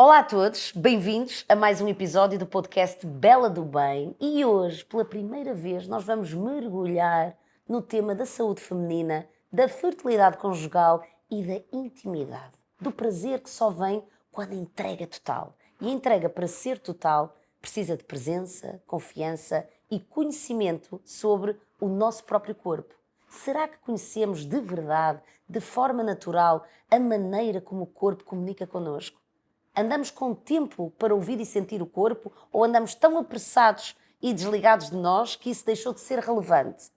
Olá a todos, bem-vindos a mais um episódio do podcast Bela do Bem e hoje, pela primeira vez, nós vamos mergulhar no tema da saúde feminina, da fertilidade conjugal e da intimidade, do prazer que só vem quando a entrega é total. E a entrega, para ser total, precisa de presença, confiança e conhecimento sobre o nosso próprio corpo. Será que conhecemos de verdade, de forma natural, a maneira como o corpo comunica connosco? Andamos com tempo para ouvir e sentir o corpo ou andamos tão apressados e desligados de nós que isso deixou de ser relevante?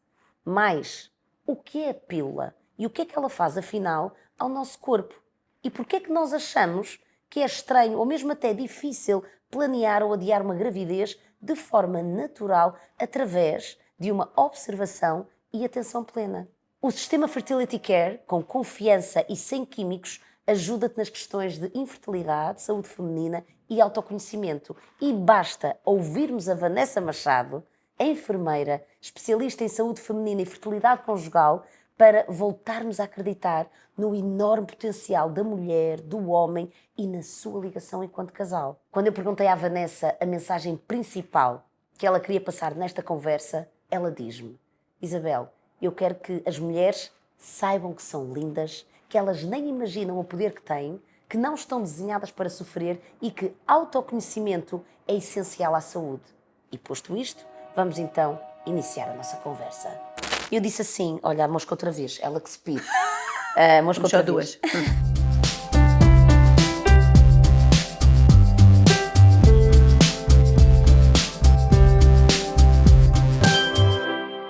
Mas o que é a pílula e o que é que ela faz, afinal, ao nosso corpo? E porquê é que nós achamos que é estranho ou mesmo até difícil planear ou adiar uma gravidez de forma natural através de uma observação e atenção plena? O sistema Fertility Care, com confiança e sem químicos, ajuda-te nas questões de infertilidade, saúde feminina e autoconhecimento. E basta ouvirmos a Vanessa Machado, enfermeira, especialista em saúde feminina e fertilidade conjugal, para voltarmos a acreditar no enorme potencial da mulher, do homem e na sua ligação enquanto casal. Quando eu perguntei à Vanessa a mensagem principal que ela queria passar nesta conversa, ela diz-me: Isabel, eu quero que as mulheres saibam que são lindas, que elas nem imaginam o poder que têm, que não estão desenhadas para sofrer e que autoconhecimento é essencial à saúde. E posto isto, vamos então iniciar a nossa conversa. Eu disse assim, olha, a mosca outra vez, ela que se pide. Mosca outra vez. Duas.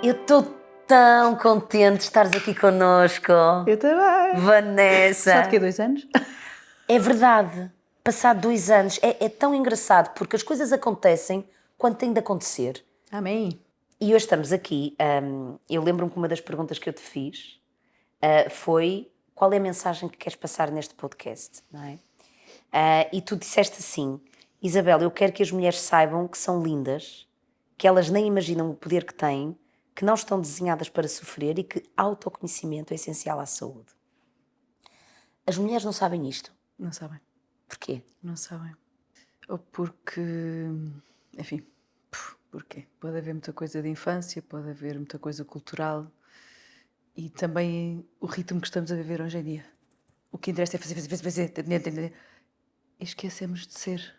Eu estou tão contente de estares aqui connosco. Eu também. Vanessa. Só de quê, 2 anos? É verdade. Passado 2 anos. É tão engraçado porque as coisas acontecem quando têm de acontecer. Amém. E hoje estamos aqui. Eu lembro-me que uma das perguntas que eu te fiz foi qual é a mensagem que queres passar neste podcast, não é? E tu disseste assim: Isabel, eu quero que as mulheres saibam que são lindas, que elas nem imaginam o poder que têm, que não estão desenhadas para sofrer e que autoconhecimento é essencial à saúde. As mulheres não sabem isto. Não sabem. Porquê? Não sabem. Ou porque... Enfim, porquê? Pode haver muita coisa de infância, pode haver muita coisa cultural e também o ritmo que estamos a viver hoje em dia. O que interessa é fazer. E esquecemos de ser.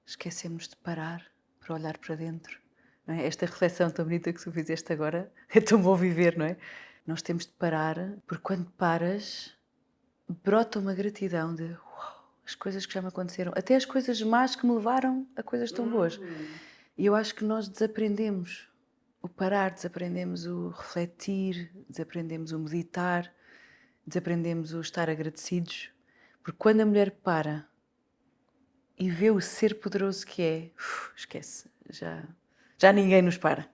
Esquecemos de parar para olhar para dentro. Não é? Esta reflexão tão bonita que tu fizeste agora é tão bom viver, não é? Nós temos de parar, porque quando paras, brota uma gratidão de uau, as coisas que já me aconteceram, até as coisas más que me levaram a coisas tão boas. E eu acho que nós desaprendemos o parar, desaprendemos o refletir, desaprendemos o meditar, desaprendemos o estar agradecidos, porque quando a mulher para e vê o ser poderoso que é, esquece, já ninguém nos para.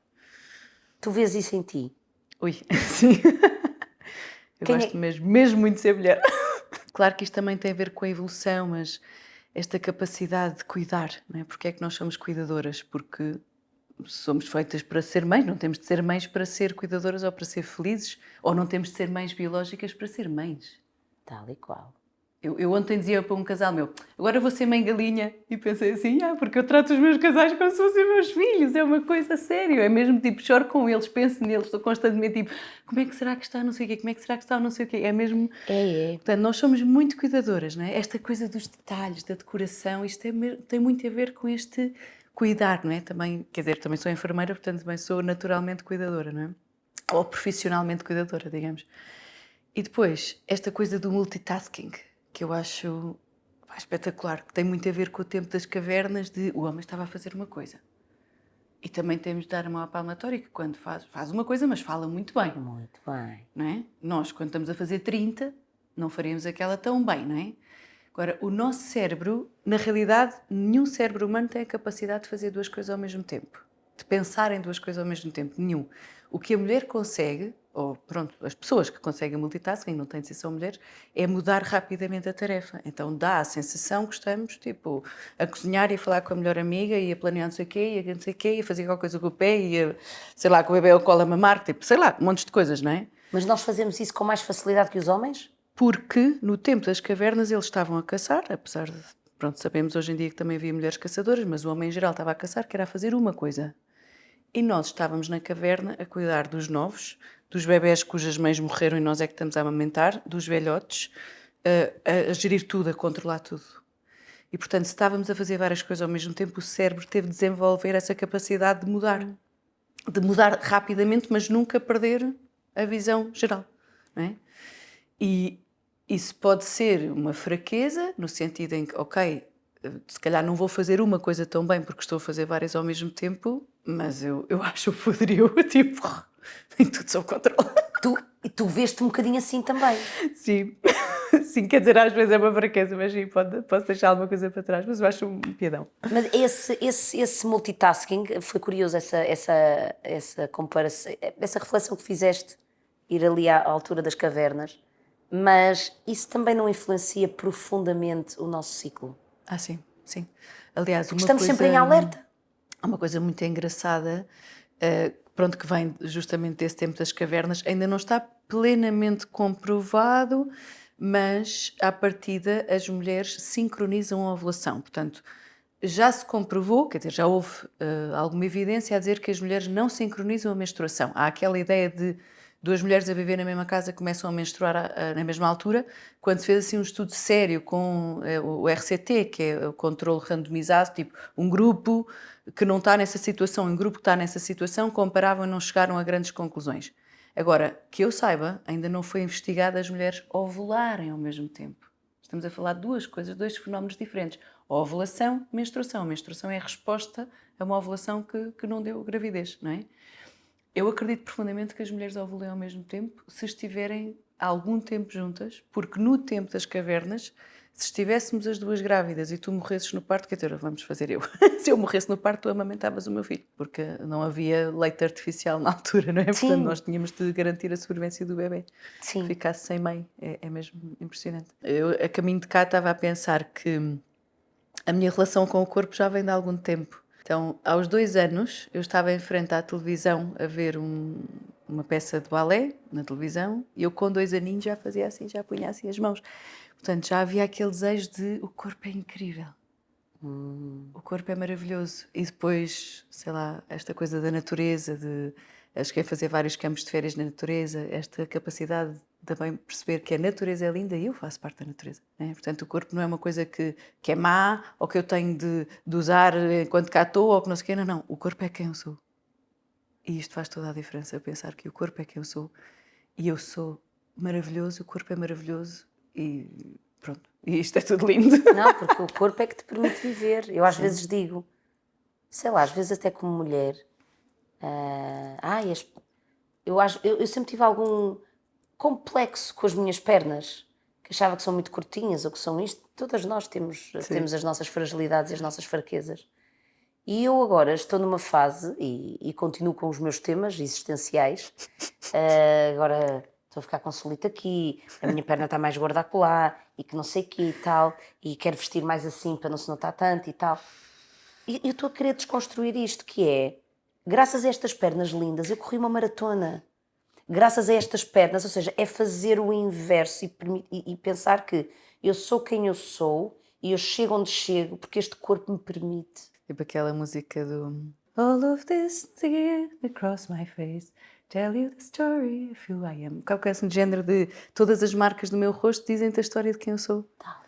Tu vês isso em ti? Ui, sim. Eu Quem gosto mesmo muito de ser mulher. Claro que isto também tem a ver com a evolução, mas esta capacidade de cuidar, não é? Porque é que nós somos cuidadoras? Porque somos feitas para ser mães, não temos de ser mães para ser cuidadoras ou para ser felizes, ou não temos de ser mães biológicas para ser mães. Tal e qual. Eu ontem dizia para um casal meu, agora vou ser mãe galinha, e pensei assim, porque eu trato os meus casais como se fossem meus filhos, é uma coisa séria, é mesmo tipo, choro com eles, penso neles, estou constantemente tipo, como é que será que está não sei o quê, como é que será que está não sei o quê, é mesmo... É. Portanto, nós somos muito cuidadoras, não é? Esta coisa dos detalhes, da decoração, isto tem muito a ver com este cuidar, não é? Também, quer dizer, também sou enfermeira, portanto também sou naturalmente cuidadora, não é? Ou profissionalmente cuidadora, digamos. E depois, esta coisa do multitasking, que eu acho espetacular, que tem muito a ver com o tempo das cavernas, de o homem estava a fazer uma coisa. E também temos de dar a mão à palmatória, que quando faz uma coisa, mas fala muito bem. Muito bem. Não é? Nós, quando estamos a fazer 30, não faríamos aquela tão bem, não é? Agora, o nosso cérebro, na realidade, nenhum cérebro humano tem a capacidade de fazer 2 coisas ao mesmo tempo. De pensar em 2 coisas ao mesmo tempo. Nenhum. O que a mulher consegue, ou pronto, as pessoas que conseguem multitasking, não têm de ser só mulheres, é mudar rapidamente a tarefa. Então dá a sensação que estamos, tipo, a cozinhar e a falar com a melhor amiga e a planear não sei o quê, e a não sei o quê, e a fazer qualquer coisa com o pé, e a, sei lá, com o bebê ao colo a mamar, tipo, sei lá, montes de coisas, não é? Mas nós fazemos isso com mais facilidade que os homens? Porque no tempo das cavernas eles estavam a caçar, apesar de pronto, sabemos hoje em dia que também havia mulheres caçadoras, mas o homem em geral estava a caçar, que era a fazer uma coisa. E nós estávamos na caverna a cuidar dos novos, dos bebés cujas mães morreram e nós é que estamos a amamentar, dos velhotes, a gerir tudo, a controlar tudo. E, portanto, se estávamos a fazer várias coisas ao mesmo tempo, o cérebro teve de desenvolver essa capacidade de mudar. De mudar rapidamente, mas nunca perder a visão geral. Não é? E isso pode ser uma fraqueza, no sentido em que, ok, se calhar não vou fazer uma coisa tão bem porque estou a fazer várias ao mesmo tempo, mas eu acho o poderio, tipo, tem tudo sob controle. Tu vês-te um bocadinho assim também. Sim, sim, quer dizer, às vezes é uma fraqueza, mas sim, posso deixar alguma coisa para trás, mas eu acho um piadão. Mas esse multitasking, foi curioso essa comparação, essa reflexão que fizeste, ir ali à altura das cavernas, mas isso também não influencia profundamente o nosso ciclo? Ah, sim, sim. Aliás, Porque estamos sempre em alerta. há uma coisa muito engraçada, pronto, que vem justamente desse tempo das cavernas, ainda não está plenamente comprovado, mas à partida as mulheres sincronizam a ovulação. Portanto, já se comprovou, quer dizer, já houve alguma evidência a dizer que as mulheres não sincronizam a menstruação. Há aquela ideia de duas mulheres a viver na mesma casa começam a menstruar na mesma altura. Quando se fez assim um estudo sério com o RCT, que é o controle randomizado, tipo um grupo que não está nessa situação e um grupo que está nessa situação, comparavam e não chegaram a grandes conclusões. Agora, que eu saiba, ainda não foi investigado as mulheres ovularem ao mesmo tempo. Estamos a falar de duas coisas, dois fenómenos diferentes. Ovulação, menstruação. A menstruação é a resposta a uma ovulação que não deu gravidez, não é? Eu acredito profundamente que as mulheres ovulem ao mesmo tempo se estiverem há algum tempo juntas, porque no tempo das cavernas, se estivéssemos as duas grávidas e tu morresses no parto, quer dizer, vamos fazer eu. Se eu morresse no parto, tu amamentavas o meu filho, porque não havia leite artificial na altura, não é? Sim. Portanto, nós tínhamos de garantir a sobrevivência do bebê. Sim. Que ficasse sem mãe, é mesmo impressionante. Eu, a caminho de cá, estava a pensar que a minha relação com o corpo já vem de algum tempo. Então, aos 2 anos, eu estava em frente à televisão a ver uma peça de balé na televisão e eu com 2 aninhos já fazia assim, já punha assim as mãos. Portanto, já havia aquele desejo de o corpo é incrível. O corpo é maravilhoso. E depois, sei lá, esta coisa da natureza, cheguei a fazer vários campos de férias na natureza, esta capacidade de também perceber que a natureza é linda e eu faço parte da natureza. Né? Portanto, o corpo não é uma coisa que é má ou que eu tenho de usar enquanto cá estou ou que não sei o quê. Não, não. O corpo é quem eu sou. E isto faz toda a diferença, pensar que o corpo é quem eu sou e eu sou maravilhoso, o corpo é maravilhoso e pronto. E isto é tudo lindo. Não, porque o corpo é que te permite viver. Eu às vezes digo, sei lá, às vezes até como mulher, eu sempre tive algum complexo com as minhas pernas, que achava que são muito curtinhas ou que são isto. Todas nós temos as nossas fragilidades e as nossas fraquezas. E eu agora estou numa fase, e continuo com os meus temas existenciais, agora estou a ficar com solito aqui, a minha perna está mais gorda acolá, e que não sei o quê e tal, e quero vestir mais assim para não se notar tanto e tal. E eu estou a querer desconstruir isto, que é, graças a estas pernas lindas, eu corri uma maratona. Graças a estas pernas, ou seja, é fazer o inverso e pensar que eu sou quem eu sou e eu chego onde chego porque este corpo me permite. Tipo aquela música do All of this tear across my face tell you the story of who I am. Qualquer assim de género de todas as marcas do meu rosto dizem-te a história de quem eu sou. Tal.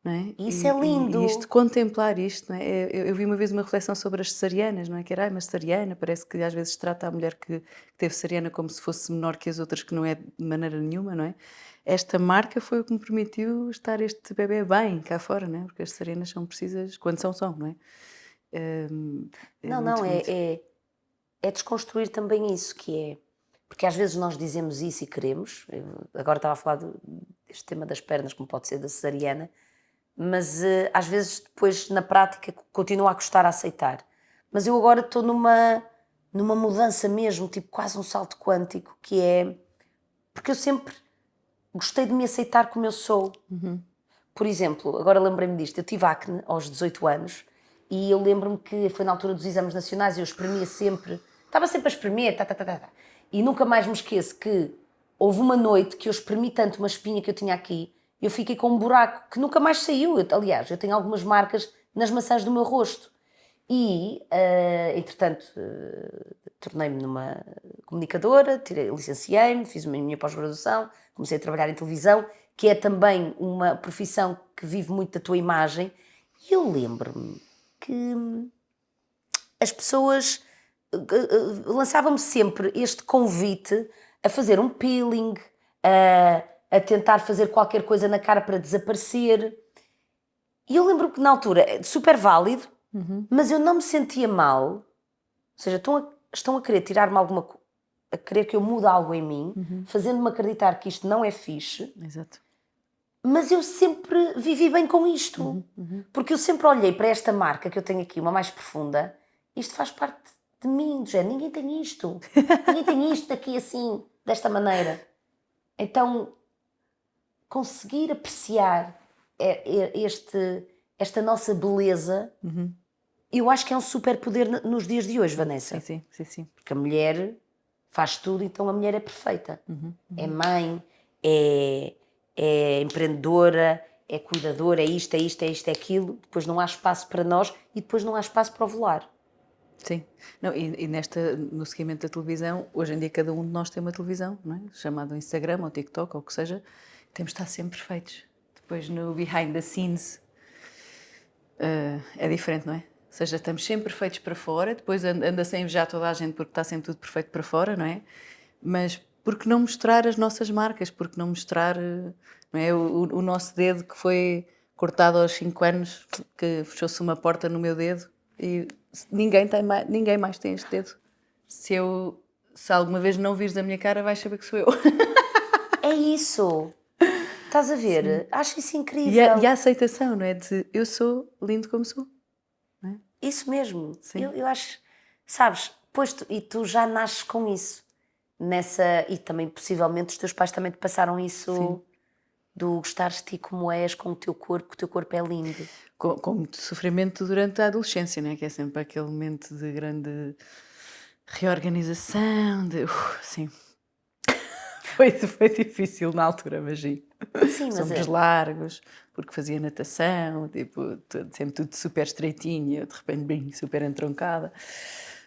Não é? Isso é lindo. E isto, contemplar isto, não é? Eu vi uma vez uma reflexão sobre as cesarianas, não é? Que era, mas cesariana, parece que às vezes trata a mulher que teve cesariana como se fosse menor que as outras, que não é de maneira nenhuma, não é? Esta marca foi o que me permitiu estar este bebê bem cá fora, não é? Porque as cesarianas são precisas, quando são, não é? É desconstruir também isso, que é, porque às vezes nós dizemos isso e queremos, agora estava a falar deste tema das pernas, como pode ser da cesariana, mas às vezes depois na prática continua a custar a aceitar. Mas eu agora estou numa mudança mesmo, tipo quase um salto quântico, que é, porque eu sempre gostei de me aceitar como eu sou. Por exemplo, agora lembrei-me disto, eu tive acne aos 18 anos e eu lembro-me que foi na altura dos exames nacionais e eu espremia sempre, estava sempre a espremer, e nunca mais me esqueço que houve uma noite que eu espremi tanto uma espinha que eu tinha aqui eu fiquei com um buraco que nunca mais saiu. Aliás, eu tenho algumas marcas nas maçãs do meu rosto. E, entretanto, tornei-me numa comunicadora, licenciei-me, fiz a minha pós-graduação, comecei a trabalhar em televisão, que é também uma profissão que vive muito da tua imagem. E eu lembro-me que as pessoas lançavam-me sempre este convite a fazer um peeling, a tentar fazer qualquer coisa na cara para desaparecer. E eu lembro que na altura, super válido, mas eu não me sentia mal. Ou seja, estão a querer tirar-me alguma coisa, a querer que eu mude algo em mim, fazendo-me acreditar que isto não é fixe. Exato. Mas eu sempre vivi bem com isto. Porque eu sempre olhei para esta marca que eu tenho aqui, uma mais profunda, isto faz parte de mim, do género, ninguém tem isto. Ninguém tem isto aqui assim, desta maneira. Então, conseguir apreciar esta nossa beleza, eu acho que é um super poder nos dias de hoje, Vanessa. Sim. Porque a mulher faz tudo, então a mulher é perfeita. É mãe, é empreendedora, é cuidadora, é isto, é aquilo. Depois não há espaço para nós e depois não há espaço para ovular. Sim. Não, e no seguimento da televisão, hoje em dia cada um de nós tem uma televisão, não é? Chamado Instagram ou TikTok ou o que seja, temos de estar sempre perfeitos. Depois no behind the scenes é diferente, não é? Ou seja, estamos sempre perfeitos para fora, depois anda sem invejar toda a gente porque está sempre tudo perfeito para fora, não é? Mas por que não mostrar as nossas marcas? Por que não mostrar não é? O nosso dedo que foi cortado aos 5 anos, que fechou-se uma porta no meu dedo e ninguém mais tem este dedo. Se alguma vez não vires a minha cara, vais saber que sou eu. É isso. Estás a ver? Sim. Acho isso incrível. E a aceitação, não é? De eu sou lindo como sou. Não é? Isso mesmo. Eu acho, sabes, tu já nasces com isso. E também possivelmente os teus pais também te passaram isso. Sim. Do gostares de ti como és, com o teu corpo, que o teu corpo é lindo. Com muito sofrimento durante a adolescência, né? Que é sempre aquele momento de grande reorganização, sim. Foi difícil na altura, mas sim. Sim, mas ombros largos, porque fazia natação, tipo, sempre tudo super estreitinho, eu de repente bem super entroncada.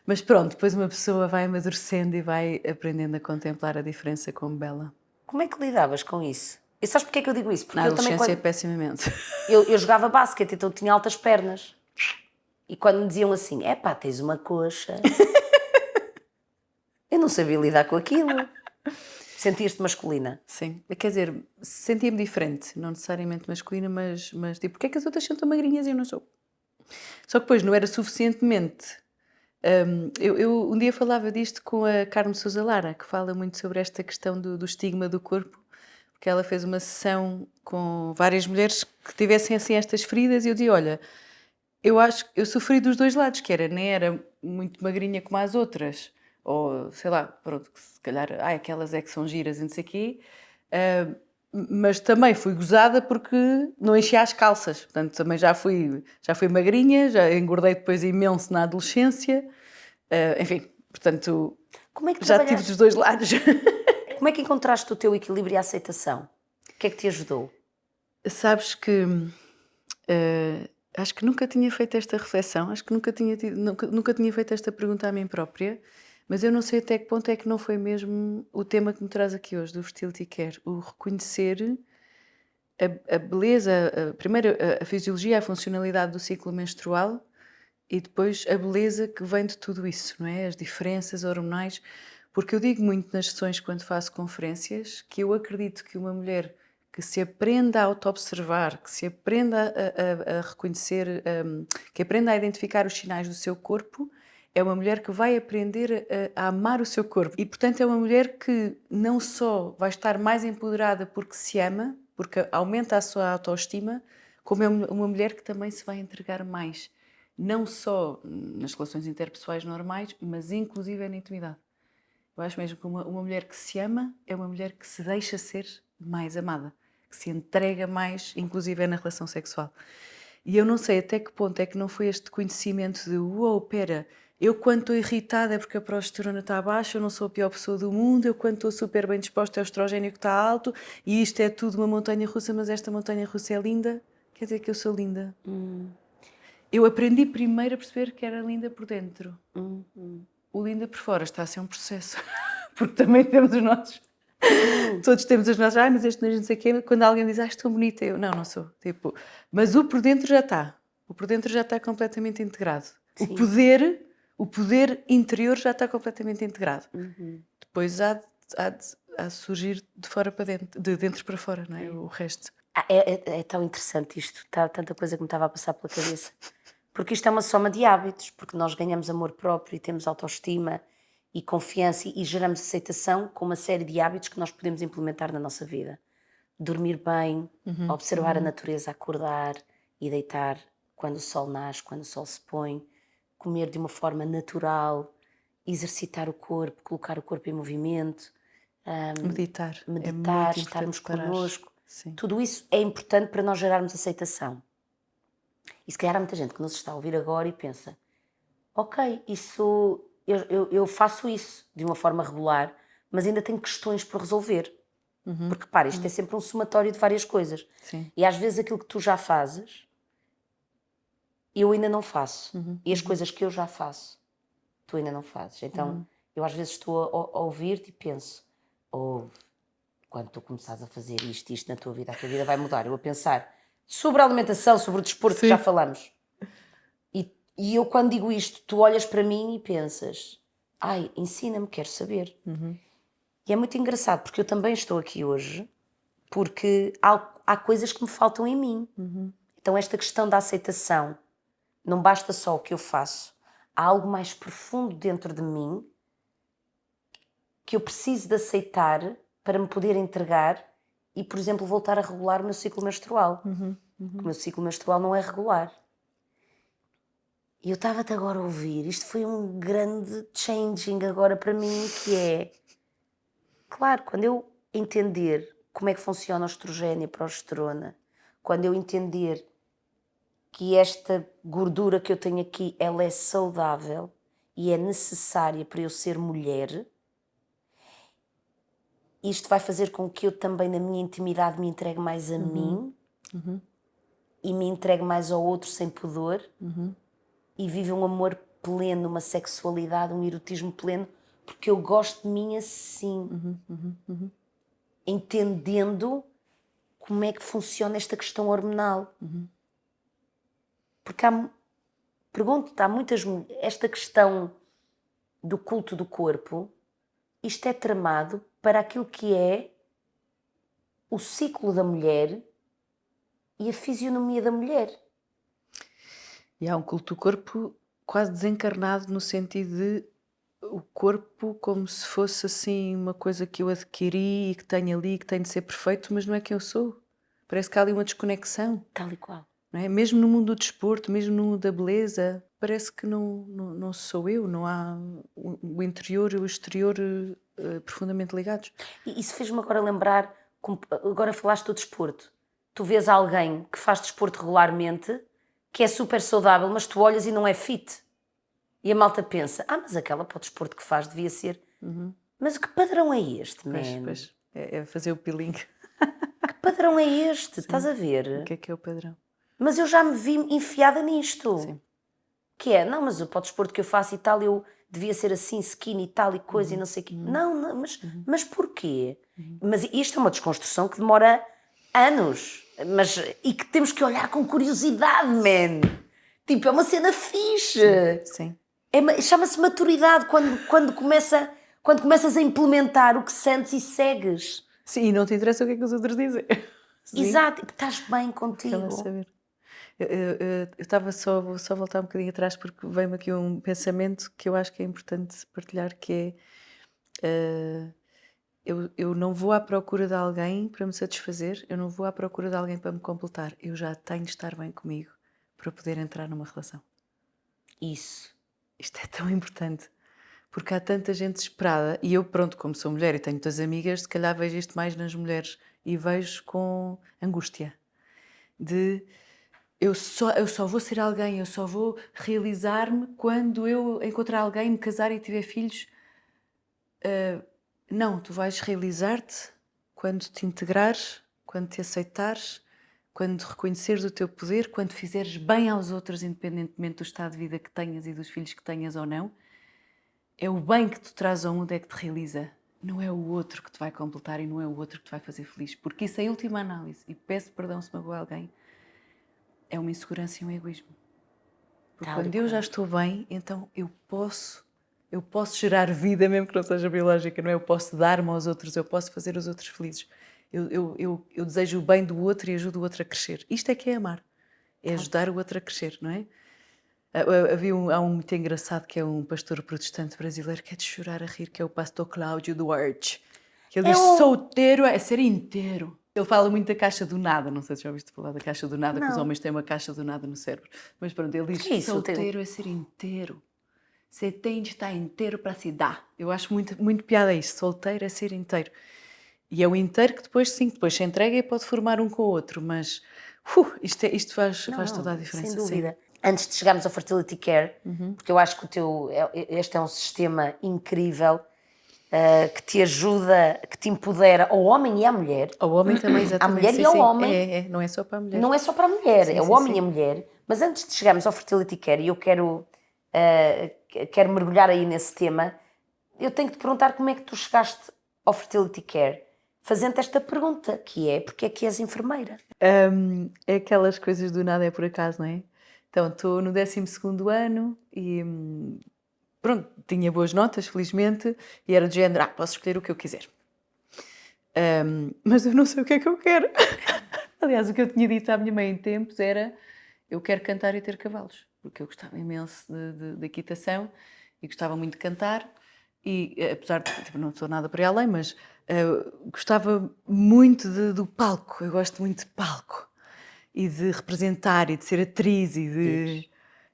Mas pronto, depois uma pessoa vai amadurecendo e vai aprendendo a contemplar a diferença como bela. Como é que lidavas com isso? E sabes porque é que eu digo isso? Porque na eu também adolescência, pessimamente. Eu jogava basquete, então tinha altas pernas. E quando me diziam assim, tens uma coxa, eu não sabia lidar com aquilo. Sentias-te masculina? Sim, quer dizer, sentia-me diferente, não necessariamente masculina, mas tipo, porque é que as outras são tão magrinhas e eu não sou? Só que depois não era suficientemente. Eu um dia falava disto com a Carme Sousa Lara, que fala muito sobre esta questão do estigma do corpo, porque ela fez uma sessão com várias mulheres que tivessem assim estas feridas e eu dizia, olha, eu acho que eu sofri dos dois lados, que nem era muito magrinha como as outras, ou sei lá, pronto, que se calhar, aquelas é que são giras e não sei o quê, mas também fui gozada porque não enchia as calças, portanto também já fui magrinha, já engordei depois imenso na adolescência, enfim, portanto já tive dos dois lados. Como é que encontraste o teu equilíbrio e a aceitação? O que é que te ajudou? Sabes que acho que nunca tinha feito esta reflexão, acho que nunca tinha feito esta pergunta a mim própria, mas eu não sei até que ponto é que não foi mesmo o tema que me traz aqui hoje, do Fertility Care, o reconhecer a beleza, primeiro a fisiologia, a funcionalidade do ciclo menstrual e depois a beleza que vem de tudo isso, não é? As diferenças hormonais, porque eu digo muito nas sessões quando faço conferências que eu acredito que uma mulher que se aprenda a auto-observar, que se aprenda a reconhecer, que aprenda a identificar os sinais do seu corpo, é uma mulher que vai aprender a amar o seu corpo. E, portanto, é uma mulher que não só vai estar mais empoderada porque se ama, porque aumenta a sua autoestima, como é uma mulher que também se vai entregar mais. Não só nas relações interpessoais normais, mas inclusive na intimidade. Eu acho mesmo que uma mulher que se ama é uma mulher que se deixa ser mais amada, que se entrega mais, inclusive na relação sexual. E eu não sei até que ponto é que não foi este conhecimento de uou, pera, Eu, quando estou irritada, é porque a progesterona está baixa, eu não sou a pior pessoa do mundo. Eu, quando estou super bem disposta, é o estrogênio que está alto. E isto é tudo uma montanha russa, mas esta montanha russa é linda. Quer dizer que eu sou linda. Eu aprendi primeiro a perceber que era linda por dentro. O linda por fora está a ser um processo. Porque também temos os nossos... Todos temos as nossas... mas este não sei o quê. Quando alguém diz, estou bonita, eu... Não sou. Tipo, mas o por dentro já está. O por dentro já está completamente integrado. Sim. O poder interior já está completamente integrado. Depois há de surgir de fora para dentro, de dentro para fora, não é? O resto. É tão interessante isto, está tanta coisa que me estava a passar pela cabeça. Porque isto é uma soma de hábitos, porque nós ganhamos amor próprio e temos autoestima e confiança e geramos aceitação com uma série de hábitos que nós podemos implementar na nossa vida. Dormir bem, observar a natureza, acordar e deitar quando o sol nasce, quando o sol se põe, comer de uma forma natural, exercitar o corpo, colocar o corpo em movimento, Meditar. É muito meditar, importante estarmos parar. connosco. Sim. Tudo isso é importante para nós gerarmos aceitação. E se calhar há muita gente que nos está a ouvir agora e pensa, ok, isso, eu faço isso de uma forma regular, mas ainda tenho questões por resolver. Porque, repara, isto é sempre um somatório de várias coisas. Sim. E às vezes aquilo que tu já fazes, eu ainda não faço. E as coisas que eu já faço, tu ainda não fazes. Então, eu às vezes estou a ouvir-te e penso, quando tu começares a fazer isto na tua vida, a tua vida vai mudar. Eu a pensar sobre a alimentação, sobre o desporto, que já falamos. E eu quando digo isto, tu olhas para mim e pensas, ensina-me, quero saber. E é muito engraçado, porque eu também estou aqui hoje, porque há coisas que me faltam em mim. Então esta questão da aceitação, não basta só o que eu faço, há algo mais profundo dentro de mim que eu preciso de aceitar para me poder entregar e, por exemplo, voltar a regular o meu ciclo menstrual. O meu ciclo menstrual não é regular. E eu estava-te agora a ouvir, isto foi um grande changing agora para mim, que é, claro, quando eu entender como é que funciona o estrogênio e a progesterona, quando eu entender que esta gordura que eu tenho aqui, ela é saudável e é necessária para eu ser mulher, isto vai fazer com que eu também na minha intimidade me entregue mais a mim e me entregue mais ao outro sem pudor e viva um amor pleno, uma sexualidade, um erotismo pleno, porque eu gosto de mim assim, entendendo como é que funciona esta questão hormonal. Porque pergunto-te, há muitas mulheres, esta questão do culto do corpo, isto é tramado para aquilo que é o ciclo da mulher e a fisionomia da mulher. E há um culto do corpo quase desencarnado, no sentido de o corpo como se fosse assim uma coisa que eu adquiri e que tenho ali, que tem de ser perfeito, mas não é quem eu sou. Parece que há ali uma desconexão, Tal e qual. não é? Mesmo no mundo do desporto, mesmo no mundo da beleza, parece que não sou eu, não há o interior e o exterior profundamente ligados. E isso fez-me agora lembrar, agora falaste do desporto. Tu vês alguém que faz desporto regularmente, que é super saudável, mas tu olhas e não é fit. E a malta pensa, mas aquela para o desporto que faz devia ser. Mas que padrão é este, man? Pois, é fazer o peeling. Que padrão é este? Estás a ver? O que é o padrão? Mas eu já me vi enfiada nisto. Sim. Que é, não, mas para o desporto que eu faço e tal, eu devia ser assim, skinny e tal e coisa e não sei o quê. Não, mas porquê? Mas isto é uma desconstrução que demora anos. E que temos que olhar com curiosidade, man. Tipo, é uma cena fixe. Sim. Chama-se maturidade quando começas a implementar o que sentes e segues. Sim, e não te interessa o que é que os outros dizem. Sim. Exato, e que estás bem Quero contigo. saber. Eu estava vou só voltar um bocadinho atrás porque veio-me aqui um pensamento que eu acho que é importante partilhar, que é eu não vou à procura de alguém para me satisfazer, eu não vou à procura de alguém para me completar, eu já tenho de estar bem comigo para poder entrar numa relação. Isso. Isto é tão importante, porque há tanta gente desesperada, e eu, pronto, como sou mulher e tenho muitas amigas, se calhar vejo isto mais nas mulheres e vejo com angústia de eu só vou ser alguém, eu só vou realizar-me quando eu encontrar alguém, me casar e tiver filhos. Não, tu vais realizar-te quando te integrares, quando te aceitares, quando reconheceres o teu poder, quando fizeres bem aos outros, independentemente do estado de vida que tenhas e dos filhos que tenhas ou não. É o bem que tu trazes ao mundo é que te realiza. Não é o outro que te vai completar e não é o outro que te vai fazer feliz. Porque isso é a última análise. E peço perdão se magoou alguém. É uma insegurança e um egoísmo. Porque Tal e quando eu já qual. estou bem, então eu posso gerar vida, mesmo que não seja biológica, não é? Eu posso dar-me aos outros, eu posso fazer os outros felizes. Eu desejo o bem do outro e ajudo o outro a crescer. Isto é que é amar. É ajudar o outro a crescer, não é? Há um muito engraçado que é um pastor protestante brasileiro que é de chorar a rir, que é o pastor Cláudio Duarte. Que ele É diz: o... solteiro é ser inteiro. Ele fala muito da caixa do nada, não sei se já ouviste falar da caixa do nada, que os Não. homens têm uma caixa do nada no cérebro. Mas pronto, ele O diz: que é isso? solteiro é ser inteiro. Você tem de estar inteiro para se dar. Eu acho muito, muito piada isso. Solteiro é ser inteiro. E é o inteiro que depois, sim, depois se entrega e pode formar um com o outro, mas isto Não, faz toda a não, sem diferença, sim. dúvida. Antes de chegarmos ao Fertility Care, porque eu acho que este é um sistema incrível, que te ajuda, que te empodera ao homem e à mulher, Ao homem também, à exatamente, mulher sim, e ao sim. homem, Não é só para a mulher. não é só para a mulher, Sim, é o sim, homem e a sim. mulher. Mas antes de chegarmos ao Fertility Care, e eu quero mergulhar aí nesse tema, eu tenho que te perguntar como é que tu chegaste ao Fertility Care, fazendo esta pergunta, que é, porque é que és enfermeira? É aquelas coisas do nada é por acaso, não é? Então, estou no 12º ano e, pronto, tinha boas notas, felizmente, e era de género, posso escolher o que eu quiser. Mas eu não sei o que é que eu quero. Aliás, o que eu tinha dito à minha mãe em tempos era, eu quero cantar e ter cavalos, porque eu gostava imenso de equitação e gostava muito de cantar e, apesar de, tipo, não sou nada para ir além, mas gostava muito do palco, eu gosto muito de palco e de representar e de ser atriz e de...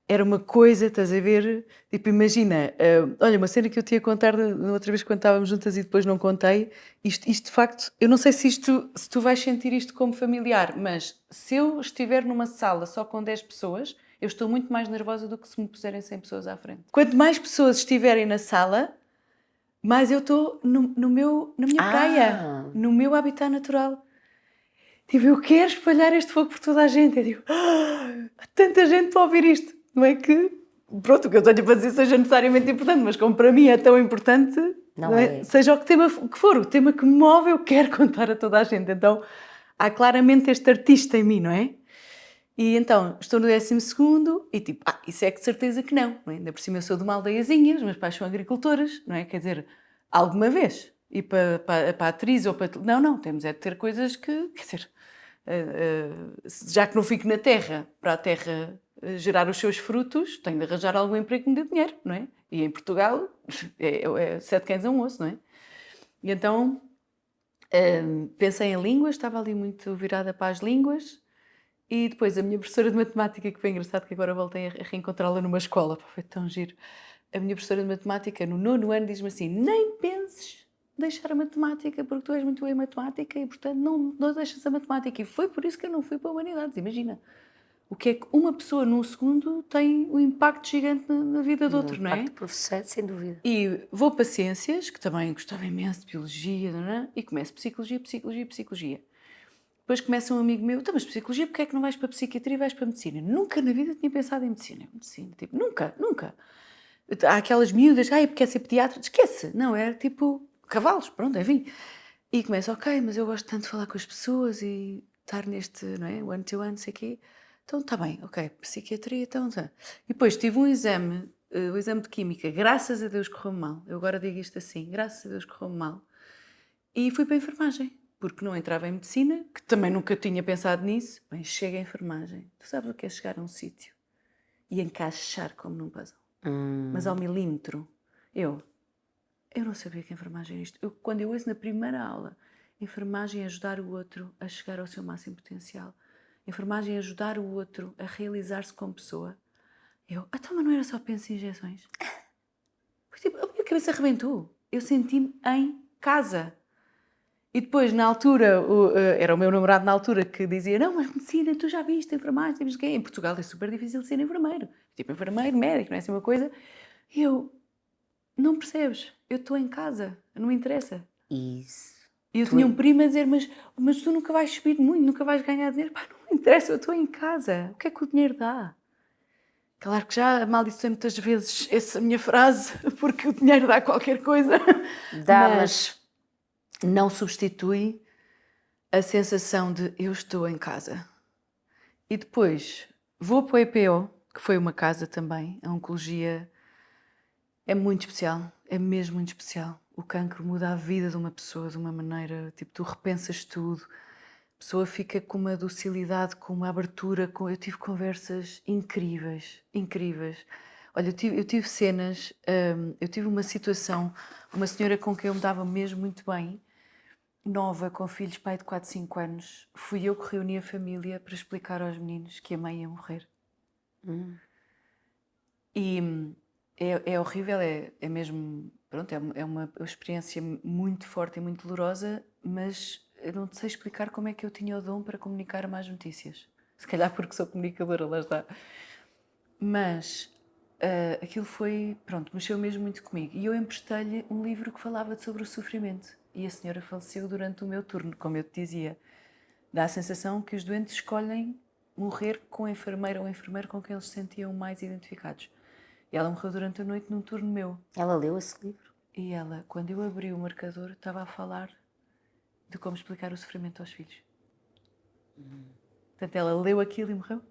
Era uma coisa, estás a ver? Tipo, imagina, olha, uma cena que eu te ia contar da outra vez quando estávamos juntas e depois não contei. Isto de facto, eu não sei se tu vais sentir isto como familiar, mas se eu estiver numa sala só com 10 pessoas, eu estou muito mais nervosa do que se me puserem 100 pessoas à frente. Quanto mais pessoas estiverem na sala, mais eu estou na minha praia, no meu habitat natural. Tipo, eu quero espalhar este fogo por toda a gente. Eu digo, há tanta gente para ouvir isto. Não é que, pronto, o que eu tenho para dizer seja necessariamente importante, mas como para mim é tão importante, Não é? seja o que tema que for, o tema que me move, eu quero contar a toda a gente. Então, há claramente este artista em mim, não é? E então, estou no 12º e tipo, isso é que de certeza que não é? Ainda por cima eu sou de uma aldeiazinha, os meus pais são agricultores, não é? Quer dizer, alguma vez, e para a atriz ou para... Não, temos é de ter coisas que, quer dizer, já que não fico na terra, para a terra gerar os seus frutos, tenho de arranjar algum emprego que me dê dinheiro, não é? E em Portugal, é 7 cães a um osso, não é? E então, pensei em línguas, estava ali muito virada para as línguas, e depois a minha professora de matemática, que foi engraçado que agora voltei a reencontrá-la numa escola, foi tão giro. A minha professora de matemática, no 9º ano, diz-me assim: nem penses deixar a matemática, porque tu és muito boa em matemática e, portanto, não deixas a matemática. E foi por isso que eu não fui para a Humanidades. Imagina o que é que uma pessoa num segundo tem um impacto gigante na vida do outro, não é? Impacto professor, sem dúvida. E vou para Ciências, que também gostava imenso de Biologia, não é? E começo Psicologia. Depois começa um amigo meu, então, mas Psicologia, porque é que não vais para a Psiquiatria e vais para a Medicina? Nunca na vida tinha pensado em Medicina. Tipo, nunca. Há aquelas miúdas, porque quer ser pediatra, esquece. Não, era tipo cavalos, pronto, enfim. E começa, ok, mas eu gosto tanto de falar com as pessoas e estar neste, não é, one-to-one, não sei o quê. Então, está bem, ok, psiquiatria, então, tá. E depois tive um exame, o exame de Química, graças a Deus correu mal. Eu agora digo isto assim, graças a Deus correu mal. E fui para a enfermagem, porque não entrava em medicina, que também nunca tinha pensado nisso. Bem, chega a enfermagem. Tu sabes o que é chegar a um sítio e encaixar como num puzzle? Mas ao milímetro. Eu não sabia que enfermagem era isto. Quando eu ouço na primeira aula, enfermagem é ajudar o outro a chegar ao seu máximo potencial. Enfermagem é ajudar o outro a realizar-se como pessoa. Então, mas não era só penso em injeções? Tipo, a minha cabeça arrebentou. Eu senti-me em casa. E depois, na altura, era o meu namorado na altura que dizia: não, mas medicina, tu já viste enfermagem, temos que... Em Portugal é super difícil de ser enfermeiro. Tipo, enfermeiro, médico, não é assim uma coisa. E eu, não percebes? Eu estou em casa, não me interessa. Isso. E eu Tu- tinha um primo a dizer: mas tu nunca vais subir muito, nunca vais ganhar dinheiro. Pá, não me interessa, eu estou em casa. O que é que o dinheiro dá? Claro que já amaldiçoei muitas vezes essa minha frase, porque o dinheiro dá qualquer coisa. Dá, Mas não substitui a sensação de eu estou em casa. E depois vou para o EPO, que foi uma casa também. A oncologia é muito especial, é mesmo muito especial. O cancro muda a vida de uma pessoa de uma maneira, tipo, tu repensas tudo. A pessoa fica com uma docilidade, com uma abertura. Eu tive conversas incríveis, incríveis. Olha, eu tive cenas, eu tive uma situação, uma senhora com quem eu me dava mesmo muito bem, nova, com filhos, pai de 4, 5 anos. Fui eu que reuni a família para explicar aos meninos que a mãe ia morrer. E é horrível, é mesmo, pronto, é uma experiência muito forte e muito dolorosa, mas eu não te sei explicar como é que eu tinha o dom para comunicar más notícias. Se calhar porque sou comunicadora, lá está. Mas aquilo foi, pronto, mexeu mesmo muito comigo. E eu emprestei-lhe um livro que falava sobre o sofrimento. E a senhora faleceu durante o meu turno, como eu te dizia. Dá a sensação que os doentes escolhem morrer com a enfermeira ou enfermeiro com quem eles se sentiam mais identificados. E ela morreu durante a noite num turno meu. Ela leu esse livro? E ela, quando eu abri o marcador, estava a falar de como explicar o sofrimento aos filhos. Portanto, ela leu aquilo e morreu.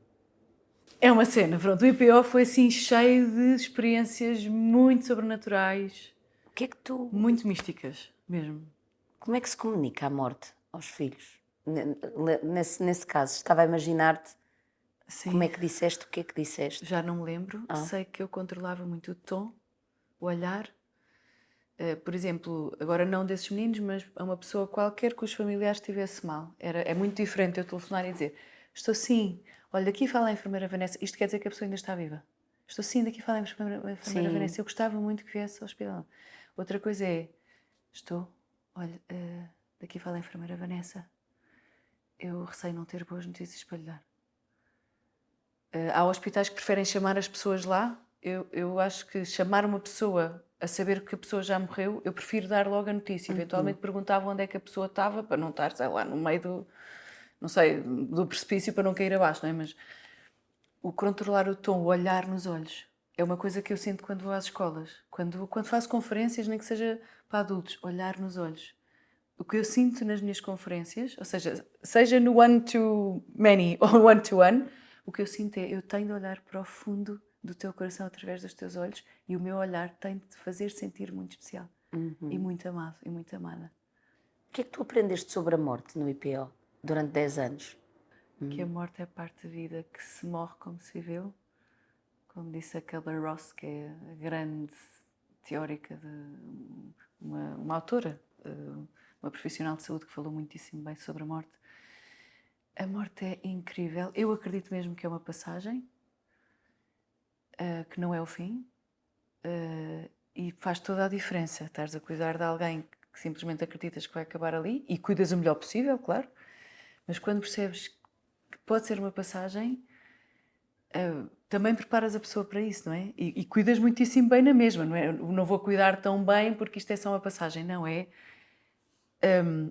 É uma cena, pronto. O IPO foi assim cheio de experiências muito sobrenaturais, O que é que tu... muito místicas mesmo. Como é que se comunica a morte aos filhos? Nesse caso, estava a imaginar-te Sim, como é que disseste, o que é que disseste. já não me lembro. Sei que eu controlava muito o tom, o olhar. Por exemplo, agora não desses meninos, mas a uma pessoa qualquer que os familiares estivesse mal. É muito diferente eu telefonar e dizer: estou sim, olha, daqui fala a enfermeira Vanessa. Isto quer dizer que a pessoa ainda está viva. Estou sim, daqui fala a enfermeira Sim. Vanessa. Eu gostava muito que viesse ao hospital. Outra coisa é: estou, olha, daqui fala a enfermeira Vanessa. Eu receio não ter boas notícias para lhe dar. Há hospitais que preferem chamar as pessoas lá. Eu acho que chamar uma pessoa a saber que a pessoa já morreu, eu prefiro dar logo a notícia. Eventualmente perguntava onde é que a pessoa estava, para não estar, sei lá, no meio do, não sei, do precipício, para não cair abaixo, não é? Mas o controlar o tom, o olhar nos olhos, é uma coisa que eu sinto quando vou às escolas. Quando faço conferências, nem que seja para adultos, olhar nos olhos. O que eu sinto nas minhas conferências, ou seja no one-to-many ou one-to-one, o que eu sinto é: eu tenho de olhar para o fundo do teu coração através dos teus olhos e o meu olhar tem de te fazer sentir muito especial e muito amado e muito amada. O que é que tu aprendeste sobre a morte no IPO durante 10 anos? Que a morte é parte da vida, que se morre como se viveu, como disse a Kübler-Ross, que é a grande teórica, uma autora, uma profissional de saúde que falou muitíssimo bem sobre a morte. A morte é incrível. Eu acredito mesmo que é uma passagem, que não é o fim, e faz toda a diferença. Estás a cuidar de alguém que simplesmente acreditas que vai acabar ali e cuidas o melhor possível, claro, mas quando percebes que pode ser uma passagem, também preparas a pessoa para isso, não é? E cuidas muitíssimo bem na mesma, não é? Não vou cuidar tão bem porque isto é só uma passagem, não é?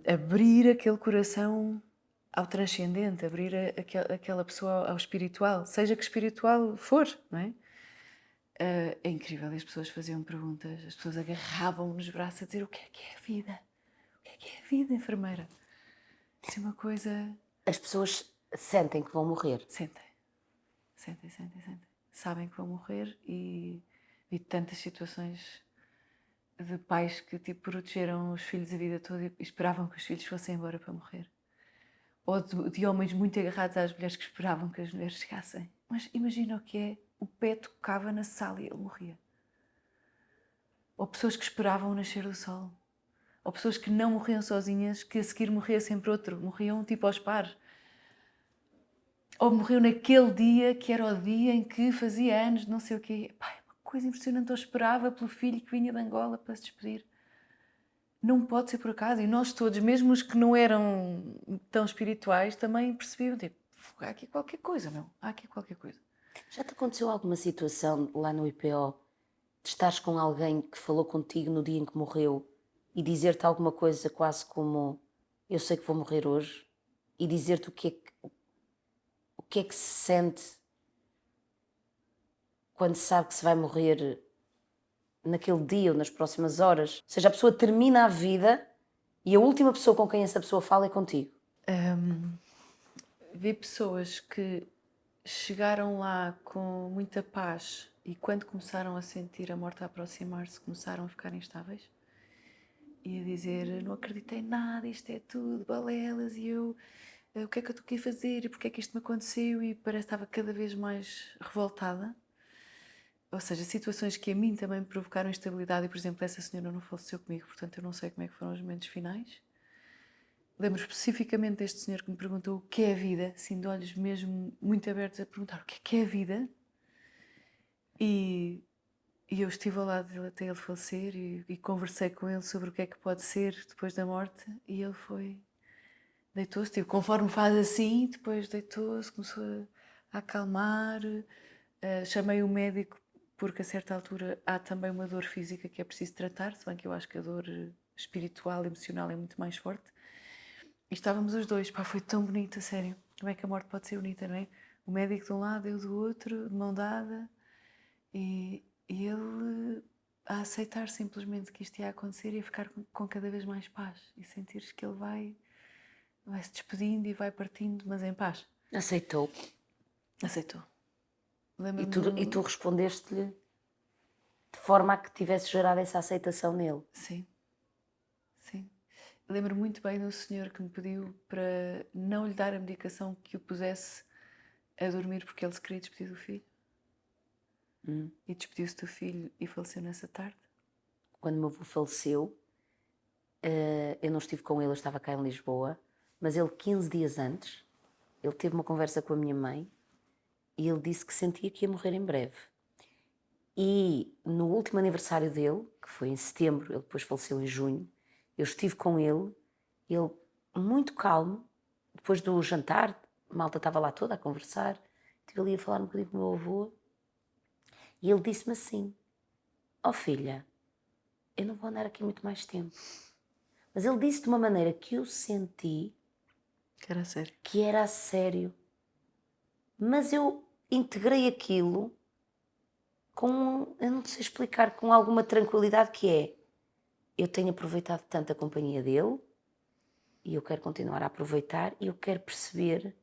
Abrir aquele coração ao transcendente, abrir aquela pessoa ao espiritual, seja que espiritual for, não é? É incrível, as pessoas faziam perguntas, as pessoas agarravam-me nos braços a dizer: o que é a vida? O que é a vida, enfermeira? Isso é uma coisa... As pessoas sentem que vão morrer. Sentem. Sabem que vão morrer e vi tantas situações de pais que tipo protegeram os filhos a vida toda e esperavam que os filhos fossem embora para morrer. Ou de homens muito agarrados às mulheres que esperavam que as mulheres chegassem. Mas imagina o que é: o pé tocava na sala e ele morria. Ou pessoas que esperavam o nascer do sol. Ou pessoas que não morriam sozinhas, que a seguir morria sempre outro. Morriam tipo aos pares. Ou morreu naquele dia que era o dia em que fazia anos, não sei o quê. Pai, uma coisa impressionante. Eu esperava pelo filho que vinha de Angola para se despedir. não pode ser por acaso. E nós todos, mesmo os que não eram tão espirituais, também percebiam, tipo, há aqui qualquer coisa, meu, há aqui qualquer coisa. Já te aconteceu alguma situação lá no IPO de estares com alguém que falou contigo no dia em que morreu e dizer-te alguma coisa quase como eu sei que vou morrer hoje e dizer-te o que é que se sente quando sabe que se vai morrer naquele dia ou nas próximas horas? Ou seja, a pessoa termina a vida e a última pessoa com quem essa pessoa fala é contigo. Vi pessoas que chegaram lá com muita paz e quando começaram a sentir a morte a aproximar-se, começaram a ficar instáveis e a dizer, não acreditei em nada, isto é tudo balelas e eu, o que é que eu estou aqui a fazer e porque é que isto me aconteceu, e parece que estava cada vez mais revoltada. Ou seja, situações que a mim também me provocaram instabilidade e, por exemplo, essa senhora não faleceu comigo, portanto eu não sei como é que foram os momentos finais. Lembro especificamente deste senhor que me perguntou o que é a vida, assim de olhos mesmo muito abertos a perguntar o que é a vida. E eu estive ao lado dele até ele falecer e conversei com ele sobre o que é que pode ser depois da morte, e ele deitou-se, tipo, conforme faz assim, depois deitou-se, começou a acalmar, chamei o médico porque a certa altura há também uma dor física que é preciso tratar, se bem que eu acho que a dor espiritual, emocional é muito mais forte. E estávamos os dois, pá, foi tão bonito, a sério. Como é que a morte pode ser bonita, não é? O médico de um lado, eu do outro, de mão dada, e ele a aceitar simplesmente que isto ia acontecer e a ficar com cada vez mais paz e sentires que ele vai se despedindo e vai partindo, mas em paz. Aceitou. Aceitou. E tu respondeste-lhe de forma a que tivesse gerado essa aceitação nele. Sim, sim. Lembro muito bem do senhor que me pediu para não lhe dar a medicação que o pusesse a dormir porque ele se queria despedir do filho. E despediu-se do filho e faleceu nessa tarde. Quando o meu avô faleceu, eu não estive com ele, eu estava cá em Lisboa, mas ele 15 dias antes, ele teve uma conversa com a minha mãe e ele disse que sentia que ia morrer em breve. E no último aniversário dele, que foi em setembro, ele depois faleceu em junho, eu estive com ele muito calmo, depois do jantar, a malta estava lá toda a conversar, estive ali a falar um bocadinho com o meu avô, e ele disse-me assim, ó filha, eu não vou andar aqui muito mais tempo. Mas ele disse de uma maneira que eu senti Que era sério. que era a sério. Mas eu integrei aquilo com, eu não sei explicar, com alguma tranquilidade, que é, eu tenho aproveitado tanto a companhia dele e eu quero continuar a aproveitar e eu quero perceber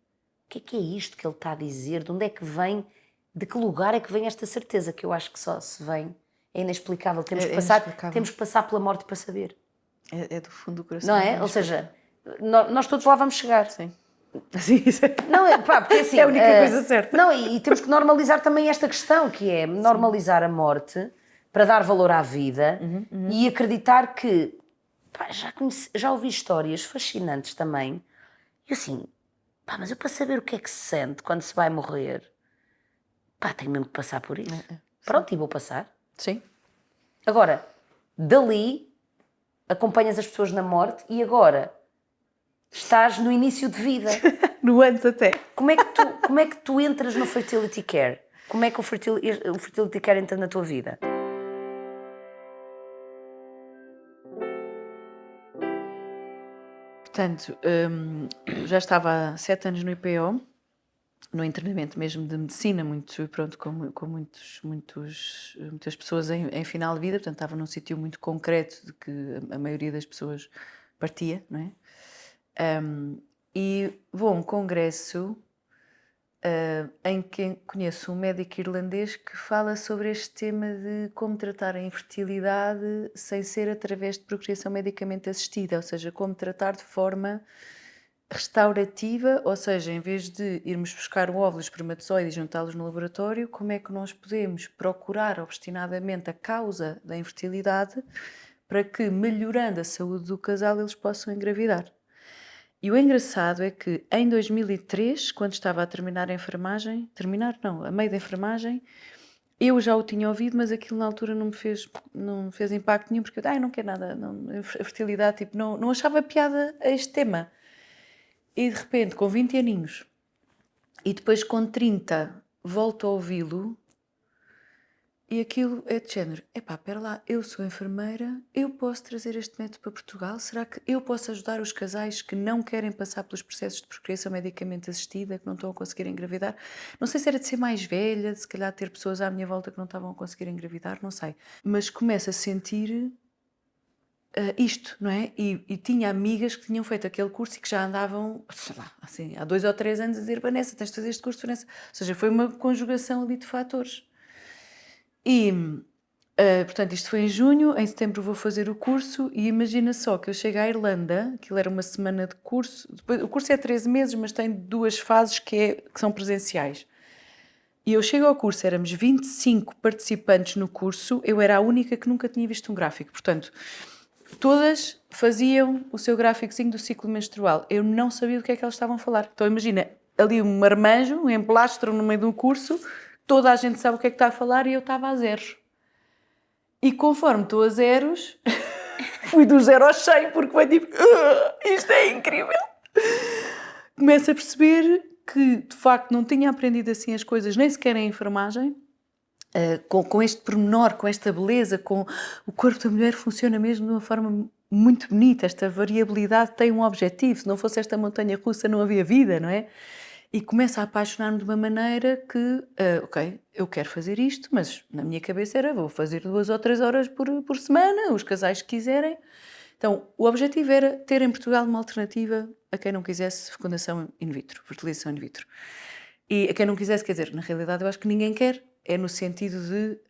o que é isto que ele está a dizer, de onde é que vem, de que lugar é que vem esta certeza, que eu acho que só se vem, é inexplicável, temos que passar pela morte para saber. É do fundo do coração. Não é? Ou seja, nós todos lá vamos chegar. Sim. Sim, isso é. Não, pá, porque assim, É a única coisa certa. Não, e temos que normalizar também esta questão, que é normalizar a morte para dar valor à vida e acreditar que, pá, já ouvi histórias fascinantes também. E assim, pá, mas eu para saber o que é que se sente quando se vai morrer, pá, tenho mesmo que passar por isso. Pronto, e vou passar. Sim. Agora, dali, acompanhas as pessoas na morte e agora estás no início de vida. No antes até. Como é que tu entras no Fertility Care? Como é que o Fertility Care entra na tua vida? Portanto, já estava há 7 anos no IPO, no internamento mesmo de medicina, muito, pronto, com muitas pessoas em final de vida, portanto estava num sítio muito concreto de que a maioria das pessoas partia, não é? E vou a um congresso em que conheço um médico irlandês que fala sobre este tema de como tratar a infertilidade sem ser através de procriação medicamente assistida, ou seja, como tratar de forma restaurativa, ou seja, em vez de irmos buscar o óvulo e espermatozoide e juntá-los no laboratório, como é que nós podemos procurar obstinadamente a causa da infertilidade para que, melhorando a saúde do casal, eles possam engravidar. E o engraçado é que em 2003, quando estava a terminar a enfermagem, a meio da enfermagem, eu já o tinha ouvido, mas aquilo na altura não me fez impacto nenhum, porque eu não quero nada, a fertilidade, tipo, não achava piada a este tema. E de repente, com 20 aninhos, e depois com 30, volto a ouvi-lo, e aquilo é de género, espera lá, eu sou enfermeira, eu posso trazer este método para Portugal? Será que eu posso ajudar os casais que não querem passar pelos processos de procriação medicamente assistida, que não estão a conseguir engravidar? Não sei se era de ser mais velha, de se calhar ter pessoas à minha volta que não estavam a conseguir engravidar, não sei. Mas começo a sentir isto, não é? E tinha amigas que tinham feito aquele curso e que já andavam, sei lá, assim, há 2 ou 3 anos a dizer, Vanessa, tens de fazer este curso, Vanessa. Ou seja, foi uma conjugação ali de fatores. E, portanto, isto foi em junho, em setembro vou fazer o curso e imagina só que eu chego à Irlanda, aquilo era uma semana de curso, depois, o curso é 13 meses, mas tem 2 fases que são presenciais. E eu chego ao curso, éramos 25 participantes no curso, eu era a única que nunca tinha visto um gráfico, portanto, todas faziam o seu gráficozinho do ciclo menstrual. Eu não sabia do que é que elas estavam a falar. Então imagina, ali um marmanjo, um emplastro no meio de um curso, toda a gente sabe o que é que está a falar e eu estava a zeros. E conforme estou a zeros, fui do 0 ao 100, porque foi tipo, isto é incrível. Começo a perceber que, de facto, não tinha aprendido assim as coisas, nem sequer em enfermagem, com este pormenor, com esta beleza, com o corpo da mulher funciona mesmo de uma forma muito bonita, esta variabilidade tem um objetivo, se não fosse esta montanha russa não havia vida, não é? E começo a apaixonar-me de uma maneira que, ok, eu quero fazer isto, mas na minha cabeça era, vou fazer 2 ou 3 horas por semana, os casais que quiserem. Então, o objetivo era ter em Portugal uma alternativa a quem não quisesse fecundação in vitro, fertilização in vitro. E a quem não quisesse, quer dizer, na realidade eu acho que ninguém quer, é no sentido de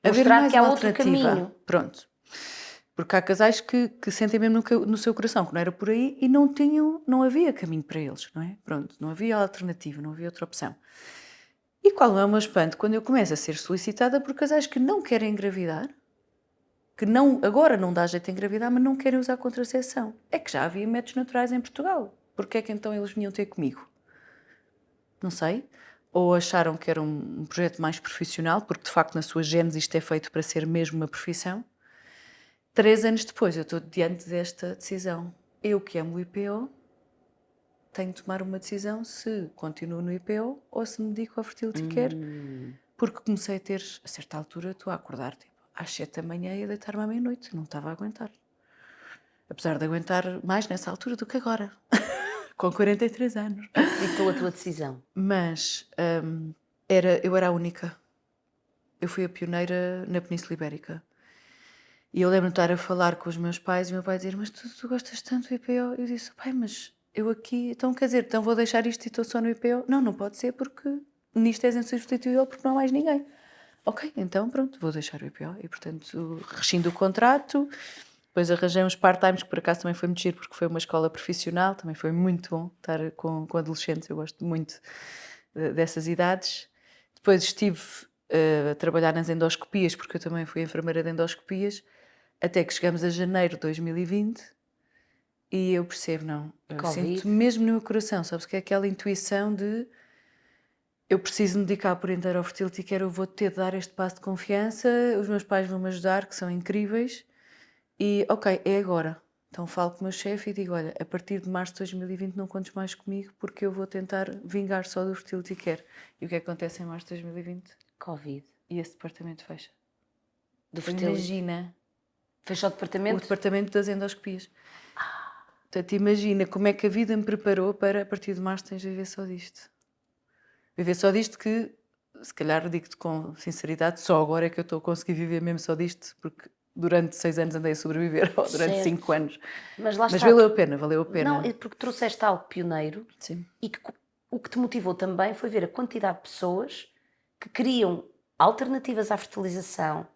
haver Mostrar mais que há uma outro alternativa. caminho. Pronto. Porque há casais que sentem mesmo no seu coração que não era por aí e não havia caminho para eles, não é? Pronto, não havia alternativa, não havia outra opção. E qual é o meu espanto quando eu começo a ser solicitada por casais que não querem engravidar, que não, agora não dá jeito de engravidar, mas não querem usar contracepção. É que já havia métodos naturais em Portugal. Porquê é que então eles vinham ter comigo? Não sei. Ou acharam que era um projeto mais profissional, porque de facto na sua gênese isto é feito para ser mesmo uma profissão. 3 anos depois eu estou diante desta decisão. Eu que amo o IPO, tenho de tomar uma decisão se continuo no IPO ou se me dedico ao fertility care, porque comecei a ter, a certa altura, estou a acordar tipo, às 7 da manhã e a deitar-me à meia-noite, não estava a aguentar. Apesar de aguentar mais nessa altura do que agora, com 43 anos. Ditou a tua decisão. Mas eu era a única. Eu fui a pioneira na Península Ibérica. E eu lembro-me de estar a falar com os meus pais e o meu pai dizer, mas tu gostas tanto do IPO? Eu disse, pai, mas eu aqui, então quer dizer, então vou deixar isto e estou só no IPO? Não pode ser porque nisto és insubstituível porque não há mais ninguém. Ok, então pronto, vou deixar o IPO e portanto rescindo o contrato, depois arranjei uns part-times que por acaso também foi muito giro porque foi uma escola profissional, também foi muito bom estar com adolescentes, eu gosto muito dessas idades. Depois estive a trabalhar nas endoscopias porque eu também fui enfermeira de endoscopias, até que chegamos a janeiro de 2020 e eu percebo, não, eu sinto mesmo no meu coração, sabes que é aquela intuição de eu preciso me dedicar por inteiro ao fertility care, eu vou ter de dar este passo de confiança, os meus pais vão me ajudar, que são incríveis, e ok, é agora. Então falo com o meu chefe e digo, olha, a partir de março de 2020 não contes mais comigo porque eu vou tentar vingar só do fertility care. E o que é que acontece em março de 2020? Covid. E esse departamento fecha. Do fertility. Imagina. Fechou o departamento? O departamento das endoscopias. Portanto, imagina como é que a vida me preparou para, a partir de março, tens de viver só disto. Viver só disto que, se calhar, digo-te com sinceridade, só agora é que eu estou a conseguir viver mesmo só disto, porque durante 6 anos andei a sobreviver, ou durante Certo. 5 anos. Mas lá está. valeu a pena, valeu a pena. Não, é porque trouxeste algo pioneiro. Sim. E que o que te motivou também foi ver a quantidade de pessoas que queriam alternativas à fertilização,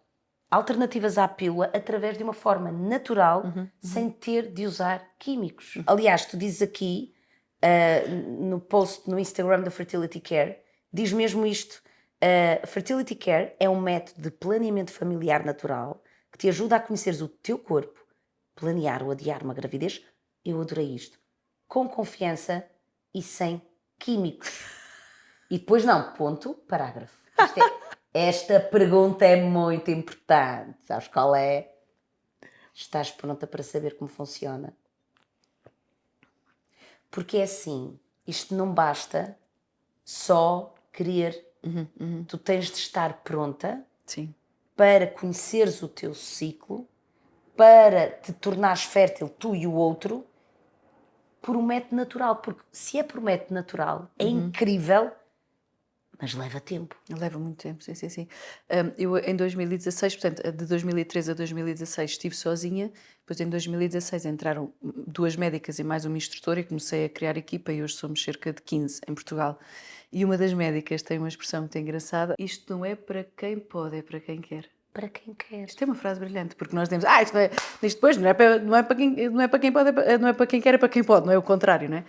alternativas à pílula, através de uma forma natural, sem ter de usar químicos. Aliás, tu dizes aqui, no post no Instagram do Fertility Care, diz mesmo isto. Fertility Care é um método de planeamento familiar natural que te ajuda a conheceres o teu corpo, planear ou adiar uma gravidez. Eu adorei isto. Com confiança e sem químicos. E depois não, ponto, parágrafo. Esta pergunta é muito importante. Sabes qual é? Estás pronta para saber como funciona? Porque é assim, isto não basta só querer. Tu tens de estar pronta Sim. para conheceres o teu ciclo, para te tornares fértil tu e o outro, por um método natural. Porque se é por método natural, é incrível, mas leva tempo. Leva muito tempo, sim, sim, sim. Eu em 2016, portanto, de 2013 a 2016 estive sozinha, depois em 2016 entraram 2 médicas e mais uma instrutora e comecei a criar equipa e hoje somos cerca de 15 em Portugal. E uma das médicas tem uma expressão muito engraçada: isto não é para quem pode, é para quem quer. Para quem quer. Isto é uma frase brilhante, porque nós dizemos, isto depois não é para quem pode, não é para quem quer, é para quem pode, não é o contrário, não é?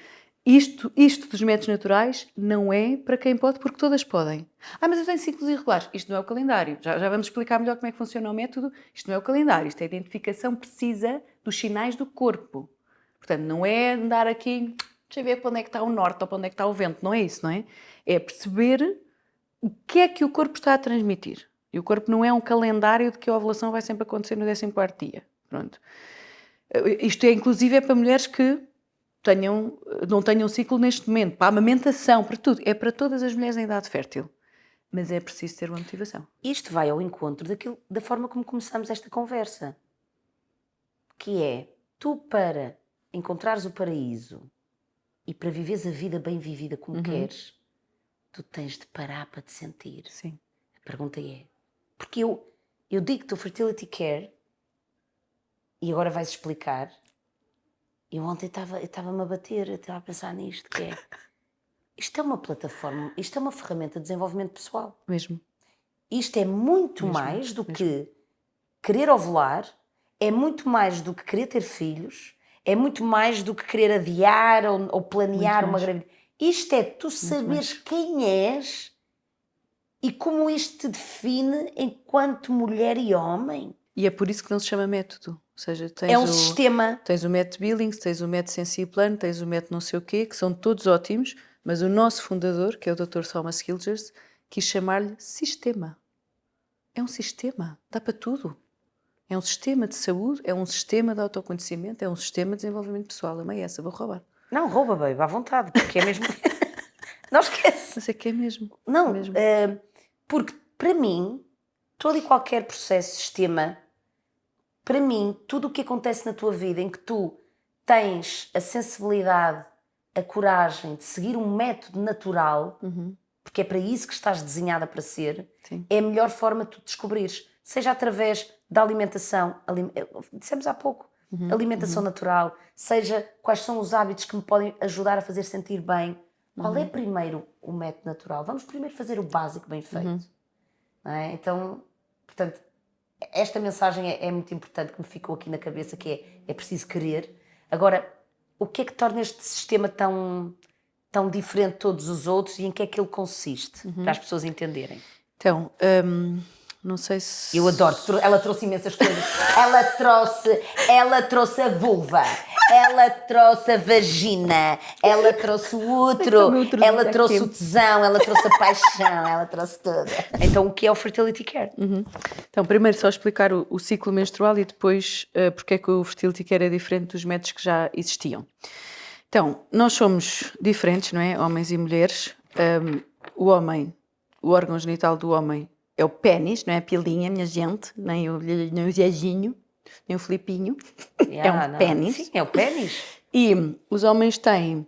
Isto dos métodos naturais não é para quem pode, porque todas podem. Mas eu tenho ciclos irregulares. Isto não é o calendário. Já vamos explicar melhor como é que funciona o método. Isto não é o calendário, isto é a identificação precisa dos sinais do corpo. Portanto, não é andar aqui, deixa eu ver para onde é que está o norte ou para onde é que está o vento, não é isso, não é? É perceber o que é que o corpo está a transmitir. E o corpo não é um calendário de que a ovulação vai sempre acontecer no 14º dia. Pronto. Isto é, inclusive, é para mulheres que não tenham ciclo neste momento, para a amamentação, para tudo. É para todas as mulheres em idade fértil. Mas é preciso ter uma motivação. Isto vai ao encontro da forma como começamos esta conversa. Que é, tu para encontrares o paraíso e para viveres a vida bem vivida como queres, tu tens de parar para te sentir. Sim. A pergunta é, porque eu digo-te o Fertility Care e agora vais explicar. Eu ontem estava-me a bater, eu estava a pensar nisto, que é, isto é uma plataforma, isto é uma ferramenta de desenvolvimento pessoal. Mesmo. Isto é muito mais do que querer ovular, é muito mais do que querer ter filhos, é muito mais do que querer adiar ou planear uma gravidez. Isto é tu saberes quem és e como isto te define enquanto mulher e homem. E é por isso que não se chama método. Ou seja, É um sistema. Tens o método Billings, tens o método Sensiplano, tens o método não sei o quê, que são todos ótimos, mas o nosso fundador, que é o Dr. Thomas Hilgers, quis chamar-lhe sistema. É um sistema, dá para tudo. É um sistema de saúde, é um sistema de autoconhecimento, é um sistema de desenvolvimento pessoal. A meia essa, vou roubar. Não, rouba, baby, à vontade, porque é mesmo... Não esquece. Mas é que é mesmo. Não, é mesmo. Porque para mim, todo e qualquer processo, sistema, para mim, tudo o que acontece na tua vida em que tu tens a sensibilidade, a coragem de seguir um método natural, porque é para isso que estás desenhada para ser, Sim. é a melhor forma de tu descobrires. Seja através da alimentação, dissemos há pouco, alimentação natural, seja quais são os hábitos que me podem ajudar a fazer sentir bem. Qual é primeiro o método natural? Vamos primeiro fazer o básico bem feito. Não é? Então, portanto, esta mensagem é muito importante, que me ficou aqui na cabeça, que é preciso querer. Agora, o que é que torna este sistema tão diferente de todos os outros e em que é que ele consiste? Para as pessoas entenderem. Então, não sei se... Eu adoro, ela trouxe imensas coisas. Ela trouxe a vulva, ela trouxe a vagina, ela trouxe o útero, ela trouxe o tesão, ela trouxe a paixão, ela trouxe tudo. Então, o que é o Fertility Care? Então, primeiro só explicar o ciclo menstrual e depois porque é que o Fertility Care é diferente dos métodos que já existiam. Então, nós somos diferentes, não é? Homens e mulheres. O órgão genital do homem é o pénis, não é a pilinha, minha gente, nem o Zezinho, nem o Filipinho. É um pénis. Sim, é o pénis. E os homens têm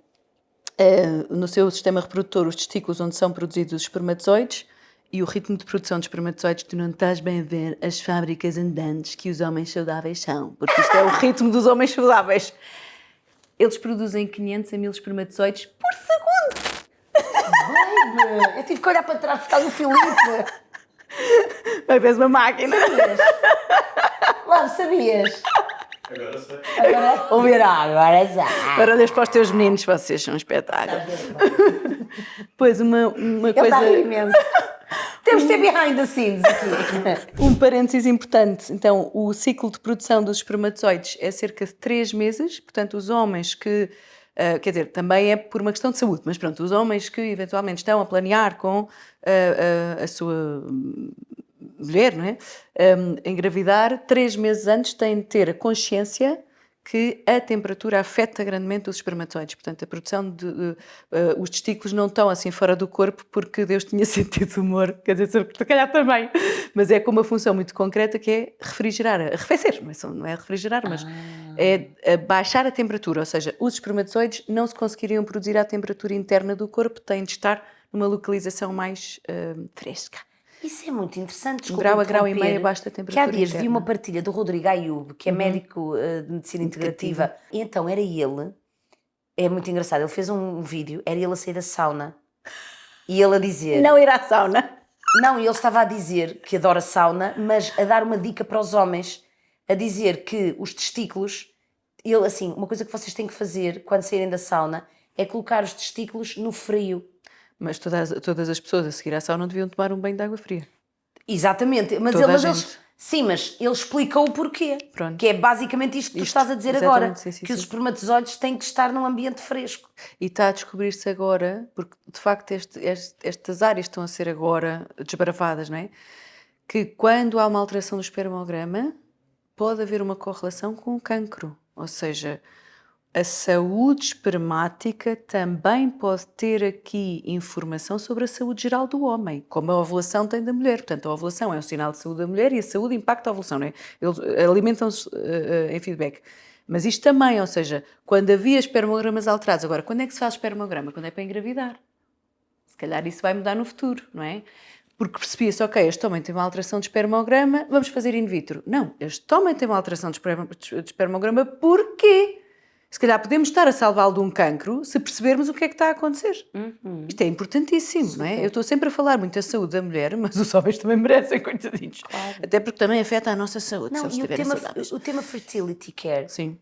no seu sistema reprodutor os testículos onde são produzidos os espermatozoides e o ritmo de produção de espermatozoides, tu não estás bem a ver as fábricas andantes que os homens saudáveis são, porque isto é o ritmo dos homens saudáveis. Eles produzem 500 a 1000 espermatozoides por segundo. Baby, eu tive que olhar para trás por causa do Filipe. Vai ver uma máquina. Lá, sabias? Agora sei. Agora já. Agora olhas para os teus meninos, vocês são um espetáculo. Pois uma Ele coisa... está a rir imenso. Temos de ter behind the scenes aqui. Um parênteses importante. Então, o ciclo de produção dos espermatozoides é cerca de 3 meses. Portanto, os homens que Quer dizer, também é por uma questão de saúde, mas pronto, os homens que eventualmente estão a planear com a sua mulher, não é? Engravidar, 3 meses antes têm de ter a consciência que a temperatura afeta grandemente os espermatozoides. Portanto, a produção os testículos não estão assim fora do corpo porque Deus tinha sentido de humor, quer dizer, se calhar também, mas é com uma função muito concreta que é refrigerar, arrefecer, não é refrigerar, mas é baixar a temperatura, ou seja, os espermatozoides não se conseguiriam produzir à temperatura interna do corpo, têm de estar numa localização mais fresca. Isso é muito interessante, Um desculpa grau a grau e interromper, meio abaixo da que há temperatura dias vi interna. uma partilha do Rodrigo Ayub, que é médico de medicina integrativa, e então era ele, é muito engraçado, ele fez um vídeo, era ele a sair da sauna, e ele a dizer... Não ir à sauna. Não, ele estava a dizer que adora sauna, mas a dar uma dica para os homens, a dizer que os testículos, ele assim, uma coisa que vocês têm que fazer quando saírem da sauna é colocar os testículos no frio. Mas todas as pessoas a seguir à sauna não deviam tomar um banho de água fria. Exatamente, mas, Toda a eles, gente. sim, mas ele explicou o porquê. Pronto. Que é basicamente isto que tu estás a dizer exatamente, agora, sim, que os sim. espermatozoides têm que estar num ambiente fresco. E está a descobrir-se agora, porque de facto estas áreas estão a ser agora desbravadas, não é? Que quando há uma alteração do espermograma, pode haver uma correlação com o cancro. Ou seja, a saúde espermática também pode ter aqui informação sobre a saúde geral do homem, como a ovulação tem da mulher. Portanto, a ovulação é um sinal de saúde da mulher e a saúde impacta a ovulação, não é? Eles alimentam-se em feedback. Mas isto também, ou seja, quando havia espermogramas alterados, agora, quando é que se faz espermograma? Quando é para engravidar. Se calhar isso vai mudar no futuro, não é? Porque percebia-se, ok, este homem tem uma alteração de espermograma, vamos fazer in vitro. Não, este homem tem uma alteração de espermograma, porquê? Se calhar podemos estar a salvá-lo de um cancro se percebermos o que é que está a acontecer. Isto é importantíssimo, não é? Eu estou sempre a falar muito da saúde da mulher, mas os homens também merecem, coitadinhos. Claro. Até porque também afeta a nossa saúde, Não, se eles e estiverem saudáveis. o tema fertility care, Sim,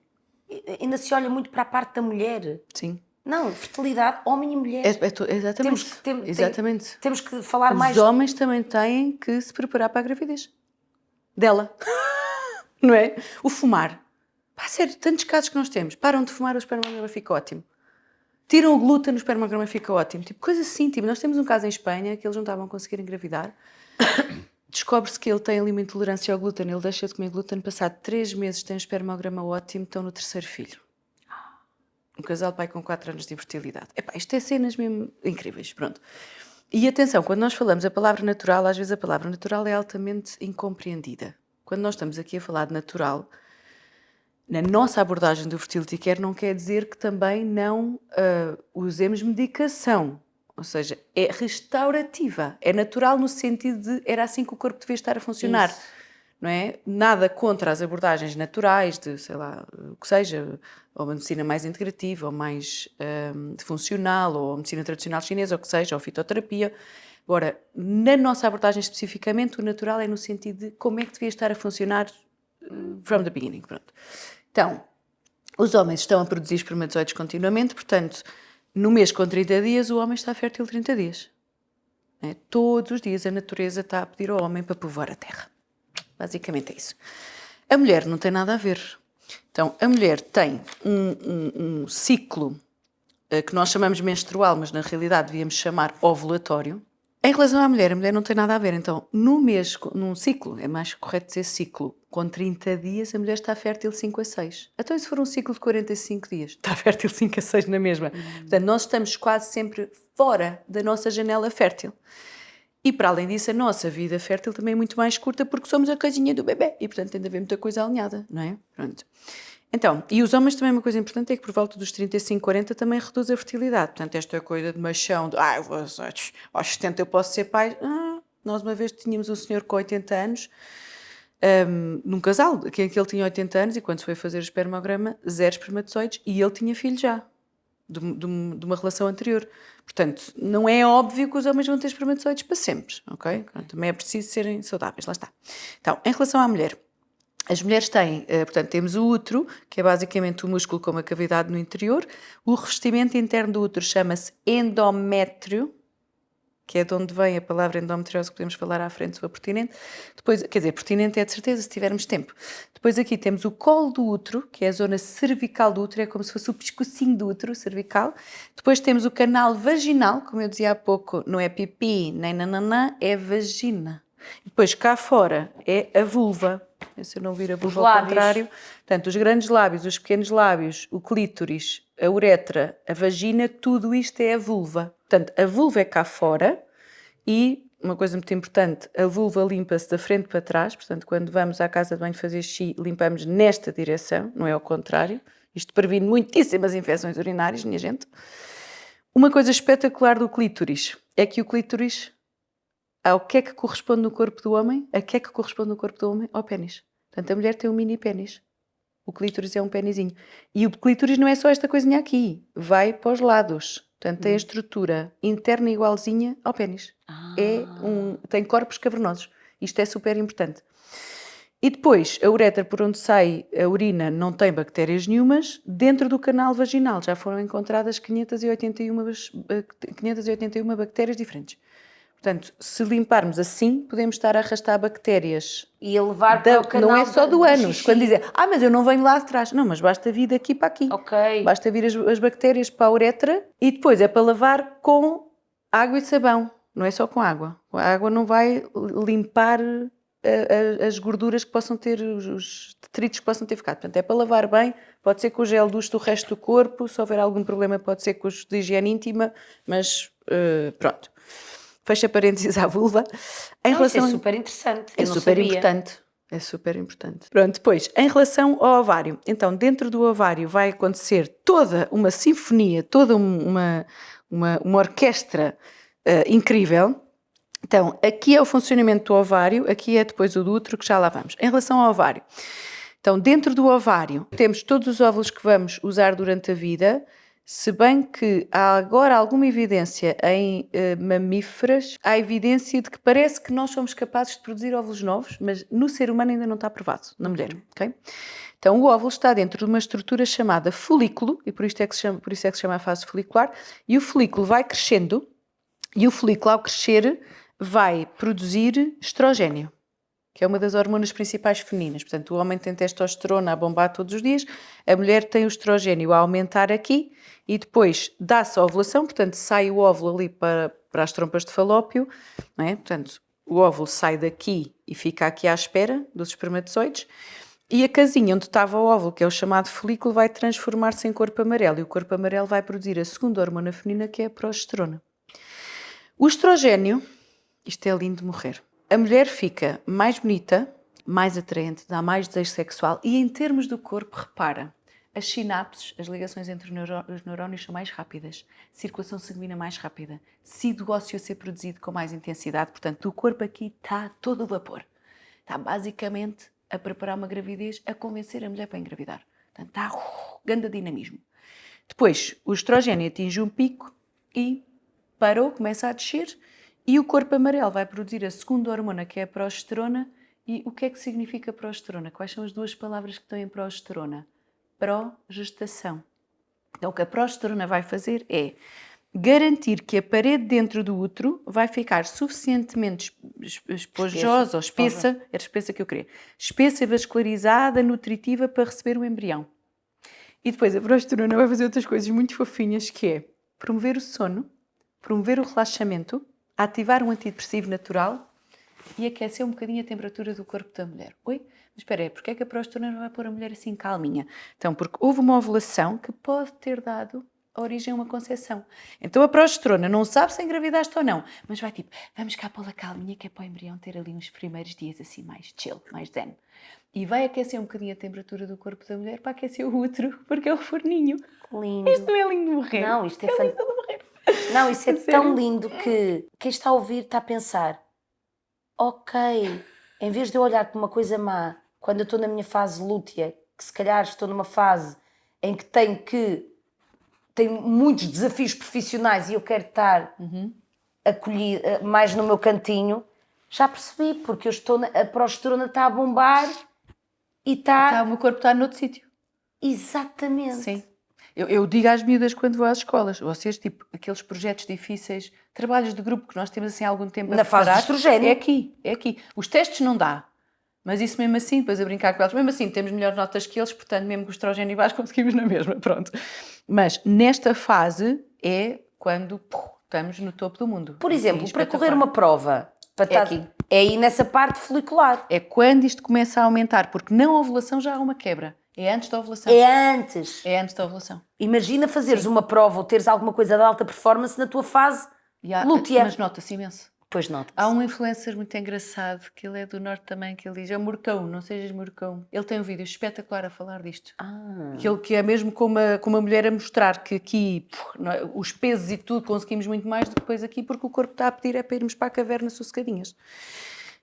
ainda se olha muito para a parte da mulher. sim. Não, fertilidade, homem e mulher. Exatamente. Exatamente. Temos que falar mais... Os homens também têm que se preparar para a gravidez. Dela. Não é? O fumar. Pá, sério, tantos casos que nós temos. Param de fumar, o espermograma fica ótimo. Tiram o glúten, o espermograma fica ótimo. Tipo, coisa assim. Tipo, nós temos um caso em Espanha que eles não estavam a conseguir engravidar. Descobre-se que ele tem ali uma intolerância ao glúten. Ele deixa de comer glúten. Passado 3 meses tem um espermograma ótimo. Estão no 3º filho. Um casal pai com 4 anos de infertilidade. Epá, isto é cenas mesmo incríveis. Pronto. E atenção, quando nós falamos a palavra natural, às vezes a palavra natural é altamente incompreendida. Quando nós estamos aqui a falar de natural... Na nossa abordagem do fertility care não quer dizer que também não usemos medicação, ou seja, é restaurativa, é natural no sentido de era assim que o corpo devia estar a funcionar, Isso. não é? Nada contra as abordagens naturais de, sei lá, o que seja, ou uma medicina mais integrativa, ou mais funcional, ou a medicina tradicional chinesa, ou o que seja, ou fitoterapia. Agora, na nossa abordagem especificamente, o natural é no sentido de como é que devia estar a funcionar from the beginning, pronto. Então, os homens estão a produzir espermatozoides continuamente, portanto, no mês com 30 dias, o homem está fértil 30 dias. É? Todos os dias a natureza está a pedir ao homem para povoar a terra. Basicamente é isso. A mulher não tem nada a ver. Então, a mulher tem um ciclo que nós chamamos menstrual, mas na realidade devíamos chamar ovulatório. Em relação à mulher, a mulher não tem nada a ver. Então, num ciclo, é mais correto dizer ciclo, com 30 dias, a mulher está fértil 5 a 6. Então, e se for um ciclo de 45 dias? Está fértil 5 a 6 na mesma. Portanto, nós estamos quase sempre fora da nossa janela fértil. E, para além disso, a nossa vida fértil também é muito mais curta porque somos a casinha do bebê. E, portanto, tem de haver muita coisa alinhada, não é? Pronto. Então, e os homens também, uma coisa importante é que por volta dos 35, 40 também reduz a fertilidade. Portanto, esta coisa de machão, de aos 70 eu posso ser pai. Nós uma vez tínhamos um senhor com 80 anos, num casal, que ele tinha 80 anos e quando se foi fazer o espermograma, 0 espermatozoides e ele tinha filho já, de uma relação anterior. Portanto, não é óbvio que os homens vão ter espermatozoides para sempre, ok? Também é preciso serem saudáveis, lá está. Então, em relação à mulher, as mulheres têm, portanto, temos o útero, que é basicamente o músculo com uma cavidade no interior. O revestimento interno do útero chama-se endométrio. que é de onde vem a palavra endometriose, que podemos falar à frente se for pertinente. Depois, quer dizer, pertinente é de certeza se tivermos tempo. Depois aqui temos o colo do útero, que é a zona cervical do útero, é como se fosse o pescocinho do útero cervical. Depois temos o canal vaginal, como eu dizia há pouco, não é pipi nem nananã, é vagina. E depois cá fora é a vulva. Se eu não vir a vulva ao contrário. Portanto, os grandes lábios, os pequenos lábios, o clítoris, a uretra, a vagina, tudo isto é a vulva. Portanto, a vulva é cá fora e, uma coisa muito importante, a vulva limpa-se da frente para trás. Portanto, quando vamos à casa de banho fazer xixi, limpamos nesta direção, não é ao contrário. Isto previne muitíssimas infecções urinárias, minha gente. Uma coisa espetacular do clítoris é que o clítoris, ao que é que corresponde no corpo do homem? A que é que corresponde no corpo do homem? Ao pénis. Portanto, a mulher tem um mini pénis. O clítoris é um pénisinho. E o clítoris não é só esta coisinha aqui. Vai para os lados. Portanto, tem a estrutura interna igualzinha ao pénis. Tem corpos cavernosos. Isto é super importante. E depois, a uretra por onde sai a urina não tem bactérias nenhumas. Dentro do canal vaginal já foram encontradas 581 bactérias diferentes. Portanto, se limparmos assim, podemos estar a arrastar bactérias. E a levar para o canal. Não é só do ânus. Quando dizem, mas eu não venho lá atrás. Não, mas basta vir daqui para aqui. Ok. Basta vir as bactérias para a uretra e depois é para lavar com água e sabão. Não é só com água. A água não vai limpar as gorduras que possam ter, os detritos que possam ter ficado. Portanto, é para lavar bem. Pode ser com o gel ducho do resto do corpo. Se houver algum problema, pode ser com os de higiene íntima. Mas pronto. Fecha parênteses à vulva. Isso é super interessante. É super importante. É super importante. Pronto, depois, em relação ao ovário. Então, dentro do ovário vai acontecer toda uma sinfonia, toda uma orquestra incrível. Então, aqui é o funcionamento do ovário, aqui é depois o do útero, que já lá vamos. Em relação ao ovário. Então, dentro do ovário, temos todos os óvulos que vamos usar durante a vida. Se bem que há agora alguma evidência em mamíferas, há evidência de que parece que nós somos capazes de produzir óvulos novos, mas no ser humano ainda não está provado, na mulher. Okay? Então o óvulo está dentro de uma estrutura chamada folículo, e por isso é que se chama a fase folicular, e o folículo vai crescendo, e o folículo ao crescer vai produzir estrogénio, que é uma das hormonas principais femininas. Portanto, o homem tem testosterona a bombar todos os dias, a mulher tem o estrogénio a aumentar aqui e depois dá-se a ovulação, portanto, sai o óvulo ali para as trompas de falópio, não é? Portanto, o óvulo sai daqui e fica aqui à espera dos espermatozoides e a casinha onde estava o óvulo, que é o chamado folículo, vai transformar-se em corpo amarelo e o corpo amarelo vai produzir a segunda hormona feminina, que é a progesterona. O estrogénio, isto é lindo de morrer. A mulher fica mais bonita, mais atraente, dá mais desejo sexual e em termos do corpo, repara, as sinapses, as ligações entre os neurónios são mais rápidas, circulação sanguínea mais rápida, tecido ósseo a ser produzido com mais intensidade, portanto o corpo aqui está todo vapor. Está basicamente a preparar uma gravidez, a convencer a mulher para engravidar. Portanto está grande dinamismo. Depois o estrogênio atinge um pico e parou, começa a descer. E o corpo amarelo vai produzir a segunda hormona, que é a progesterona. E o que é que significa progesterona? Quais são as duas palavras que estão em progesterona? Progestação. Então, o que a progesterona vai fazer é garantir que a parede dentro do útero vai ficar suficientemente esponjosa ou espessa, era espessa que eu queria, espessa, vascularizada, nutritiva para receber o embrião. E depois a progesterona vai fazer outras coisas muito fofinhas, que é promover o sono, promover o relaxamento, ativar um antidepressivo natural e aquecer um bocadinho a temperatura do corpo da mulher. Oi? Mas espera aí, porque é que a progesterona vai pôr a mulher assim calminha? Então, porque houve uma ovulação que pode ter dado origem a uma concepção. Então a progesterona não sabe se engravidaste ou não, mas vai tipo, vamos cá pô-la calminha que é para o embrião ter ali uns primeiros dias assim mais chill, mais zen. E vai aquecer um bocadinho a temperatura do corpo da mulher para aquecer o útero, porque é o forninho. Lindo. Isto não é lindo de morrer. Não, isto é fantástico. Não, isso é tão lindo que quem está a ouvir está a pensar, ok, em vez de eu olhar para uma coisa má, quando eu estou na minha fase lútea, que se calhar estou numa fase em que tenho muitos desafios profissionais e eu quero estar acolhida mais no meu cantinho, já percebi, porque a progesterona está a bombar e O meu corpo está noutro sítio. Exatamente. Sim. Eu digo às miúdas quando vou às escolas, vocês, tipo, aqueles projetos difíceis trabalhos de grupo que nós temos assim há algum tempo Na fase do estrogênio. é aqui. Os testes não dá. Mas isso mesmo assim, depois a brincar com eles, mesmo assim temos melhores notas que eles, portanto, mesmo com o estrogênio baixo conseguimos na mesma, pronto. Mas nesta fase é quando estamos no topo do mundo. Por exemplo, É para correr espetacular. uma prova, para aqui. é aí nessa parte folicular. É quando isto começa a aumentar, porque na ovulação já há uma quebra. É antes da ovulação. É antes. É antes da ovulação. Imagina fazeres uma prova ou teres alguma coisa de alta performance na tua fase lútea. Mas nota-se imenso. Pois nota-se. Há um influencer muito engraçado, que ele é do norte também, que ele diz, é o Murcão, não sejas Murcão. Ele tem um vídeo espetacular a falar disto. Que é mesmo com uma mulher a mostrar que aqui os pesos e tudo conseguimos muito mais do que depois aqui, porque o corpo está a pedir é para irmos para a caverna sossegadinhas.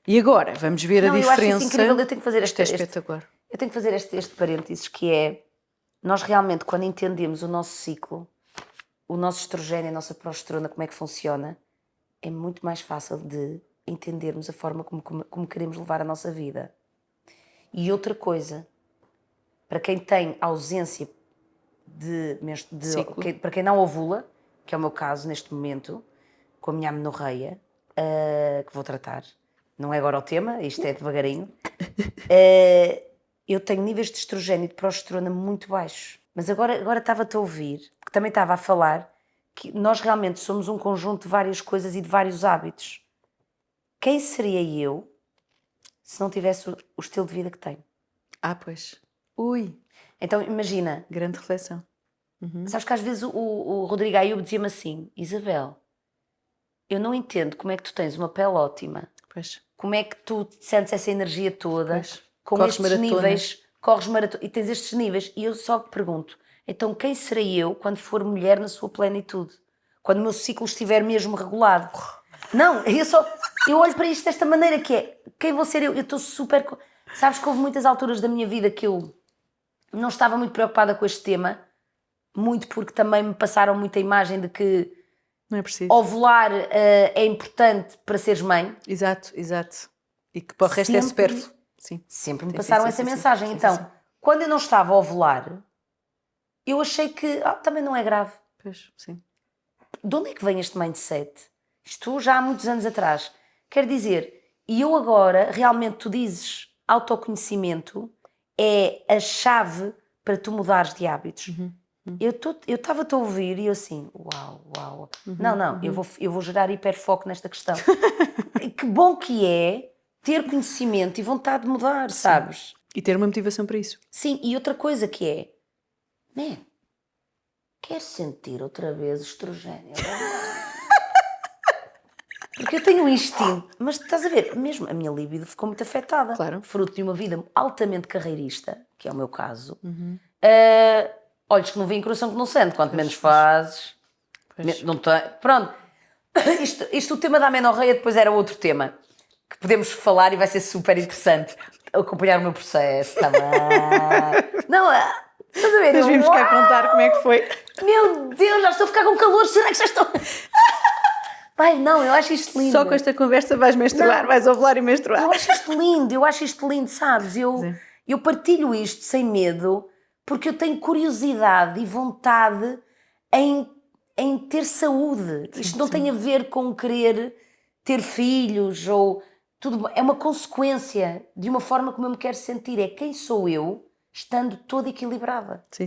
E agora, vamos ver a diferença. Eu acho isso incrível, eu tenho que fazer Isto é espetacular. Eu tenho que fazer este parênteses, que é, nós realmente, quando entendemos o nosso ciclo, o nosso estrogênio, a nossa progesterona, como é que funciona, é muito mais fácil de entendermos a forma como queremos levar a nossa vida. E outra coisa, para quem tem ausência para quem não ovula, que é o meu caso neste momento, com a minha amenorreia, que vou tratar, não é agora o tema, isto é devagarinho, eu tenho níveis de estrogênio e de progesterona muito baixos. Mas agora estava-te a ouvir, porque também estava a falar que nós realmente somos um conjunto de várias coisas e de vários hábitos. Quem seria eu se não tivesse o estilo de vida que tenho? Pois. Ui. Então imagina. Grande reflexão. Sabes que às vezes o Rodrigo Ayub dizia-me assim, Isabel, eu não entendo como é que tu tens uma pele ótima. Pois. Como é que tu sentes essa energia toda, pois. com corres estes níveis, corres maratona, e tens estes níveis, e eu só te pergunto, então quem serei eu quando for mulher na sua plenitude? Quando o meu ciclo estiver mesmo regulado? Não, eu olho para isto desta maneira, que é, quem vou ser eu? Eu estou super... Sabes que houve muitas alturas da minha vida que eu não estava muito preocupada com este tema, muito porque também me passaram muita imagem de que não é preciso. Ovular é importante para seres mãe. Exato. E que para o resto é supérfluo. Sim. Sempre me passaram essa mensagem. Então, quando eu não estava a ovular, eu achei que também não é grave. Pois, sim. De onde é que vem este mindset? Isto já há muitos anos atrás. Quer dizer, e eu agora, realmente tu dizes, autoconhecimento é a chave para tu mudares de hábitos. Eu estava-te a ouvir e eu assim, uau. Eu vou gerar hiperfoco nesta questão. Que bom que é ter conhecimento e vontade de mudar, sabes? E ter uma motivação para isso. Sim, e outra coisa que é, quer sentir outra vez o estrogênio? Porque eu tenho um instinto, mas estás a ver, mesmo a minha libido ficou muito afetada. Claro. Fruto de uma vida altamente carreirista, que é o meu caso. Olhos que não veem, coração que não sente. Quanto menos fazes, não tem. Pronto. Isto, o tema da amenorreia depois era outro tema que podemos falar e vai ser super interessante. Acompanhar o meu processo também. Não, estás a ver? Nós vimos cá contar como é que foi. Meu Deus, já estou a ficar com calor. Será que já estou... Pai, não, eu acho isto lindo. Só com esta conversa vais menstruar, vais ovular e menstruar. Eu acho isto lindo, sabes? Eu partilho isto sem medo porque eu tenho curiosidade e vontade em ter saúde. Isto não tem a ver com querer ter filhos ou tudo. É uma consequência de uma forma como eu me quero sentir. É quem sou eu estando toda equilibrada. Sim.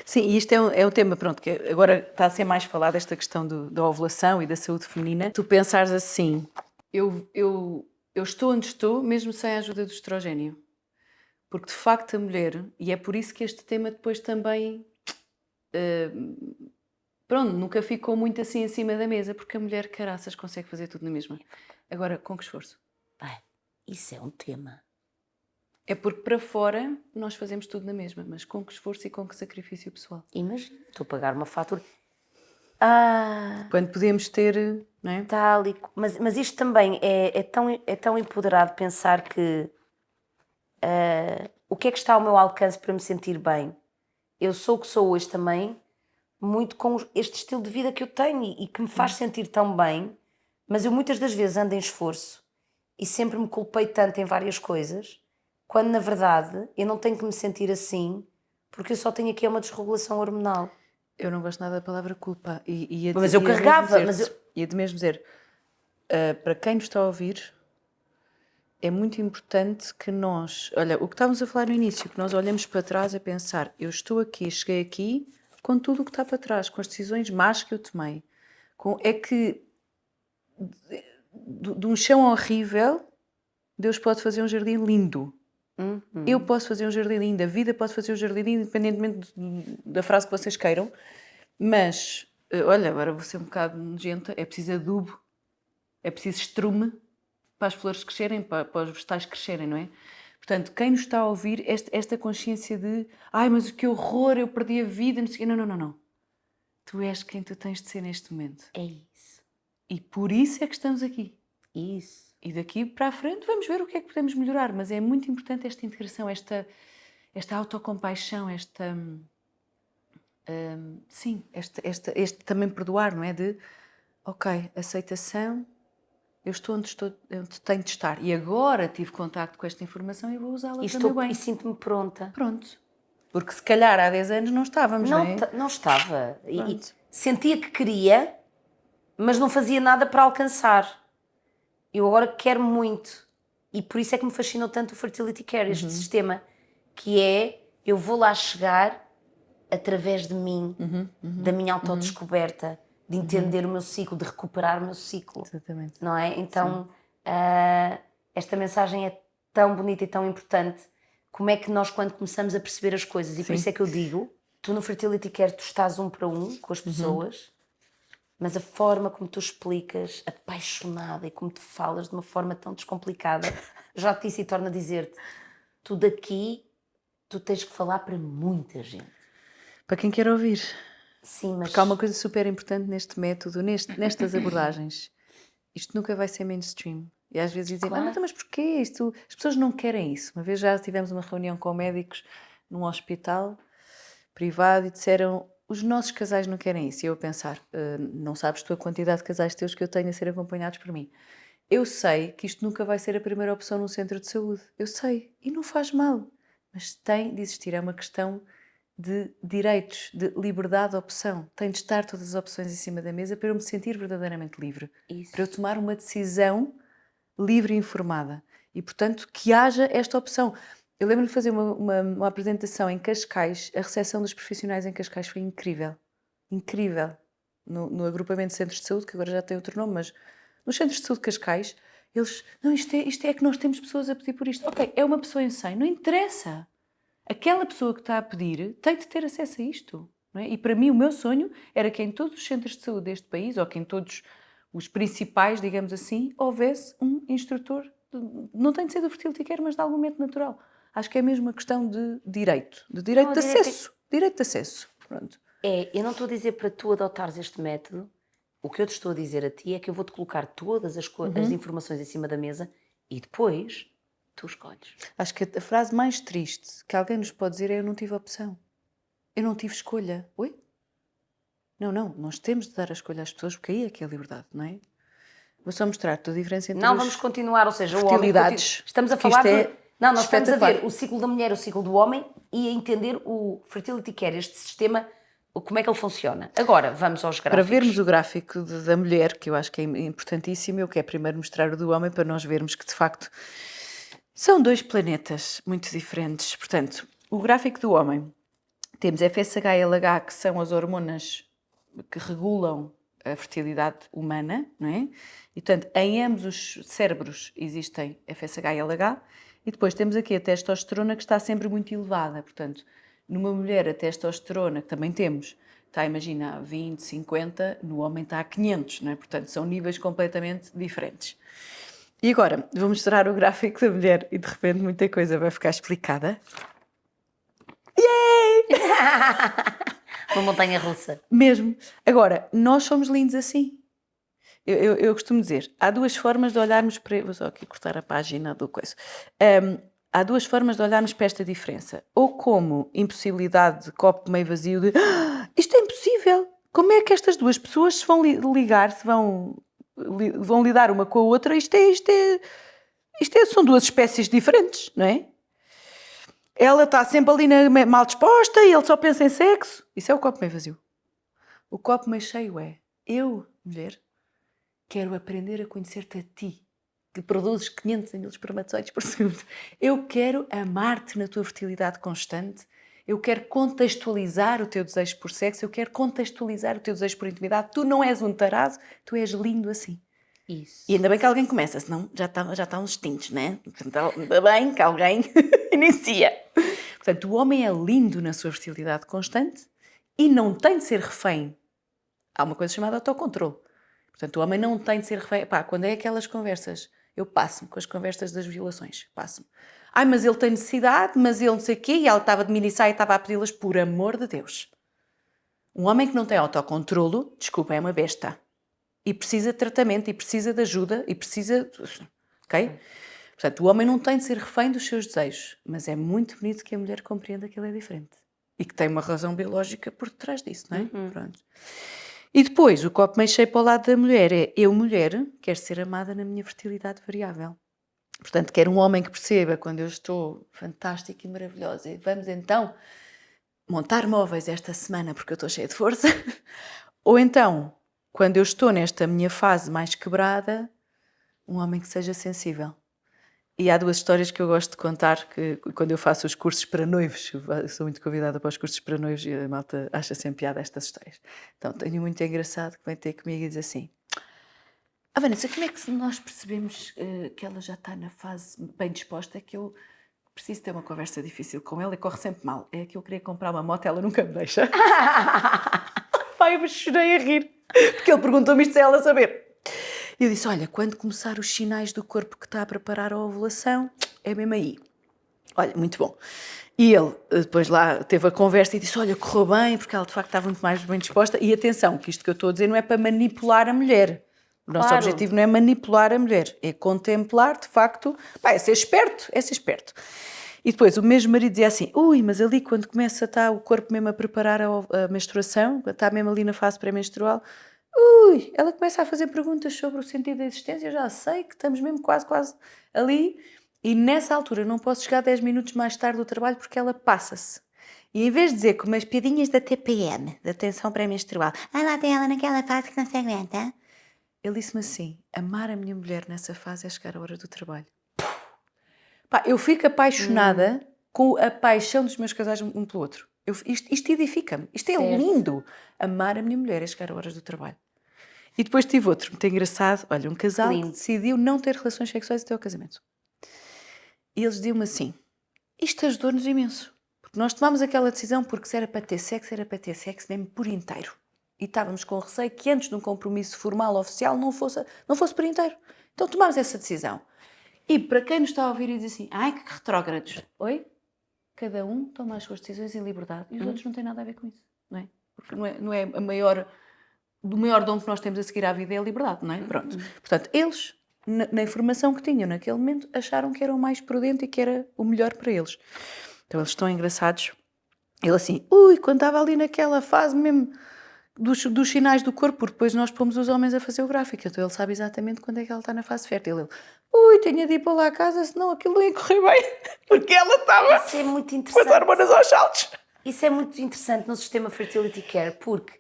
Sim, e isto é um tema, pronto, que agora está a ser mais falado, esta questão da ovulação e da saúde feminina. Tu pensares assim, eu estou onde estou mesmo sem a ajuda do estrogênio. Porque de facto a mulher, e é por isso que este tema depois também, nunca ficou muito assim em cima da mesa, porque a mulher, caraças, consegue fazer tudo na mesma. Agora, com que esforço? Isso é um tema. É porque para fora nós fazemos tudo na mesma, mas com que esforço e com que sacrifício pessoal. Imagina, estou a pagar uma fatura. Quando podemos ter, não é? Mas isto também é tão empoderado pensar que o que é que está ao meu alcance para me sentir bem? Eu sou o que sou hoje também, muito com este estilo de vida que eu tenho e que me faz sentir tão bem, mas eu muitas das vezes ando em esforço e sempre me culpei tanto em várias coisas, quando na verdade eu não tenho que me sentir assim, porque eu só tenho aqui uma desregulação hormonal. Eu não gosto nada da palavra culpa. Mas eu carregava, E de mesmo dizer, para quem nos está a ouvir, é muito importante que nós, olha, o que estávamos a falar no início, que nós olhamos para trás a pensar, eu estou aqui, cheguei aqui com tudo o que está para trás, com as decisões más que eu tomei. É que de um chão horrível, Deus pode fazer um jardim lindo. Eu posso fazer um jardim lindo, a vida pode fazer um jardim lindo, independentemente da frase que vocês queiram. Mas, olha, agora vou ser um bocado nojenta, é preciso adubo, é preciso estrume para as flores crescerem, para os vegetais crescerem, não é? Portanto, quem nos está a ouvir, esta consciência de ai, mas que horror, eu perdi a vida, não sei o quê. Não. Tu és quem tu tens de ser neste momento. É isso. E por isso é que estamos aqui. Isso. E daqui para a frente vamos ver o que é que podemos melhorar, mas é muito importante esta integração, esta autocompaixão, este também perdoar, não é? De, ok, aceitação, eu estou onde tenho de estar e agora tive contacto com esta informação e vou usá-la para o meu bem. E sinto-me pronta. Pronto. Porque se calhar há 10 anos não estávamos, não é? Não estava. E sentia que queria, mas não fazia nada para alcançar. Eu agora quero muito. E por isso é que me fascinou tanto o Fertility Care, este sistema, que é, eu vou lá chegar através de mim, da minha autodescoberta, de entender o meu ciclo, de recuperar o meu ciclo. Exatamente. Não é? Então, esta mensagem é tão bonita e tão importante. Como é que nós, quando começamos a perceber as coisas, e por isso é que eu digo, tu no Fertility Care, tu estás 1 para 1 com as pessoas, mas a forma como tu explicas, apaixonada, e como tu falas de uma forma tão descomplicada, já te disse e torno a dizer-te, tu daqui, tu tens que falar para muita gente. Para quem quer ouvir. Sim, mas... Porque há uma coisa super importante neste método, nestas abordagens. Isto nunca vai ser mainstream. E às vezes dizem, Claro. mas porquê isto? As pessoas não querem isso. Uma vez já tivemos uma reunião com médicos num hospital privado e disseram, os nossos casais não querem isso. E eu a pensar, não sabes tu a quantidade de casais teus que eu tenho a ser acompanhados por mim. Eu sei que isto nunca vai ser a primeira opção num centro de saúde. Eu sei. E não faz mal. Mas tem de existir. É uma questão de direitos, de liberdade de opção. Tem de estar todas as opções em cima da mesa para eu me sentir verdadeiramente livre. Isso. Para eu tomar uma decisão livre e informada. E, portanto, que haja esta opção. Eu lembro-me de fazer uma apresentação em Cascais. A recepção dos profissionais em Cascais foi incrível. Incrível. No agrupamento de centros de saúde, que agora já tem outro nome, mas nos centros de saúde de Cascais, eles... Não, isto é que nós temos pessoas a pedir por isto. Ok, é uma pessoa em 100. Não interessa. Aquela pessoa que está a pedir tem de ter acesso a isto. Não é? E para mim o meu sonho era que em todos os centros de saúde deste país, ou que em todos os principais, digamos assim, houvesse um instrutor, não tem de ser do Fertility Care, mas de algum método natural. Acho que é mesmo uma questão de direito de acesso. Direito de acesso. Pronto. Eu não estou a dizer para tu adotares este método, o que eu te estou a dizer a ti é que eu vou-te colocar todas as informações em cima da mesa e depois tu escolhes. Acho que a frase mais triste que alguém nos pode dizer é eu não tive opção. Eu não tive escolha. Oi? Não, nós temos de dar a escolha às pessoas porque aí é que é a liberdade, não é? Vou só mostrar-te a diferença entre Não, vamos continuar, ou seja, o homem... Estamos a que falar isto de... Não, nós estamos a ver o ciclo da mulher, o ciclo do homem e a entender o Fertility Care, este sistema, como é que ele funciona. Agora, vamos aos gráficos. Para vermos o gráfico da mulher, que eu acho que é importantíssimo, eu quero primeiro mostrar o do homem para nós vermos que, de facto, são 2 planetas muito diferentes. Portanto, o gráfico do homem, temos FSH e LH, que são as hormonas que regulam a fertilidade humana, não é? E, portanto, em ambos os cérebros existem FSH e LH. E depois temos aqui a testosterona, que está sempre muito elevada. Portanto, numa mulher a testosterona, que também temos, está, imagina, a 20, 50, no homem está a 500, não é? Portanto, são níveis completamente diferentes. E agora, vou mostrar o gráfico da mulher e de repente muita coisa vai ficar explicada. Yay! Uma montanha russa. Mesmo. Agora, nós somos lindos assim. Eu costumo dizer, há 2 formas de olharmos para... Vou só aqui cortar a página do coisa. Há 2 formas de olharmos para esta diferença. Ou como impossibilidade de copo meio vazio de isto é impossível. Como é que estas 2 pessoas se vão ligar, se vão lidar uma com a outra? São 2 espécies diferentes, não é? Ela está sempre ali mal disposta e ele só pensa em sexo. Isso é o copo meio vazio. O copo meio cheio é eu, mulher, quero aprender a conhecer-te a ti, que produzes 500 mil espermatozoides por segundo. Eu quero amar-te na tua fertilidade constante. Eu quero contextualizar o teu desejo por sexo. Eu quero contextualizar o teu desejo por intimidade. Tu não és um tarado, tu és lindo assim. Isso. E ainda bem que alguém começa, senão já está uns extintos, né? Portanto, ainda bem que alguém inicia. Portanto, o homem é lindo na sua fertilidade constante e não tem de ser refém. Há uma coisa chamada autocontrole. Portanto, o homem não tem de ser refém. Pá, quando é aquelas conversas, eu passo-me com as conversas das violações. Passo-me. Ai, mas ele tem necessidade, mas ele não sei o quê, e ela estava de mini-saia e estava a pedi-las, por amor de Deus. Um homem que não tem autocontrolo, desculpa, é uma besta. E precisa de tratamento, e precisa de ajuda, e precisa... Ok? Portanto, o homem não tem de ser refém dos seus desejos, mas é muito bonito que a mulher compreenda que ele é diferente. E que tem uma razão biológica por detrás disso, não é? Pronto. E depois, o copo meio cheio para o lado da mulher é: eu, mulher, quero ser amada na minha fertilidade variável. Portanto, quero um homem que perceba quando eu estou fantástica e maravilhosa. E vamos então montar móveis esta semana porque eu estou cheia de força. Ou então, quando eu estou nesta minha fase mais quebrada, um homem que seja sensível. E há duas histórias que eu gosto de contar, que quando eu faço os cursos para noivos, eu sou muito convidada para os cursos para noivos e a malta acha sempre piada estas histórias. Então, tenho muito engraçado que vem ter comigo e diz assim: Vanessa, como é que nós percebemos que ela já está na fase bem disposta? É que eu preciso ter uma conversa difícil com ela e corre sempre mal. É que eu queria comprar uma moto, ela nunca me deixa. Pai, eu chorei a rir, porque ele perguntou-me isto sem ela saber. E eu disse: olha, quando começar os sinais do corpo que está a preparar a ovulação, é mesmo aí. Olha, muito bom. E ele depois lá teve a conversa e disse: olha, correu bem, porque ela de facto estava muito mais bem disposta. E atenção, que isto que eu estou a dizer não é para manipular a mulher. O nosso Claro. objetivo não é manipular a mulher, é contemplar, de facto, é ser esperto, é ser esperto. E depois o mesmo marido dizia assim: ui, mas ali quando começa está o corpo mesmo a preparar a menstruação, está mesmo ali na fase pré-menstrual, ui, ela começa a fazer perguntas sobre o sentido da existência, eu já sei que estamos mesmo quase ali, e nessa altura não posso chegar 10 minutos mais tarde do trabalho porque ela passa-se. E em vez de dizer com umas piadinhas da TPM, da tensão pré-menstrual, lá tem ela naquela fase que não se aguenta, ele disse-me assim: amar a minha mulher nessa fase é chegar à hora do trabalho. Pá, eu fico apaixonada com a paixão dos meus casais um pelo outro. Isto edifica-me. Isto é Certo. lindo. Amar a minha mulher é chegar a horas do trabalho. E depois tive outro muito engraçado. Olha, um casal que Lindo. decidiu não ter relações sexuais até ao casamento. E eles diziam-me assim: isto ajudou-nos imenso. Porque nós tomámos aquela decisão porque se era para ter sexo, era para ter sexo mesmo por inteiro. E estávamos com receio que antes de um compromisso formal oficial não fosse por inteiro. Então tomámos essa decisão. E para quem nos está a ouvir e diz assim: ai, que retrógrados. Oi? Cada um toma as suas decisões em liberdade e os outros não têm nada a ver com isso, não é? Porque não é o maior dom que nós temos a seguir à vida é a liberdade, não é? Pronto. Portanto, eles, na informação que tinham naquele momento, acharam que era o mais prudente e que era o melhor para eles. Então eles estão engraçados. Ele assim: ui, quando estava ali naquela fase mesmo dos sinais do corpo, porque depois nós pomos os homens a fazer o gráfico, então ele sabe exatamente quando é que ela está na fase fértil. Ele: ui, tinha de ir para lá a casa, senão aquilo não ia correr bem, porque ela estava Isso é muito com as interessante. hormonas aos saltos. Isso é muito interessante no sistema Fertility Care, porque,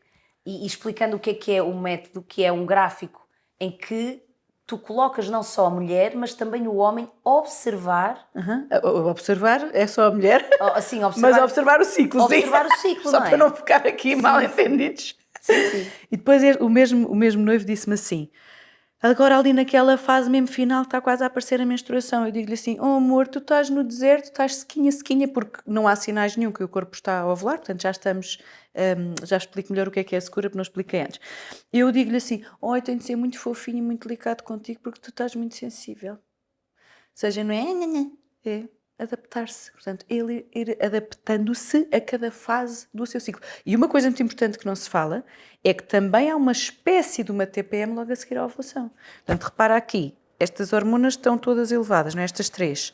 e explicando o que é o método, que é um gráfico em que tu colocas não só a mulher, mas também o homem observar, Observar é só a mulher, assim, mas observar o ciclo, observar sim. o ciclo, Só não é? para não ficar aqui mal entendidos. Sim. E depois o mesmo noivo disse-me assim: agora ali naquela fase mesmo final está quase a aparecer a menstruação. Eu digo-lhe assim: oh amor, tu estás no deserto, estás sequinha, porque não há sinais nenhum que o corpo está a ovular, portanto já estamos, já explico melhor o que é a secura, porque não expliquei antes. Eu digo-lhe assim: oh, eu tenho de ser muito fofinho e muito delicado contigo porque tu estás muito sensível. Ou seja, não é adaptar-se. Portanto, ele ir adaptando-se a cada fase do seu ciclo. E uma coisa muito importante que não se fala é que também há uma espécie de uma TPM logo a seguir à ovulação. Portanto, repara aqui, estas hormonas estão todas elevadas, não é? Estas três.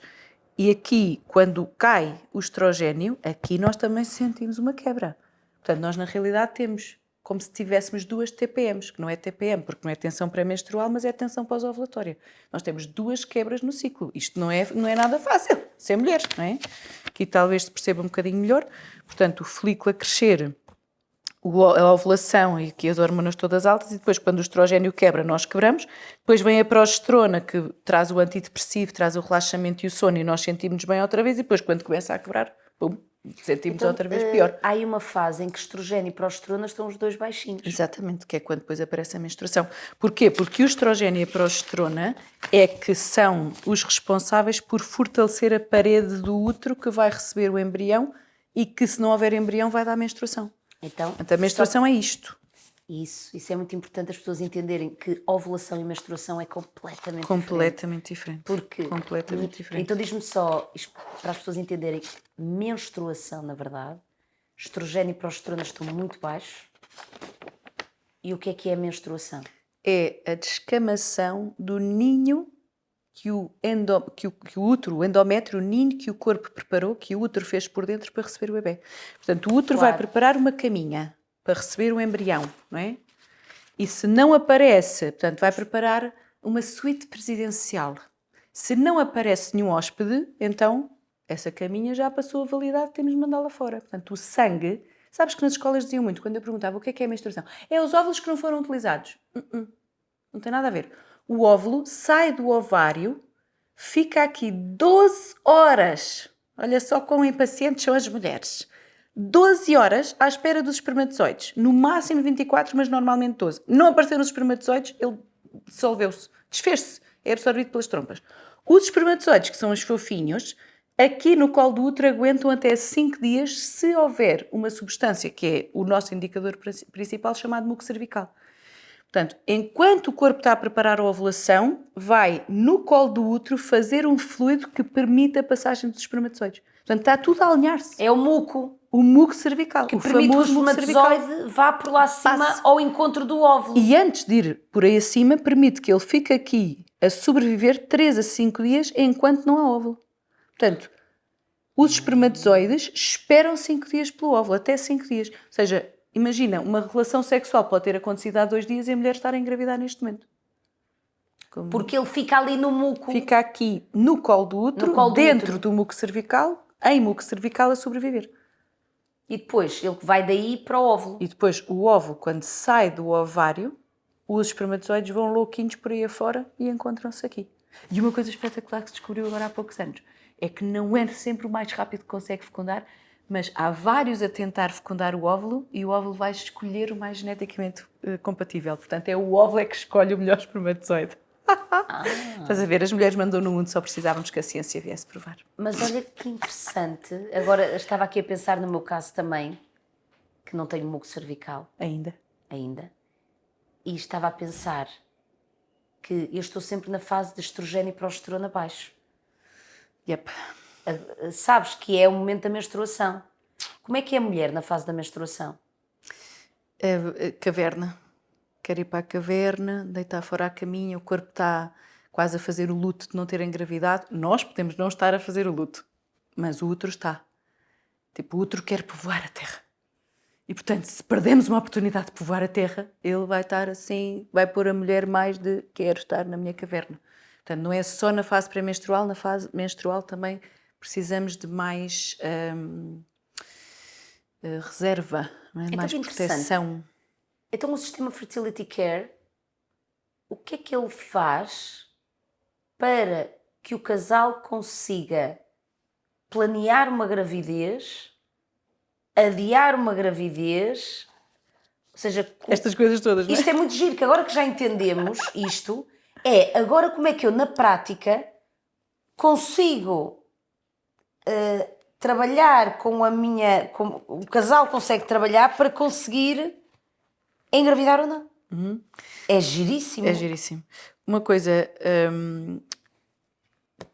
E aqui, quando cai o estrogénio, aqui nós também sentimos uma quebra. Portanto, nós na realidade temos como se tivéssemos duas TPMs, que não é TPM, porque não é tensão pré-menstrual, mas é tensão pós-ovulatória. Nós temos duas quebras no ciclo. Isto não é nada fácil, ser mulheres, não é? Aqui talvez se perceba um bocadinho melhor. Portanto, o folículo a crescer, a ovulação e que as hormonas todas altas, e depois quando o estrogênio quebra, nós quebramos, depois vem a progesterona que traz o antidepressivo, traz o relaxamento e o sono e nós sentimos bem outra vez e depois quando começa a quebrar, pum, sentimos Então, outra vez pior. há aí uma fase em que estrogênio e progesterona estão os dois baixinhos. Exatamente, que é quando depois aparece a menstruação. Porquê? Porque o estrogênio e a progesterona é que são os responsáveis por fortalecer a parede do útero que vai receber o embrião e que se não houver embrião vai dar menstruação. Então, Portanto, a menstruação é isto. Isso é muito importante as pessoas entenderem que ovulação e menstruação é completamente diferente. Completamente diferente. Porque, completamente diferente. Então diz-me só, isto, para as pessoas entenderem, menstruação, na verdade, estrogênio e progesterona estão muito baixos. E o que é a menstruação? É a descamação do ninho que o útero, o endométrio, o ninho que o corpo preparou, que o útero fez por dentro para receber o bebê. Portanto, o útero vai preparar uma caminha para receber o embrião, não é? E se não aparece, portanto, vai preparar uma suíte presidencial. Se não aparece nenhum hóspede, então essa caminha já passou a validade, temos de mandá-la fora. Portanto, o sangue, sabes que nas escolas diziam muito, quando eu perguntava o que é a menstruação? É os óvulos que não foram utilizados. Não tem nada a ver. O óvulo sai do ovário, fica aqui 12 horas. Olha só quão impacientes são as mulheres. 12 horas à espera dos espermatozoides. No máximo 24, mas normalmente 12. Não apareceram os espermatozoides, ele dissolveu-se, desfez-se, é absorvido pelas trompas. Os espermatozoides, que são os fofinhos, aqui no colo do útero aguentam até 5 dias se houver uma substância, que é o nosso indicador principal, chamado muco cervical. Portanto, enquanto o corpo está a preparar a ovulação, vai no colo do útero fazer um fluido que permite a passagem dos espermatozoides. Portanto, está tudo a alinhar-se. É o muco. O muco cervical. Que permite o espermatozoide vá por lá acima ao encontro do óvulo. E antes de ir por aí acima, permite que ele fique aqui a sobreviver 3 a 5 dias enquanto não há óvulo. Portanto, os espermatozoides esperam 5 dias pelo óvulo, até 5 dias. Ou seja, imagina, uma relação sexual pode ter acontecido há 2 dias e a mulher estar a engravidar neste momento. Porque ele fica ali no muco. Fica aqui no colo do útero, dentro do muco cervical, em muco cervical a sobreviver. E depois ele vai daí para o óvulo. E depois o óvulo, quando sai do ovário, os espermatozoides vão louquinhos por aí afora e encontram-se aqui. E uma coisa espetacular que se descobriu agora há poucos anos é que não é sempre o mais rápido que consegue fecundar, mas há vários a tentar fecundar o óvulo e o óvulo vai escolher o mais geneticamente compatível. Portanto, é o óvulo que escolhe o melhor espermatozoide. Estás a ver? As mulheres mandam no mundo, só precisávamos que a ciência viesse provar. Mas olha que interessante. Agora, estava aqui a pensar no meu caso também, que não tenho muco cervical. Ainda. E estava a pensar que eu estou sempre na fase de estrogênio e progesterona baixo. Yep. Sabes que é o momento da menstruação. Como é que é a mulher na fase da menstruação? Caverna. Quer ir para a caverna, deitar fora a caminha, o corpo está quase a fazer o luto de não ter engravidado. Nós podemos não estar a fazer o luto, mas o útero está. Tipo, o útero quer povoar a terra. E, portanto, se perdemos uma oportunidade de povoar a terra, ele vai estar assim, vai pôr a mulher mais de quero estar na minha caverna. Portanto, não é só na fase pré-menstrual, na fase menstrual também precisamos de mais reserva, não é? Então, mais proteção. Então o sistema Fertility Care, o que é que ele faz para que o casal consiga planear uma gravidez, adiar uma gravidez, ou seja... Estas coisas todas, não é? Isto é muito giro, que agora que já entendemos isto, agora como é que eu na prática consigo trabalhar com o casal consegue trabalhar para conseguir engravidar ou não. É giríssimo. É giríssimo. Uma coisa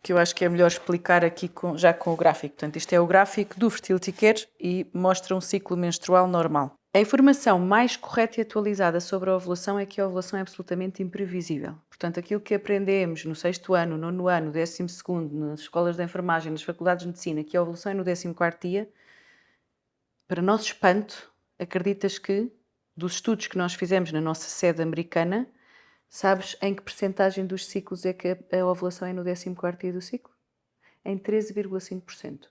que eu acho que é melhor explicar aqui já com o gráfico. Portanto, isto é o gráfico do Fertility Care e mostra um ciclo menstrual normal. A informação mais correta e atualizada sobre a ovulação é que a ovulação é absolutamente imprevisível. Portanto, aquilo que aprendemos no 6º ano, 9º ano, 12º, nas escolas de enfermagem, nas faculdades de medicina, que a ovulação é no 14º dia, para nosso espanto, acreditas que, dos estudos que nós fizemos na nossa sede americana, sabes em que percentagem dos ciclos é que a ovulação é no 14º dia do ciclo? Em 13,5%.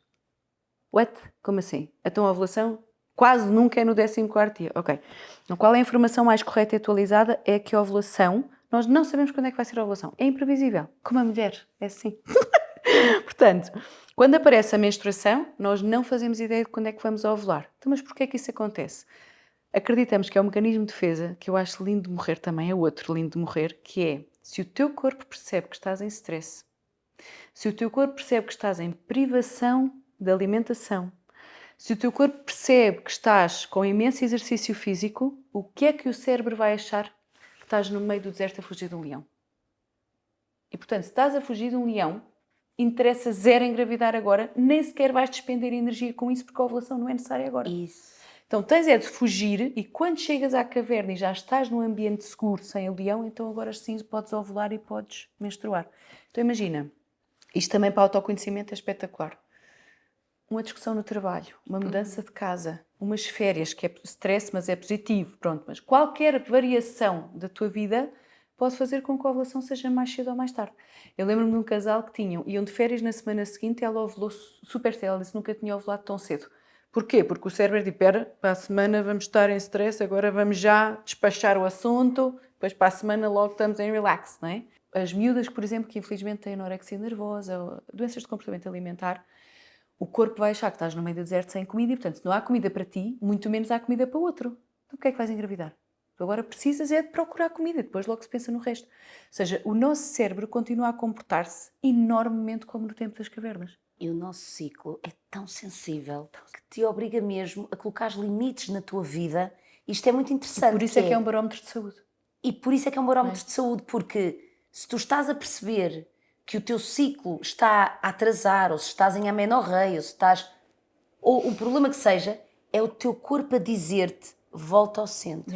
What? Como assim? Então a ovulação quase nunca é no 14º dia. Ok. Então, qual é a informação mais correta e atualizada? É que a ovulação, nós não sabemos quando é que vai ser a ovulação. É imprevisível. Como a mulher, é assim. Portanto, quando aparece a menstruação, nós não fazemos ideia de quando é que vamos ovular. Então, mas porquê é que isso acontece? Acreditamos que é um mecanismo de defesa, que eu acho lindo de morrer também, é outro lindo de morrer, que é, se o teu corpo percebe que estás em stress, se o teu corpo percebe que estás em privação de alimentação, se o teu corpo percebe que estás com imenso exercício físico, o que é que o cérebro vai achar? Que estás no meio do deserto a fugir de um leão. E, portanto, se estás a fugir de um leão, interessa zero engravidar agora, nem sequer vais despender energia com isso, porque a ovulação não é necessária agora. Isso. Então tens é de fugir e quando chegas à caverna e já estás num ambiente seguro, sem o leão, então agora sim podes ovular e podes menstruar. Então imagina, isto também para autoconhecimento é espetacular. Uma discussão no trabalho, uma mudança de casa, umas férias, que é stress, mas é positivo, pronto. Mas qualquer variação da tua vida pode fazer com que a ovulação seja mais cedo ou mais tarde. Eu lembro-me de um casal que iam de férias na semana seguinte e ela ovulou super cedo. Ela disse que nunca tinha ovulado tão cedo. Porquê? Porque o cérebro diz, espera, para a semana vamos estar em stress, agora vamos já despachar o assunto, depois para a semana logo estamos em relax, não é? As miúdas, por exemplo, que infelizmente têm anorexia nervosa, ou doenças de comportamento alimentar, o corpo vai achar que estás no meio do deserto sem comida e, portanto, se não há comida para ti, muito menos há comida para o outro. Então, o que é que vais engravidar? Tu agora precisas é de procurar comida, depois logo se pensa no resto. Ou seja, o nosso cérebro continua a comportar-se enormemente como no tempo das cavernas. E o nosso ciclo é tão sensível que te obriga mesmo a colocar limites na tua vida. Isto é muito interessante. Por isso é que é um barómetro de saúde. E por isso é que é um barómetro de saúde, porque se tu estás a perceber que o teu ciclo está a atrasar, ou se estás em amenorreia, ou se estás... ou o problema que seja, é o teu corpo a dizer-te, volta ao centro.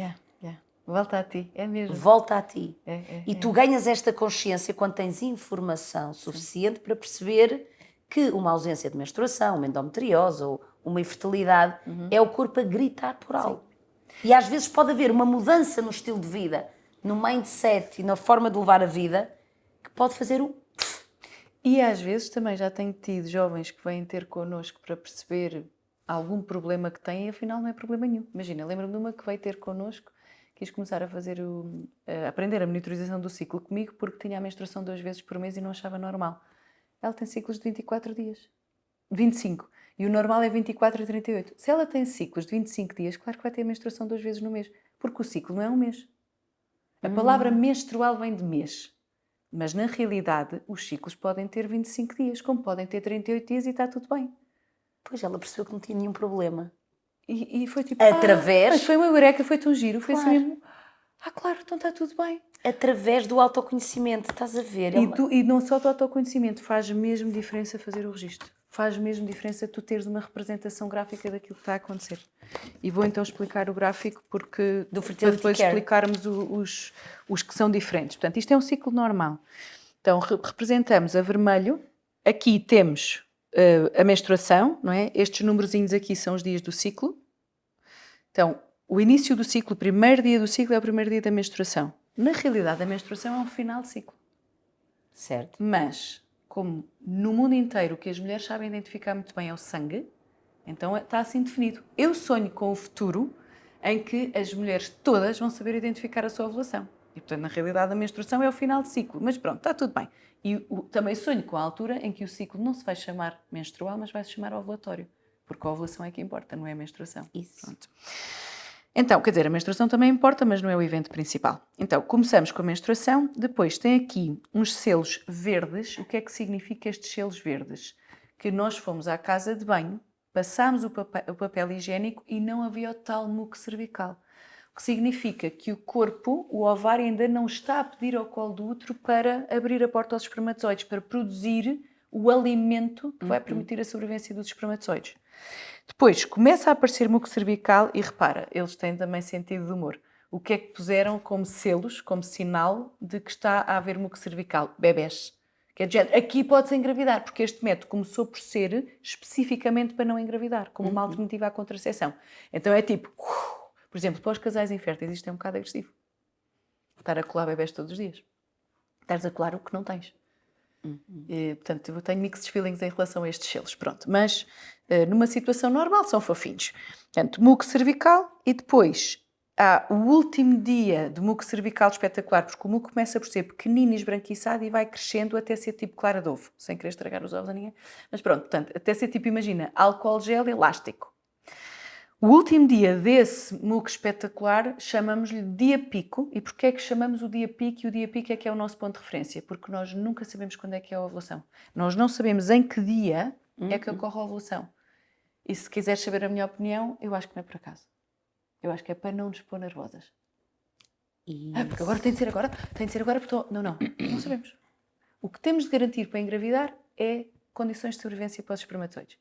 Volta a ti, é mesmo. Volta a ti. E tu ganhas esta consciência quando tens informação suficiente para perceber que uma ausência de menstruação, uma endometriose ou uma infertilidade é o corpo a gritar por algo. E às vezes pode haver uma mudança no estilo de vida, no mindset e na forma de levar a vida, que pode fazer um... E às vezes também já tenho tido jovens que vêm ter connosco para perceber algum problema que têm e afinal não é problema nenhum. Imagina, lembro-me de uma que veio ter connosco, quis começar a fazer a aprender a monitorização do ciclo comigo porque tinha a menstruação 2 vezes por mês e não achava normal. Ela tem ciclos de 24 dias, 25, e o normal é 24 e 38. Se ela tem ciclos de 25 dias, claro que vai ter a menstruação 2 vezes no mês, porque o ciclo não é um mês. A palavra menstrual vem de mês, mas na realidade os ciclos podem ter 25 dias, como podem ter 38 dias e está tudo bem. Pois ela percebeu que não tinha nenhum problema. E foi tipo... Através... mas foi uma eureka, foi tão giro, foi Claro. assim mesmo... claro, então está tudo bem. Através do autoconhecimento, estás a ver? E não só do autoconhecimento, faz mesmo diferença fazer o registro. Faz mesmo diferença tu teres uma representação gráfica daquilo que está a acontecer. E vou então explicar o gráfico porque para depois explicarmos os que são diferentes. Portanto, isto é um ciclo normal. Então, representamos a vermelho. Aqui temos a menstruação, não é? Estes numerozinhos aqui são os dias do ciclo. Então, o início do ciclo, o primeiro dia do ciclo é o primeiro dia da menstruação. Na realidade, a menstruação é um final de ciclo. Certo. Mas, como no mundo inteiro o que as mulheres sabem identificar muito bem é o sangue, então está assim definido. Eu sonho com o futuro em que as mulheres todas vão saber identificar a sua ovulação. E, portanto, na realidade, a menstruação é o final de ciclo. Mas pronto, está tudo bem. E também sonho com a altura em que o ciclo não se vai chamar menstrual, mas vai se chamar ovulatório. Porque a ovulação é que importa, não é a menstruação. Isso. Pronto. Então, quer dizer, a menstruação também importa, mas não é o evento principal. Então, começamos com a menstruação, depois tem aqui uns selos verdes. O que é que significa estes selos verdes? Que nós fomos à casa de banho, passámos o papel higiênico e não havia o tal muco cervical. O que significa que o corpo, o ovário, ainda não está a pedir ao colo do útero para abrir a porta aos espermatozoides, para produzir o alimento que vai permitir a sobrevivência dos espermatozoides. Depois, começa a aparecer muco cervical e repara, eles têm também sentido de humor. O que é que puseram como selos, como sinal de que está a haver muco cervical? Bebés. Que é de género, aqui pode-se engravidar, porque este método começou por ser especificamente para não engravidar, como uma alternativa à contracepção. Então é tipo, por exemplo, para os casais inférteis isto é um bocado agressivo. Estar a colar bebés todos os dias. Estás a colar o que não tens. Portanto, eu tenho mixed feelings em relação a estes selos, pronto. Mas numa situação normal são fofinhos. Portanto, muco cervical e depois há o último dia de muco cervical espetacular, porque o muco começa por ser pequenino e esbranquiçado e vai crescendo até ser tipo clara de ovo, sem querer estragar os ovos a ninguém. Mas pronto, portanto, até ser tipo, imagina, álcool gel elástico. O último dia desse muco espetacular chamamos-lhe dia pico. E porquê é que chamamos o dia pico? E o dia pico é que é o nosso ponto de referência, porque nós nunca sabemos quando é que é a ovulação. Nós não sabemos em que dia é que ocorre a ovulação. E se quiseres saber a minha opinião, eu acho que não é por acaso. Eu acho que é para não nos pôr nervosas. Porque agora tem de ser agora, porque não sabemos. O que temos de garantir para engravidar é condições de sobrevivência para os espermatozoides.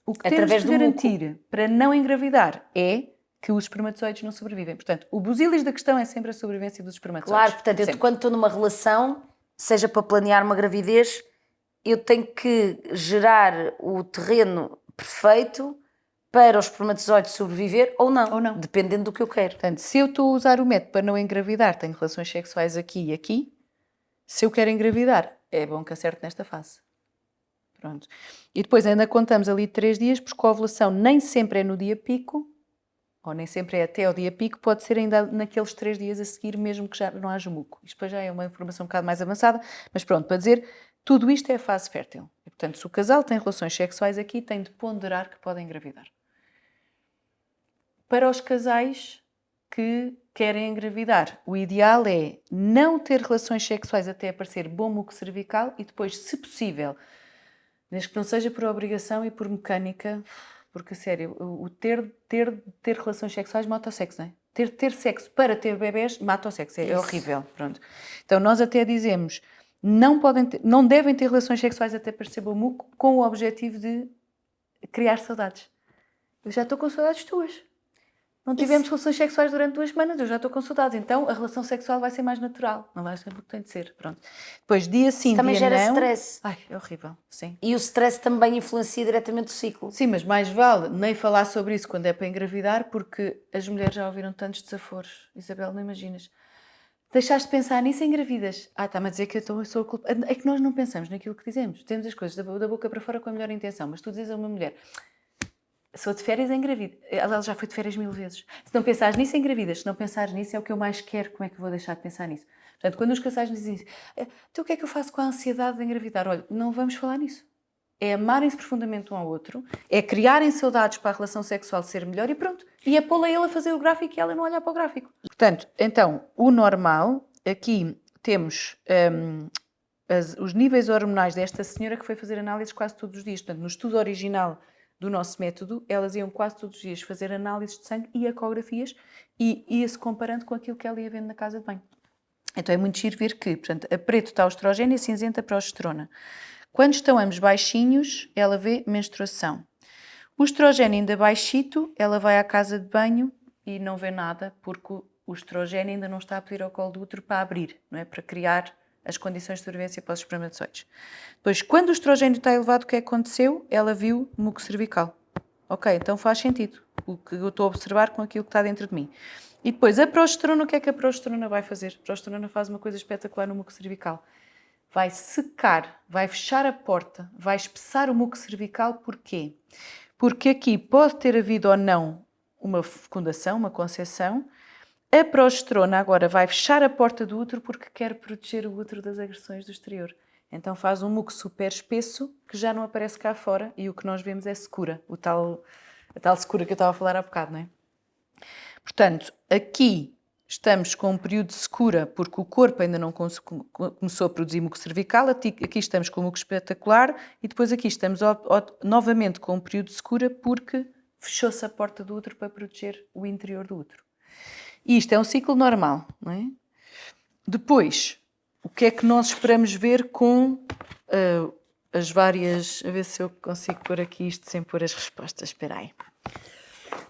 O que Através temos de do muco. garantir para não engravidar é que os espermatozoides não sobrevivem. Portanto, o busilis da questão é sempre a sobrevivência dos espermatozoides. Claro, portanto, eu, Sempre. quando estou numa relação, seja para planear uma gravidez, eu tenho que gerar o terreno perfeito para os espermatozoides sobreviver ou não, Ou não. dependendo do que eu quero. Portanto, se eu estou a usar o método para não engravidar, tenho relações sexuais aqui e aqui, se eu quero engravidar, é bom que acerte nesta fase. Pronto. E depois ainda contamos ali 3 dias, porque a ovulação nem sempre é no dia pico, ou nem sempre é até ao dia pico, pode ser ainda naqueles 3 dias a seguir, mesmo que já não haja muco. Isto depois já é uma informação um bocado mais avançada, mas pronto, para dizer, tudo isto é a fase fértil. E, portanto, se o casal tem relações sexuais aqui, tem de ponderar que podem engravidar. Para os casais que querem engravidar, o ideal é não ter relações sexuais até aparecer bom muco cervical e depois, se possível, desde que não seja por obrigação e por mecânica, porque, a sério, o ter relações sexuais mata o sexo, não é? Ter sexo para ter bebés mata o sexo, é horrível, pronto. Então nós até dizemos, não devem ter relações sexuais até aparecer bom muco com o objetivo de criar saudades. Eu já estou com saudades tuas. Não tivemos relações sexuais durante 2 semanas, eu já estou com saudades. Então a relação sexual vai ser mais natural. Não vai ser o que tem de ser. Pronto. Depois, dia sim, Também dia gera não. stress. Ai, é horrível. Sim. E o stress também influencia diretamente o ciclo. Sim, mas mais vale nem falar sobre isso quando é para engravidar, porque as mulheres já ouviram tantos desaforos. Isabel, não imaginas. Deixaste de pensar nisso e engravidas. Está-me a dizer que eu sou a culpa. É que nós não pensamos naquilo que dizemos. Dizemos as coisas da boca para fora com a melhor intenção. Mas tu dizes a uma mulher... Sou de férias, engravido. Ela já foi de férias 1000 vezes. Se não pensares nisso, engravidas. Se não pensares nisso, é o que eu mais quero. Como é que eu vou deixar de pensar nisso? Portanto, quando os casais me dizem isso, então o que é que eu faço com a ansiedade de engravidar? Olha, não vamos falar nisso. É amarem-se profundamente um ao outro, é criarem saudades para a relação sexual ser melhor e pronto. E é pô-la ele a fazer o gráfico e ela não olhar para o gráfico. Portanto, então, o normal, aqui temos os níveis hormonais desta senhora que foi fazer análises quase todos os dias. Portanto, no estudo original do nosso método, elas iam quase todos os dias fazer análises de sangue e ecografias e ia-se comparando com aquilo que ela ia vendo na casa de banho. Então é muito giro ver que, portanto, a preto está o estrogênio e a cinzenta a progesterona. Quando estão ambos baixinhos, ela vê menstruação. O estrogênio ainda baixito, ela vai à casa de banho e não vê nada, porque o estrogênio ainda não está a pedir ao colo do útero para abrir, não é? Para criar as condições de sobrevivência para os espermatozoides. Depois, quando o estrogênio está elevado, o que aconteceu? Ela viu muco cervical. Ok, então faz sentido o que eu estou a observar com aquilo que está dentro de mim. E depois, a progesterona, o que é que a progesterona vai fazer? A progesterona faz uma coisa espetacular no muco cervical. Vai secar, vai fechar a porta, vai espessar o muco cervical. Porquê? Porque aqui pode ter havido ou não uma fecundação, uma conceção. A progesterona agora vai fechar a porta do útero porque quer proteger o útero das agressões do exterior. Então faz um muco super espesso que já não aparece cá fora e o que nós vemos é secura, a tal secura que eu estava a falar há bocado, não é? Portanto, aqui estamos com um período de secura porque o corpo ainda não começou a produzir muco cervical, aqui estamos com o muco espetacular e depois aqui estamos novamente com um período de secura porque fechou-se a porta do útero para proteger o interior do útero. E isto é um ciclo normal, não é? Depois, o que é que nós esperamos ver com as várias... A ver se eu consigo pôr aqui isto sem pôr as respostas. Espera aí.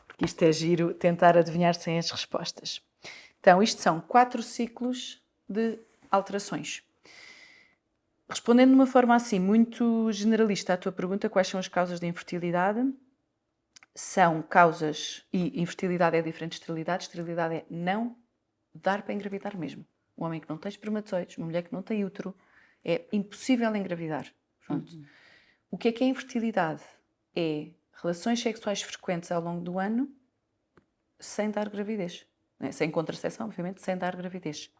Porque isto é giro, tentar adivinhar sem as respostas. Então, isto são 4 ciclos de alterações. Respondendo de uma forma assim, muito generalista à tua pergunta, quais são as causas de infertilidade? São causas, e infertilidade é diferente de esterilidade. Esterilidade é não dar para engravidar mesmo. Um homem que não tem espermatozoides, uma mulher que não tem útero, É impossível engravidar. Pronto. O que é infertilidade? É relações sexuais frequentes ao longo do ano sem dar gravidez. Né? Sem contracepção, obviamente, sem dar gravidez.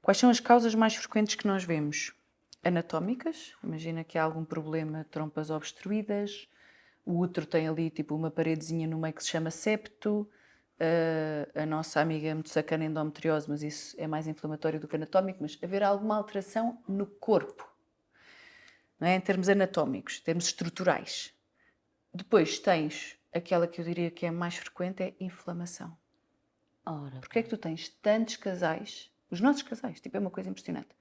Quais são as causas mais frequentes que nós vemos? Anatómicas. Imagina que há algum problema de trompas obstruídas, o útero tem ali tipo uma paredezinha no meio que se chama septo. A nossa amiga é muito sacana endometriose, mas isso é mais inflamatório do que anatómico, mas haver alguma alteração no corpo, não é? Em termos anatómicos, em termos estruturais. Depois tens aquela que eu diria que é mais frequente, é inflamação. Ora, Porquê é que tu tens tantos casais, os nossos casais, tipo, é uma coisa impressionante,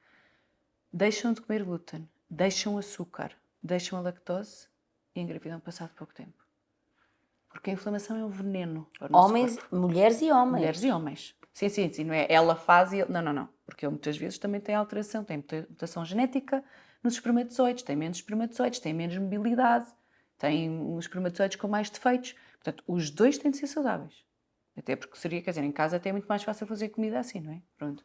deixam de comer glúten, deixam açúcar, deixam a lactose e engravidam passado pouco tempo? Porque a inflamação é um veneno para o nosso homens, corpo. mulheres e homens. Mulheres e homens. Sim, sim, sim. Não é ela faz e ele... Não, não, não. Porque ele muitas vezes também tem alteração. Tem mutação genética nos espermatozoides. Tem menos espermatozoides, tem menos mobilidade. Tem uns espermatozoides com mais defeitos. Portanto, os dois têm de ser saudáveis. Até porque seria, quer dizer, em casa até é muito mais fácil fazer comida assim, não é? Pronto.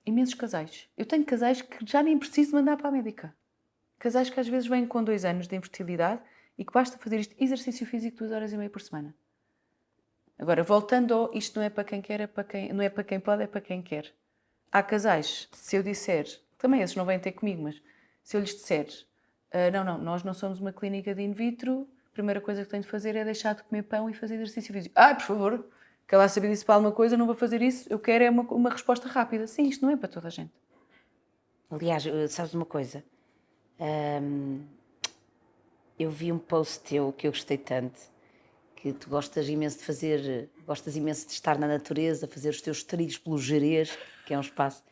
Imensos casais. Eu tenho casais que já nem preciso mandar para a médica. Casais que às vezes vêm com 2 anos de infertilidade e que basta fazer isto, exercício físico 2 horas e meia por semana. Agora, voltando ao isto não é para quem quer, não é para quem pode, é para quem quer. Há casais, se eu disser, também esses não vêm ter comigo, mas se eu lhes disser, não, nós não somos uma clínica de in vitro, a primeira coisa que tenho de fazer é deixar de comer pão e fazer exercício físico. Por favor, quer lá saber disso para alguma coisa, não vou fazer isso, eu quero é uma resposta rápida. Sim, isto não é para toda a gente. Aliás, sabes uma coisa? Eu vi um post teu que eu gostei tanto, que tu gostas imenso de fazer, gostas imenso de estar na natureza, fazer os teus trilhos pelo Gerês, que é um espaço.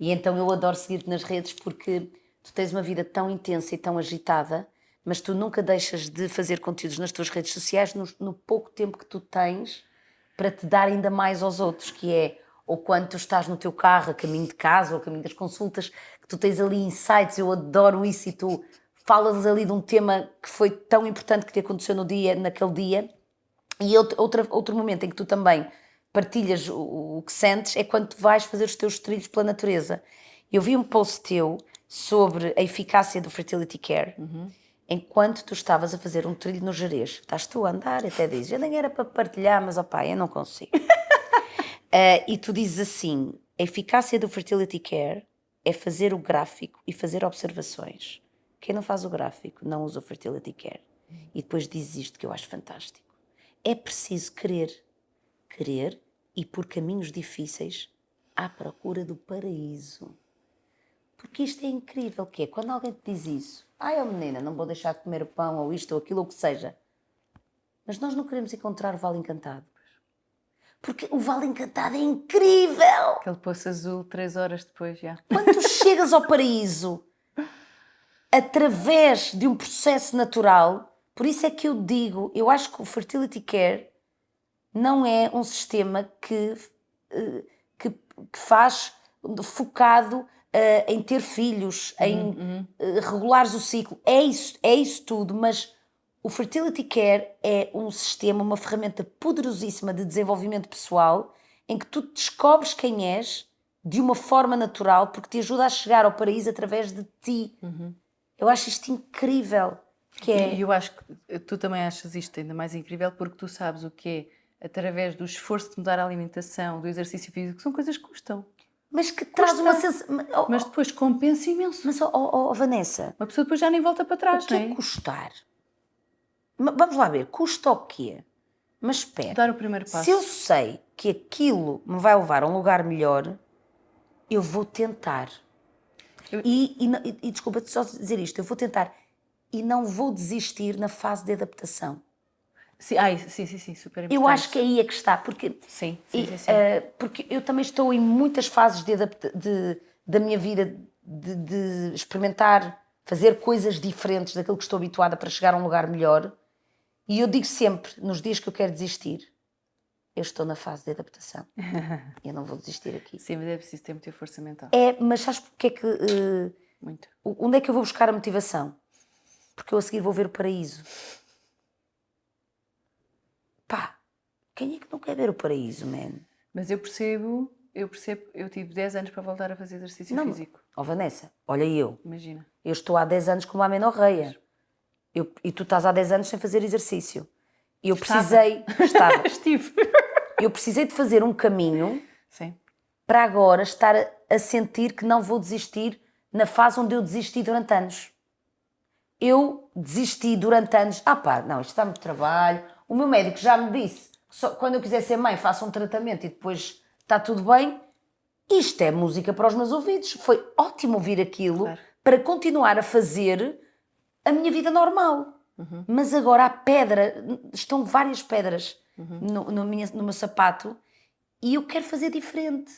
E então eu adoro seguir-te nas redes porque tu tens uma vida tão intensa e tão agitada, mas tu nunca deixas de fazer conteúdos nas tuas redes sociais no pouco tempo que tu tens para te dar ainda mais aos outros, que é ou quando tu estás no teu carro a caminho de casa ou a caminho das consultas, que tu tens ali insights, eu adoro isso, e tu falas ali de um tema que foi tão importante que te aconteceu naquele dia. E outro momento em que tu também partilhas o que sentes é quando tu vais fazer os teus trilhos pela natureza. Eu vi um post teu sobre a eficácia do fertility care, enquanto tu estavas a fazer um trilho no Gerês. Estás tu a andar, até dizes, eu nem era para partilhar, mas opá, eu não consigo. E tu dizes assim, a eficácia do fertility care é fazer o gráfico e fazer observações. Quem não faz o gráfico não usa o fertility care. E depois dizes isto que eu acho fantástico. É preciso querer e por caminhos difíceis à procura do paraíso. Porque isto é incrível, que é quando alguém te diz isso, ó menina, não vou deixar de comer o pão ou isto ou aquilo ou o que seja. Mas nós não queremos encontrar o Vale Encantado. Porque o Vale Encantado é incrível! Aquele poço azul 3 horas depois, já. Quando tu chegas ao paraíso através de um processo natural, por isso é que eu digo, eu acho que o Fertility Care não é um sistema que faz focado em ter filhos, em regulares o ciclo. É isso tudo, mas o Fertility Care é um sistema, uma ferramenta poderosíssima de desenvolvimento pessoal em que tu descobres quem és de uma forma natural porque te ajuda a chegar ao paraíso através de ti. Eu acho isto incrível. E eu acho que tu também achas isto ainda mais incrível porque tu sabes o que é, através do esforço de mudar a alimentação, do exercício físico, são coisas que custam. Mas que traz uma sensação... Mas depois compensa imenso. Mas, Vanessa, Uma pessoa depois já nem volta para o trás, que não é é? custar? Vamos lá ver, custa o quê? Mas espera, Dar o primeiro passo. se eu sei que aquilo me vai levar a um lugar melhor, eu vou tentar. E desculpa-te só dizer isto, eu vou tentar e não vou desistir na fase de adaptação. Sim, sim, super importante. Eu acho que aí é que está, porque, Sim. porque eu também estou em muitas fases da minha vida de experimentar, fazer coisas diferentes daquilo que estou habituada para chegar a um lugar melhor. E eu digo sempre, nos dias que eu quero desistir, eu estou na fase de adaptação. Eu não vou desistir aqui. Sim, mas é preciso ter muita força mental. Mas sabes porque é que... Muito. Onde é que eu vou buscar a motivação? Porque eu a seguir vou ver o paraíso. Pá, quem é que não quer ver o paraíso, man? Mas eu percebo eu percebo, eu tive 10 anos para voltar a fazer exercício Não, físico. Vanessa, olha eu. Imagina. Eu estou há 10 anos com uma amenorreia. E tu estás há 10 anos sem fazer exercício. Eu precisei... Estive. Eu precisei de fazer um caminho Sim. para agora estar a sentir que não vou desistir na fase onde eu desisti durante anos. Eu desisti durante anos. Não, isto dá muito trabalho. O meu médico já me disse que só quando eu quiser ser mãe faça um tratamento e depois está tudo bem. Isto é música para os meus ouvidos. Foi ótimo ouvir aquilo para continuar a fazer a minha vida normal. Mas agora há pedra, estão várias pedras no meu sapato e eu quero fazer diferente.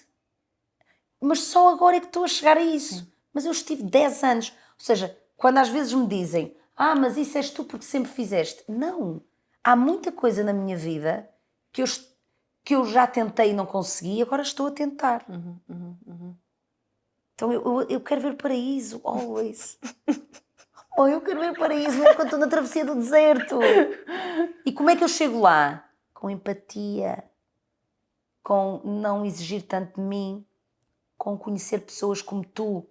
Mas só agora é que estou a chegar a isso. Sim. Mas eu estive 10 anos. Ou seja, quando às vezes me dizem mas isso és tu porque sempre fizeste. Não. Há muita coisa na minha vida que eu já tentei e não consegui e agora estou a tentar. Então eu quero ver paraíso, always. Eu quero ver paraíso mesmo quando estou na travessia do deserto. E como é que eu chego lá? Com empatia, com não exigir tanto de mim, com conhecer pessoas como tu,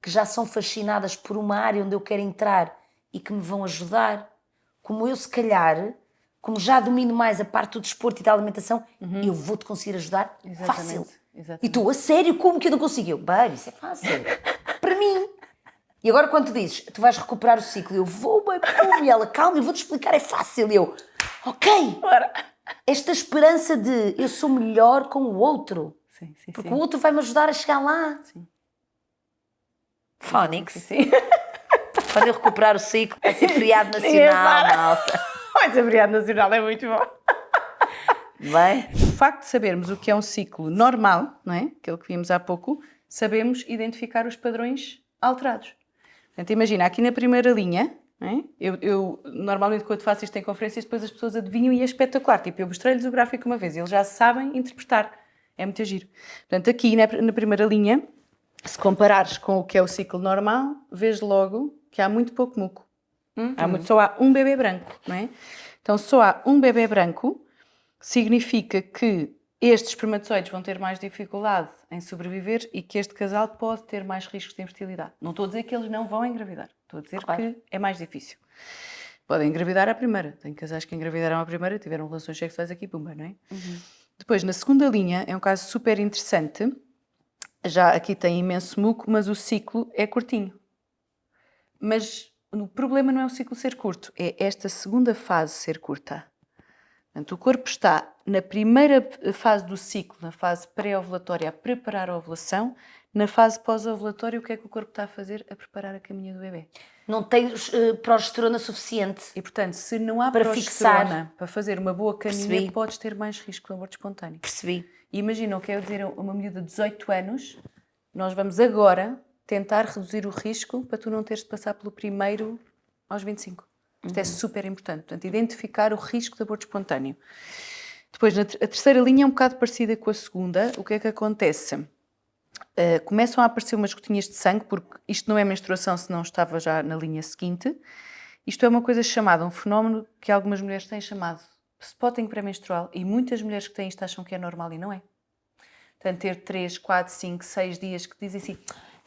que já são fascinadas por uma área onde eu quero entrar e que me vão ajudar. Como eu, se calhar, como já domino mais a parte do desporto e da alimentação, eu vou-te conseguir ajudar fácil. Exatamente. E tu, a sério, como que eu não consigo? Eu, baby, isso é fácil. Para mim. E agora quando tu dizes, tu vais recuperar o ciclo, eu vou, baby, como? E ela, calma, eu vou-te explicar, é fácil. E eu, ok. Bora. Esta esperança de eu sou melhor com o outro. Sim, porque o outro vai-me ajudar a chegar lá. Sim. Fónix. Sim. Quando eu recuperar o ciclo, vai ser feriado nacional, malta. Vai ser feriado nacional, é muito bom. Bem? O facto de sabermos o que é um ciclo normal, não é? Aquilo que vimos há pouco, sabemos identificar os padrões alterados. Portanto, imagina, aqui na primeira linha, não é? Eu normalmente quando faço isto em conferências, depois as pessoas adivinham e é espetacular. Tipo, eu mostrei-lhes o gráfico uma vez e eles já sabem interpretar. É muito giro. Portanto, aqui na primeira linha, se comparares com o que é o ciclo normal, vês logo que há muito pouco muco. Só há um bebê branco, não é? Então, só há um bebê branco, significa que estes espermatozoides vão ter mais dificuldade em sobreviver e que este casal pode ter mais riscos de infertilidade. Não estou a dizer que eles não vão engravidar, estou a dizer que é mais difícil. Podem engravidar à primeira. Tem casais que engravidaram à primeira, tiveram relações sexuais aqui, pumba, não é? Depois, na segunda linha, é um caso super interessante. Já aqui tem imenso muco, mas o ciclo é curtinho. Mas o problema não é o ciclo ser curto, é esta segunda fase ser curta. Portanto, o corpo está na primeira fase do ciclo, na fase pré-ovulatória, a preparar a ovulação. Na fase pós-ovulatória, o que é que o corpo está a fazer? A preparar a caminha do bebê. Não tens progesterona suficiente. E, portanto, se não há para progesterona fixar, para fazer uma boa caminha, podes ter mais risco de aborto espontâneo. Percebi. E imaginam, quero dizer, uma miúda de 18 anos, nós vamos agora tentar reduzir o risco para tu não teres de passar pelo primeiro aos 25. Isto é super importante. Portanto, identificar o risco de aborto espontâneo. Depois, a terceira linha é um bocado parecida com a segunda. O que é que acontece? Começam a aparecer umas gotinhas de sangue, porque isto não é menstruação, se não estava já na linha seguinte. Isto é uma coisa chamada, um fenómeno que algumas mulheres têm chamado spotting pré-menstrual, e muitas mulheres que têm isto acham que é normal e não é. Portanto, ter 3, 4, 5, 6 dias que dizem assim,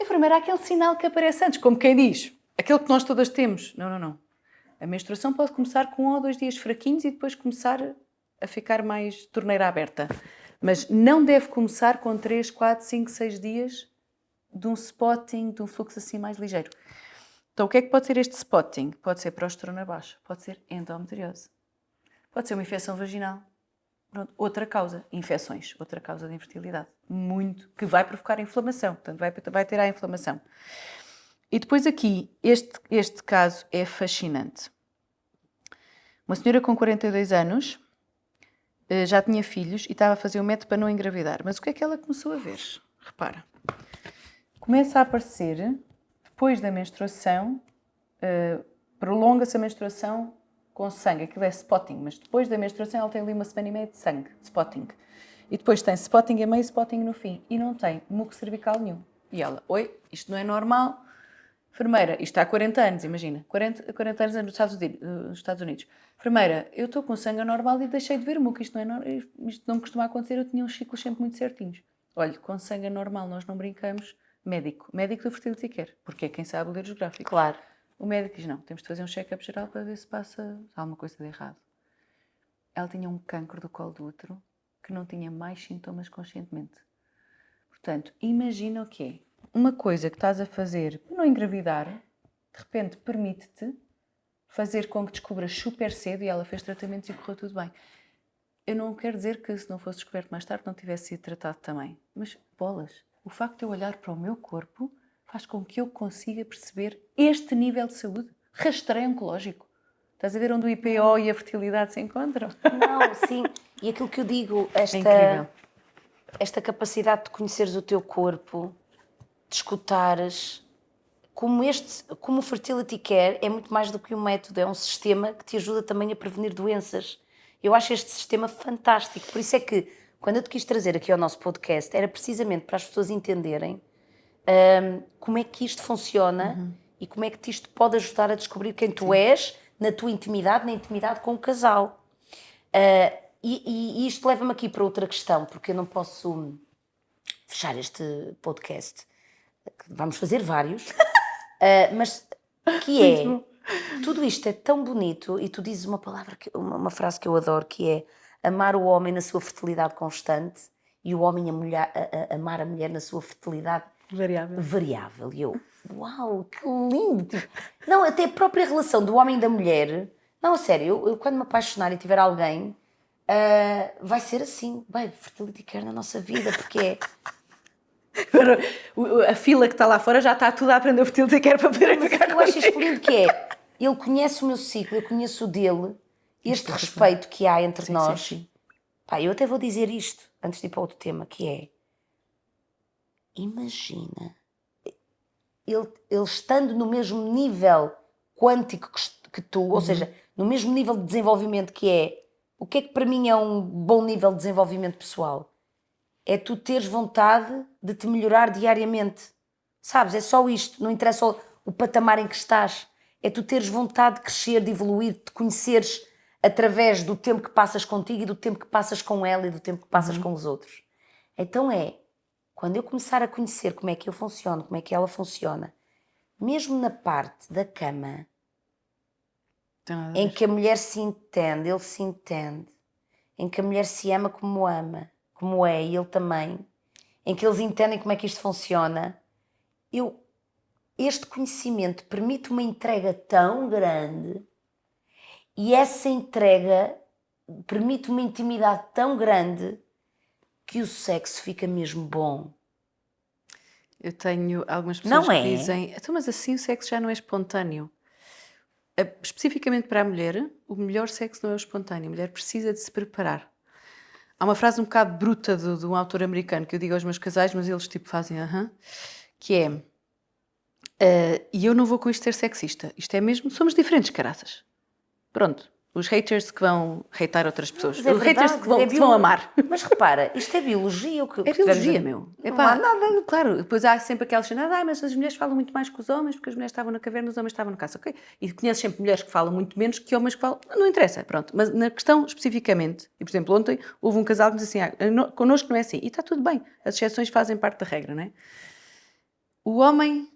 enfermeira, aquele sinal que aparece antes, como quem diz, aquele que nós todas temos. Não. A menstruação pode começar com 1 ou 2 dias fraquinhos e depois começar a ficar mais torneira aberta. Mas não deve começar com 3, 4, 5, 6 dias de um spotting, de um fluxo assim mais ligeiro. Então, o que é que pode ser este spotting? Pode ser progesterona baixa, pode ser endometriose, pode ser uma infecção vaginal. Pronto, outra causa, infecções, outra causa de infertilidade. Muito, que vai provocar inflamação, portanto vai ter a inflamação. E depois aqui, este caso é fascinante. Uma senhora com 42 anos, já tinha filhos e estava a fazer o método para não engravidar. Mas o que é que ela começou a ver? Repara, começa a aparecer, depois da menstruação, prolonga-se a menstruação com sangue. Aquilo é spotting, mas depois da menstruação ela tem ali 1 semana e meia de sangue, spotting. E depois tem spotting a meio e spotting no fim. E não tem muco cervical nenhum. E ela, isto não é normal. Enfermeira, isto há 40 anos, imagina. 40 anos nos Estados Unidos. Enfermeira, eu estou com sangue anormal e deixei de ver muco. Isto não me costuma acontecer, eu tinha uns ciclos sempre muito certinhos. Olha, com sangue anormal nós não brincamos. Médico do fertility care, porque é quem sabe ler os gráficos. Claro. O médico diz, não, temos de fazer um check-up geral para ver se passa alguma coisa de errado. Ela tinha um cancro do colo do útero que não tinha mais sintomas conscientemente. Portanto, imagina o que é. Uma coisa que estás a fazer para não engravidar, de repente permite-te fazer com que descubras super cedo, e ela fez tratamentos e correu tudo bem. Eu não quero dizer que se não fosse descoberto mais tarde não tivesse sido tratado também. Mas, bolas, o facto de eu olhar para o meu corpo faz com que eu consiga perceber este nível de saúde. Rastreio oncológico. Estás a ver onde o IPO e a fertilidade se encontram? Não, sim. E aquilo que eu digo, É incrível. esta capacidade de conheceres o teu corpo, de escutares, como o Fertility Care é muito mais do que um método, é um sistema que te ajuda também a prevenir doenças. Eu acho este sistema fantástico. Por isso é que, quando eu te quis trazer aqui ao nosso podcast, era precisamente para as pessoas entenderem como é que isto funciona e como é que isto pode ajudar a descobrir quem tu és na tua intimidade, na intimidade com o casal. E isto leva-me aqui para outra questão, porque eu não posso fechar este podcast. Vamos fazer vários, mas que é, tudo isto é tão bonito e tu dizes uma palavra, uma frase que eu adoro, que é amar o homem na sua fertilidade constante e o homem amar a mulher na sua fertilidade variável. E eu, uau, que lindo! Tipo, não, até a própria relação do homem e da mulher. Não, a sério, eu quando me apaixonar e tiver alguém, vai ser assim, bem, fertility care na nossa vida, porque é. Agora, a fila que está lá fora já está tudo a aprender o fertility care para poder ficar Eu acho isto lindo, que é, ele conhece o meu ciclo, eu conheço o dele, este respeito que há entre nós. Sim. Pá, eu até vou dizer isto, antes de ir para outro tema, que é, imagina, ele estando no mesmo nível quântico que tu, ou seja, no mesmo nível de desenvolvimento que é, o que para mim é um bom nível de desenvolvimento pessoal? É tu teres vontade de te melhorar diariamente. Sabes? É só isto. Não interessa o patamar em que estás. É tu teres vontade de crescer, de evoluir, de te conheceres através do tempo que passas contigo e do tempo que passas com ela e do tempo que passas com os outros. Então quando eu começar a conhecer como é que eu funciono, como é que ela funciona, mesmo na parte da cama, em que a mulher se entende, ele se entende, em que a mulher se ama, como é, e ele também, em que eles entendem como é que isto funciona, este conhecimento permite uma entrega tão grande e essa entrega permite uma intimidade tão grande que o sexo fica mesmo bom. Eu tenho algumas pessoas Não que é? dizem, então, mas assim o sexo já não é espontâneo. Especificamente para a mulher, o melhor sexo não é o espontâneo. A mulher precisa de se preparar. Há uma frase um bocado bruta de um autor americano que eu digo aos meus casais, mas eles tipo fazem que é e eu não vou com isto ser sexista. Isto é mesmo, somos diferentes, caraças. Pronto. Os haters que vão hatear outras pessoas. Mas é Os haters verdade, que se vão amar. Mas repara, isto é biologia. O que É biologia, meu. Não Epá, há nada. Claro, depois há sempre aquelas cenas, mas as mulheres falam muito mais que os homens, porque as mulheres estavam na caverna, os homens estavam na caça, ok? E conheces sempre mulheres que falam muito menos que homens que falam. Não interessa, pronto. Mas na questão especificamente, e por exemplo, ontem houve um casal que me disse assim, connosco não é assim. E está tudo bem, as exceções fazem parte da regra, não é? O homem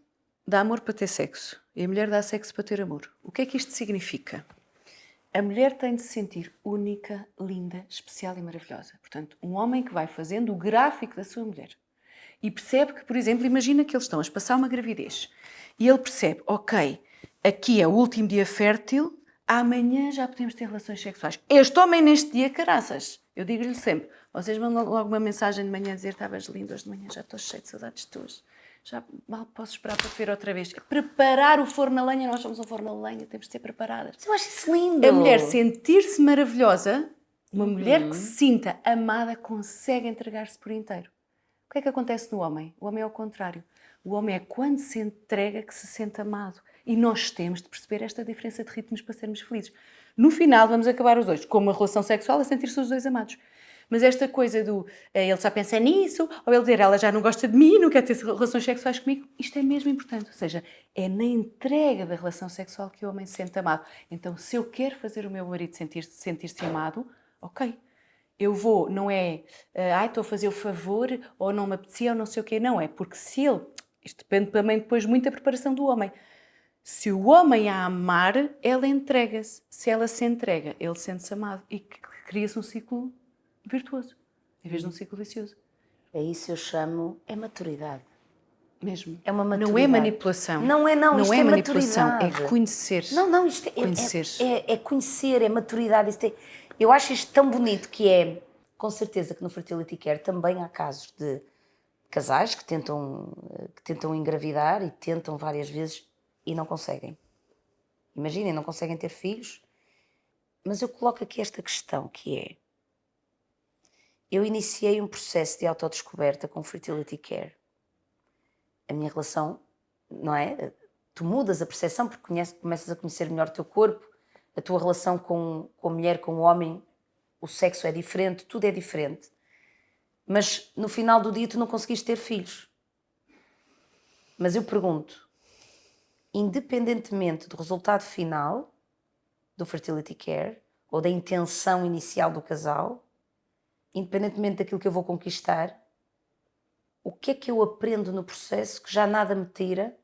dá amor para ter sexo e a mulher dá sexo para ter amor. O que é que isto significa? A mulher tem de se sentir única, linda, especial e maravilhosa. Portanto, um homem que vai fazendo o gráfico da sua mulher e percebe que, por exemplo, imagina que eles estão a passar uma gravidez e ele percebe, ok, aqui é o último dia fértil, amanhã já podemos ter relações sexuais. Este homem neste dia, caraças, eu digo-lhe sempre, vocês mandam logo uma mensagem de manhã a dizer, estavas lindo hoje de manhã, já estou cheio de saudades tuas. Já mal posso esperar para te ver outra vez. Preparar o forno a lenha, nós somos um forno a lenha, temos de ser preparadas. Eu acho isso lindo. A mulher sentir-se maravilhosa, uma mulher que se sinta amada, consegue entregar-se por inteiro. O que é que acontece no homem? O homem é o contrário. O homem é quando se entrega que se sente amado. E nós temos de perceber esta diferença de ritmos para sermos felizes. No final, vamos acabar os dois com uma relação sexual a sentir-se os dois amados. Mas esta coisa do ele só pensa nisso, ou ele dizer ela já não gosta de mim, não quer ter relações sexuais comigo, isto é mesmo importante. Ou seja, é na entrega da relação sexual que o homem se sente amado. Então, se eu quero fazer o meu marido sentir-se amado, ok, Eu vou, não é, estou a fazer o favor, ou não me apetecia, ou não sei o quê. Não, é porque se ele... Isto depende também depois muito da preparação do homem. Se o homem a amar, ela entrega-se. Se ela se entrega, ele sente-se amado. E cria-se um ciclo virtuoso, em vez de um ciclo vicioso. É isso eu chamo, é maturidade. Mesmo. É uma maturidade. Não é manipulação. Não, isto é manipulação, maturidade. é conhecer. Não, isto é conhecer, é maturidade. Eu acho isto tão bonito que é, com certeza que no Fertility Care também há casos de casais que tentam engravidar e tentam várias vezes e não conseguem. Imaginem, não conseguem ter filhos. Mas eu coloco aqui esta questão que é, eu iniciei um processo de autodescoberta com Fertility Care. A minha relação, não é? Tu mudas a percepção porque começas a conhecer melhor o teu corpo, a tua relação com a mulher, com o homem, o sexo é diferente, tudo é diferente. Mas no final do dia tu não conseguiste ter filhos. Mas eu pergunto, independentemente do resultado final do Fertility Care ou da intenção inicial do casal, independentemente daquilo que eu vou conquistar, o que é que eu aprendo no processo que já nada me tira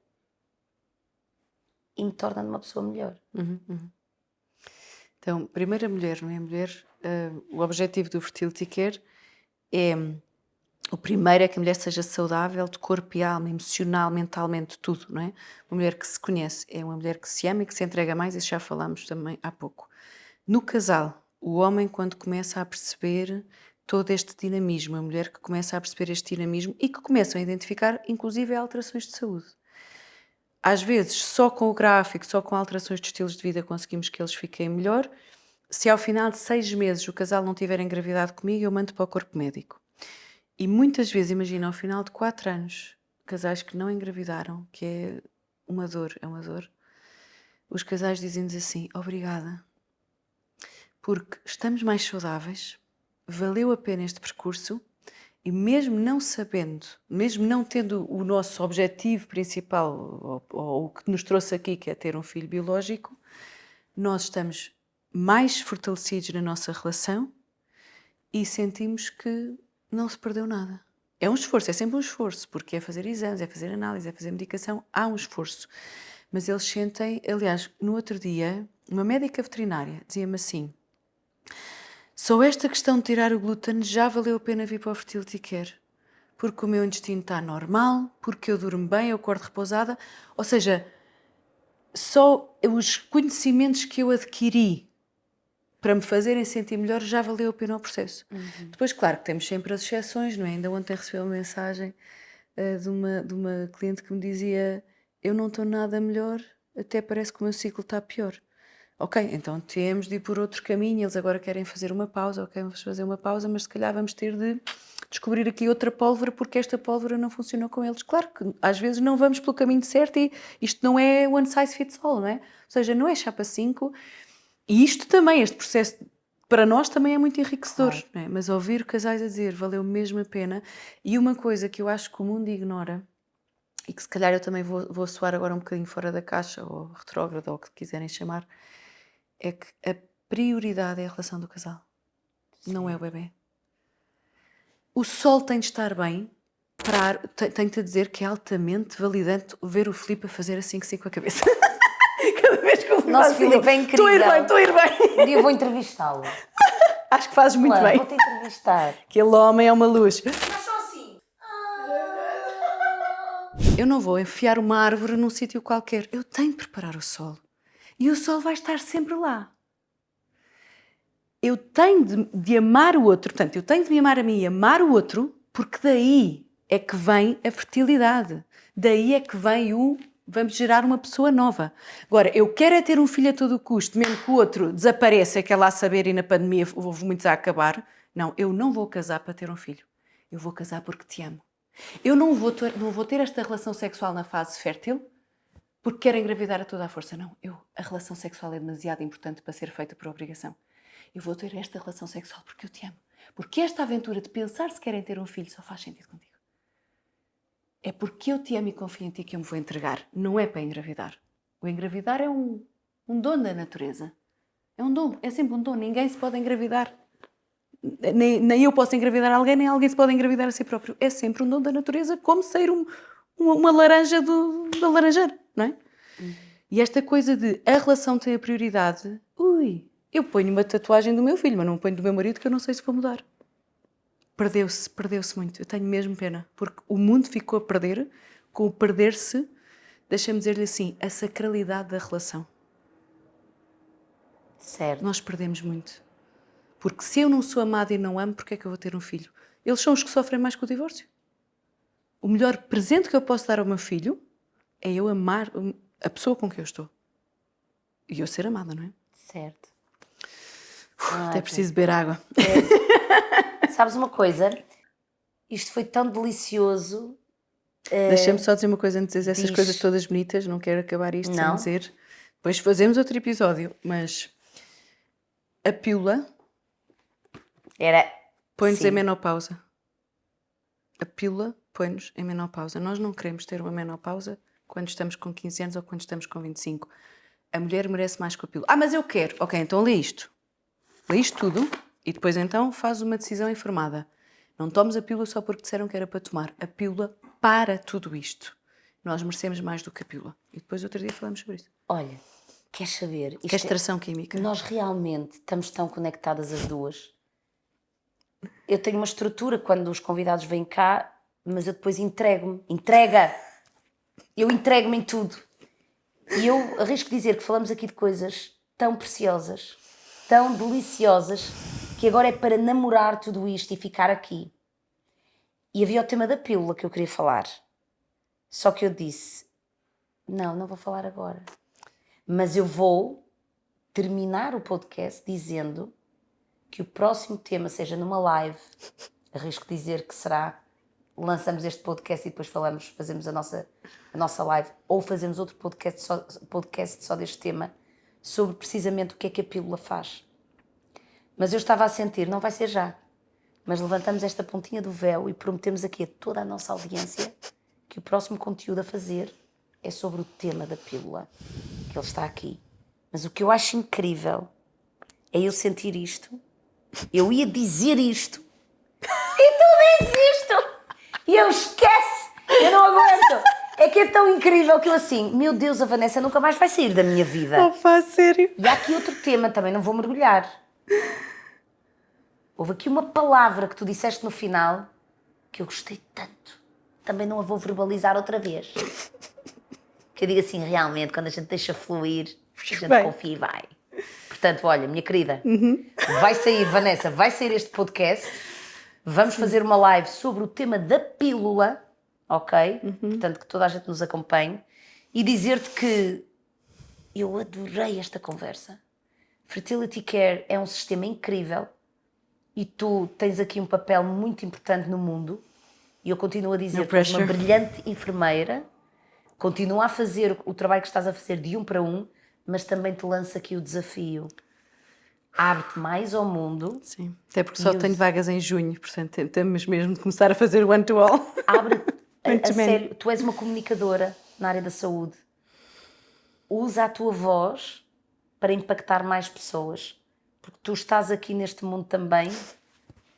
e me torna uma pessoa melhor? Então, primeiro a mulher, não é? A mulher, o objetivo do Fertility Care é, o primeiro é que a mulher seja saudável de corpo e alma, emocional, mentalmente, tudo, não é? Uma mulher que se conhece, é uma mulher que se ama e que se entrega mais, isso já falámos também há pouco. No casal, o homem quando começa a perceber todo este dinamismo, a mulher que começa a perceber este dinamismo e que começam a identificar, inclusive, alterações de saúde. Às vezes, só com o gráfico, só com alterações de estilos de vida conseguimos que eles fiquem melhor. Se ao final de 6 meses o casal não tiver engravidado comigo, eu mando para o corpo médico. E muitas vezes, imagina, ao final de 4 anos, casais que não engravidaram, que é uma dor, os casais dizem-nos assim, obrigada, porque estamos mais saudáveis, valeu a pena este percurso e mesmo não sabendo, mesmo não tendo o nosso objetivo principal, ou o que nos trouxe aqui, que é ter um filho biológico, nós estamos mais fortalecidos na nossa relação e sentimos que não se perdeu nada. É um esforço, é sempre um esforço, porque é fazer exames, é fazer análise, é fazer medicação, há um esforço. Mas eles sentem, aliás, no outro dia, uma médica veterinária dizia-me assim, só esta questão de tirar o glúten já valeu a pena vir para o Fertility Care, porque o meu intestino está normal, porque eu durmo bem, eu acordo repousada, ou seja, só os conhecimentos que eu adquiri para me fazerem sentir melhor já valeu a pena o processo. Depois, claro que temos sempre as exceções, não é? Ainda ontem recebi uma mensagem de uma cliente que me dizia eu não estou nada melhor, até parece que o meu ciclo está pior. Ok, então temos de ir por outro caminho, eles agora querem fazer uma pausa, ok, vamos fazer uma pausa, mas se calhar vamos ter de descobrir aqui outra pólvora porque esta pólvora não funcionou com eles. Claro que às vezes não vamos pelo caminho certo e isto não é one size fits all, não é? Ou seja, não é chapa 5 e isto também, este processo para nós também é muito enriquecedor, Claro. não é? Mas ouvir casais a dizer valeu mesmo a pena e uma coisa que eu acho que o mundo ignora e que se calhar eu também vou soar agora um bocadinho fora da caixa ou retrógrada ou o que quiserem chamar, é que a prioridade é a relação do casal, não é o bebê. O sol tem de estar bem, tenho-te a dizer que é altamente validante ver o Filipe a fazer assim que sim com a cabeça. Cada vez que eu Nosso Filipe é incrível. Estou a ir bem. Um dia vou entrevistá-lo. Acho que fazes muito Claro, bem. vou-te entrevistar. Aquele homem é uma luz. Mas só assim. Eu não vou enfiar uma árvore num sítio qualquer. Eu tenho de preparar o solo. E o sol vai estar sempre lá. Eu tenho de amar o outro. Portanto, eu tenho de me amar a mim e amar o outro, porque daí é que vem a fertilidade. Daí é que vem vamos gerar uma pessoa nova. Agora, eu quero é ter um filho a todo custo, mesmo que o outro desapareça, que é lá saber e na pandemia houve muitos a acabar. Não, eu não vou casar para ter um filho. Eu vou casar porque te amo. Eu não vou ter esta relação sexual na fase fértil porque quero engravidar a toda a força. Não, a relação sexual é demasiado importante para ser feita por obrigação. Eu vou ter esta relação sexual porque eu te amo. Porque esta aventura de pensar se querem ter um filho só faz sentido contigo. É porque eu te amo e confio em ti que eu me vou entregar. Não é para engravidar. O engravidar é um dom da natureza. É um dom, é sempre um dom. Ninguém se pode engravidar. nem eu posso engravidar alguém, nem alguém se pode engravidar a si próprio. É sempre um dom da natureza, como ser uma laranja da laranjeira, não é? E esta coisa de a relação tem a prioridade, eu ponho uma tatuagem do meu filho, mas não ponho do meu marido, que eu não sei se vou mudar. Perdeu-se muito. Eu tenho mesmo pena, porque o mundo ficou a perder, com o perder-se, deixa-me dizer-lhe assim, a sacralidade da relação. Certo. Nós perdemos muito. Porque se eu não sou amada e não amo, porque é que eu vou ter um filho? Eles são os que sofrem mais com o divórcio. O melhor presente que eu posso dar ao meu filho é eu amar a pessoa com quem eu estou. E eu ser amada, não é? Certo. Até preciso beber água. Sabes uma coisa? Isto foi tão delicioso. Deixa-me só dizer uma coisa antes de dizer essas diz. coisas todas bonitas. Não quero acabar isto sem Não. dizer. Depois fazemos outro episódio. Mas a pílula Era. põe-nos Sim. em menopausa. A pílula põe-nos em menopausa. Nós não queremos ter uma menopausa quando estamos com 15 anos ou quando estamos com 25. A mulher merece mais com a pílula. Mas eu quero. Ok, então lê isto. Lê isto tudo e depois então faz uma decisão informada. Não tomes a pílula só porque disseram que era para tomar. A pílula para tudo isto. Nós merecemos mais do que a pílula. E depois outro dia falamos sobre isso. Olha, queres saber? Isto Castração química. Nós realmente estamos tão conectadas as duas. Eu tenho uma estrutura quando os convidados vêm cá, mas eu depois entrego-me. Eu entrego-me em tudo. E eu arrisco dizer que falamos aqui de coisas tão preciosas, tão deliciosas, que agora é para namorar tudo isto e ficar aqui. E havia o tema da pílula que eu queria falar. Só que eu disse, não vou falar agora. Mas eu vou terminar o podcast dizendo que o próximo tema seja numa live. Arrisco dizer que será, lançamos este podcast e depois fazemos a nossa live, ou fazemos outro podcast só deste tema, sobre precisamente o que é que a pílula faz. Mas eu estava a sentir, não vai ser já, mas levantamos esta pontinha do véu e prometemos aqui a toda a nossa audiência que o próximo conteúdo a fazer é sobre o tema da pílula, que ele está aqui. Mas o que eu acho incrível é eu sentir isto, eu ia dizer isto, e tu dizes isto, e eu esquece, eu não aguento. É que é tão incrível que eu assim, meu Deus, a Vanessa nunca mais vai sair da minha vida. Opa, sério? E há aqui outro tema, também não vou mergulhar. Houve aqui uma palavra que tu disseste no final que eu gostei tanto. Também não a vou verbalizar outra vez. Que eu digo assim, realmente, quando a gente deixa fluir, a gente confia e vai. Portanto, olha, minha querida, vai sair, Vanessa, vai sair este podcast. Vamos fazer uma live sobre o tema da pílula, ok? Portanto, que toda a gente nos acompanhe. E dizer-te que eu adorei esta conversa. Fertility Care é um sistema incrível. E tu tens aqui um papel muito importante no mundo, e eu continuo a dizer que és uma brilhante enfermeira, continua a fazer o trabalho que estás a fazer de 1 para 1, mas também te lança aqui o desafio. Abre-te mais ao mundo. Sim, até porque só tenho vagas em junho, portanto temos mesmo de começar a fazer o one-to-all. Abre-te, a sério, tu és uma comunicadora na área da saúde. Usa a tua voz para impactar mais pessoas. Porque tu estás aqui neste mundo também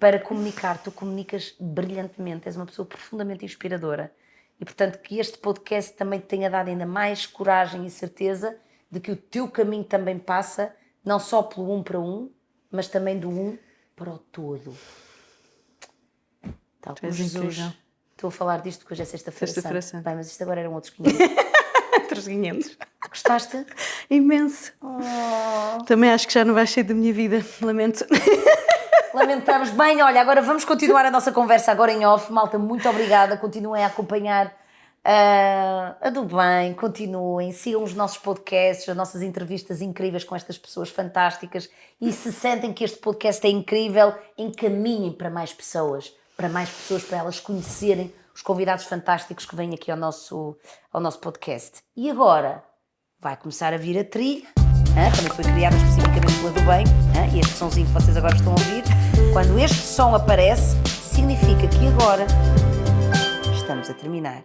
para comunicar. Tu comunicas brilhantemente, és uma pessoa profundamente inspiradora. E, portanto, que este podcast também te tenha dado ainda mais coragem e certeza de que o teu caminho também passa, não só pelo 1 para 1, mas também do 1 para o todo. Tal como Jesus. Incrível. Estou a falar disto porque hoje é sexta-feira Santa. Bem, mas isto agora eram outros 500. Outros 500. Gostaste? Imenso. Também acho que já não vais sair da minha vida, lamento. Lamentamos. Bem, olha, agora vamos continuar a nossa conversa agora em off. Malta, muito obrigada. Continuem a acompanhar a do bem, continuem, sigam os nossos podcasts, as nossas entrevistas incríveis com estas pessoas fantásticas, e se sentem que este podcast é incrível, encaminhem para mais pessoas, para elas conhecerem os convidados fantásticos que vêm aqui ao nosso podcast. E agora vai começar a vir a trilha, também foi criada especificamente pela do bem, e este sonzinho que vocês agora estão a ouvir. Quando este som aparece, significa que agora estamos a terminar.